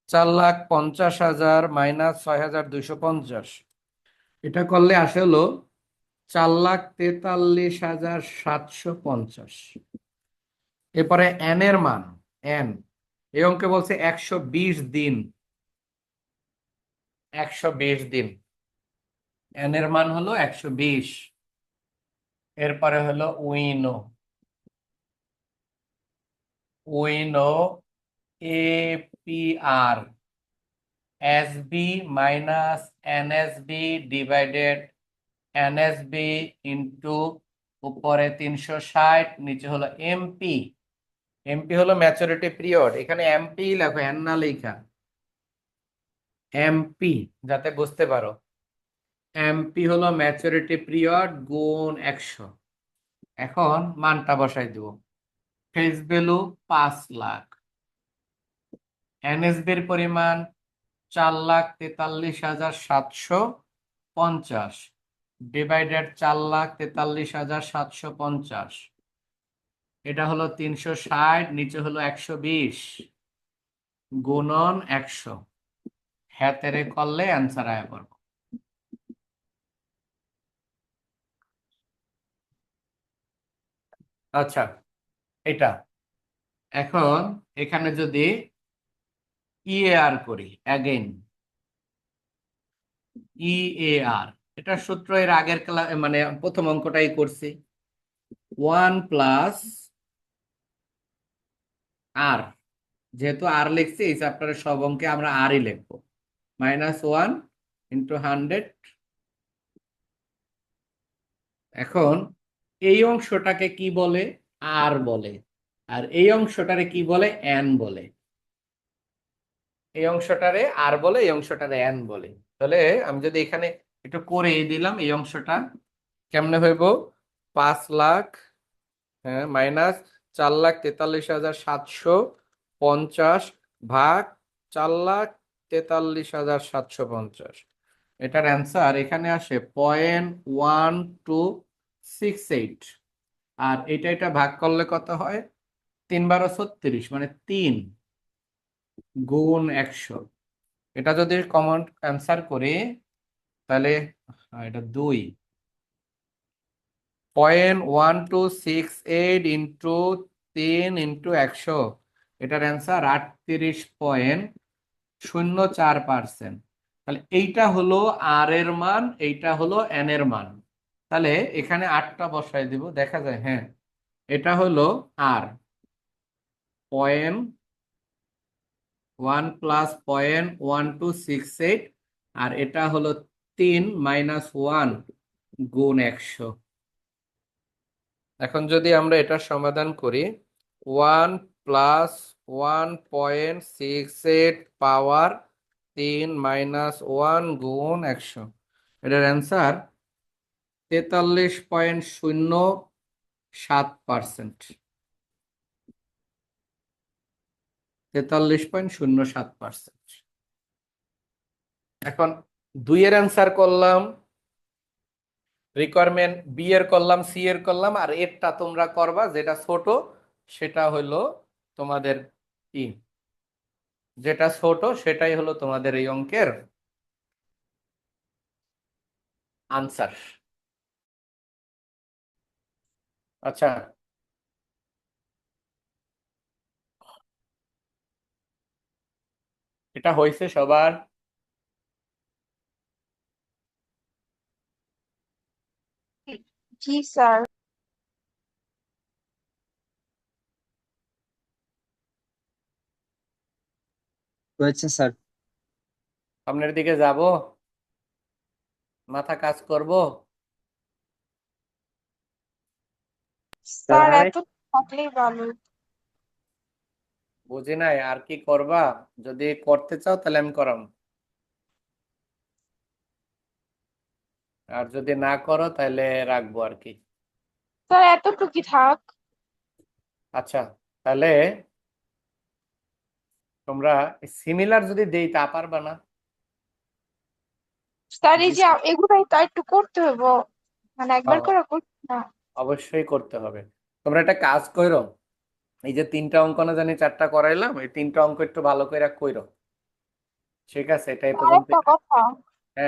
4,50,000 মাইনাস 6,250। এটা করলে আসে হলো 4,43,750। এরপরে এন এর মান, এন এই অঙ্কে বলছে 120 দিন, 120 দিন, এন এর মান হলো 120। এরপরে হলো উইনো, উইনো APR, SB minus NSB divided NSB into উপরে 360, নিচে হলো এমপি। এমপি হলো ম্যাচুরিটি পিরিয়ড, এখানে এমপি লেখো, এন না লেখা, এমপি যাতে বুঝতে পারো। এমপি হলো ম্যাচুরিটি পিরিয়ড গুণ 100। এখন মানটা বসাই দেব, ফেস ভ্যালু 5 লাখ, এনএসবির পরিমাণ 4,43,750 ডিভাইডেড 4,43,750, এটা হলো 360, নিচে হলো 120 গুণন 100, হাতেরে করলে অ্যান্সার আয়া পড়বো। আচ্ছা, এটা এখন এখানে যদি ইএআর করি, অ্যাগেইন ইএআর, এটা সূত্র এর আগের মানে প্রথম অঙ্কটাই করছি, 1 প্লাস আর, যেহেতু আর লিখছি এই চ্যাপ্টারের সব অঙ্কে আমরা আরই লিখবো, -1 × 100। এখন এই অংশটাকে কি বলে, আর বলে, আর এই অংশটারে কি বলে, এন বলে। এই অংশটারে আর বলে, এই অংশটারে এন বলে। তাহলে আমি যদি এখানে একটু করে দিলাম, এই অংশটা কেমনে হইব? 5 লাখ, হ্যাঁ, মাইনাস 4,43,750 ভাগ 4,43,750। এটার অ্যান্সার এখানে আসে 0.1268। আর এটা ভাগ করলে কত হয়? 3 × 32, মানে 3 গুণ 100। এটা যদি কমন অ্যান্সার করি তাহলে এটা 2, 0.1268 ইন্টু 3 ইন্টু 100। এটার অ্যান্সার 38.04%। তাহলে এইটা হলো আর এর মান, এইটা হলো এন এর মান। তাহলে এখানে 8টা বসাই দিব, দেখা যায়, হ্যাঁ, এটা হলো আর 0.1 + 0.1268, আর এটা হলো 3 - 1 গুণ 100। এখন যদি আমরা এটা সমাধান করি, 1 + 1.68 পাওয়ার 3 - 1 গুণ 100, এটার অ্যান্সার 43.07%। 43.07%। এখন 2 এর অ্যান্সার করলাম, রিকোয়ারমেন্ট বি এর করলাম, সি এর করলাম, আর এরটা তোমরা করবা যেটা ছোট, সেটা হলো তোমাদের কি, যেটা ছোট সেটাই হলো তোমাদের এই অঙ্কের আনসার। আচ্ছা, এটা হয়েছে সবার? জি স্যার। হয়েছে স্যার। সামনের দিকে যাব, মাথা কাজ করব। স্যার স্যার আরেক এত থাকলেই ভালো। বুঝি নাই, আর কি করবা? যদি করতে চাও তাহলে আমি করাম, আর যদি না করো তাহলে রাখবো আর কি। স্যার এতটুকুই থাক। আচ্ছা, তাহলে তোমরা সিমিলার যদি দেই তা পারবা না? স্যার এই জি যে স্যার। এগুলাই তো একটু করতে হইব, মানে একবার হ্যাঁ, করে করছি না। অবশ্যই করতে হবে। তোমরা একটা কাজ কইরো, এই যে 3টা অঙ্ক না জানি 4টা করাইলাম, এই 3টা অঙ্ক একটু ভালো করে কইরো। ঠিক আছে, এটা এই স্যার পর্যন্ত। একটা কথা,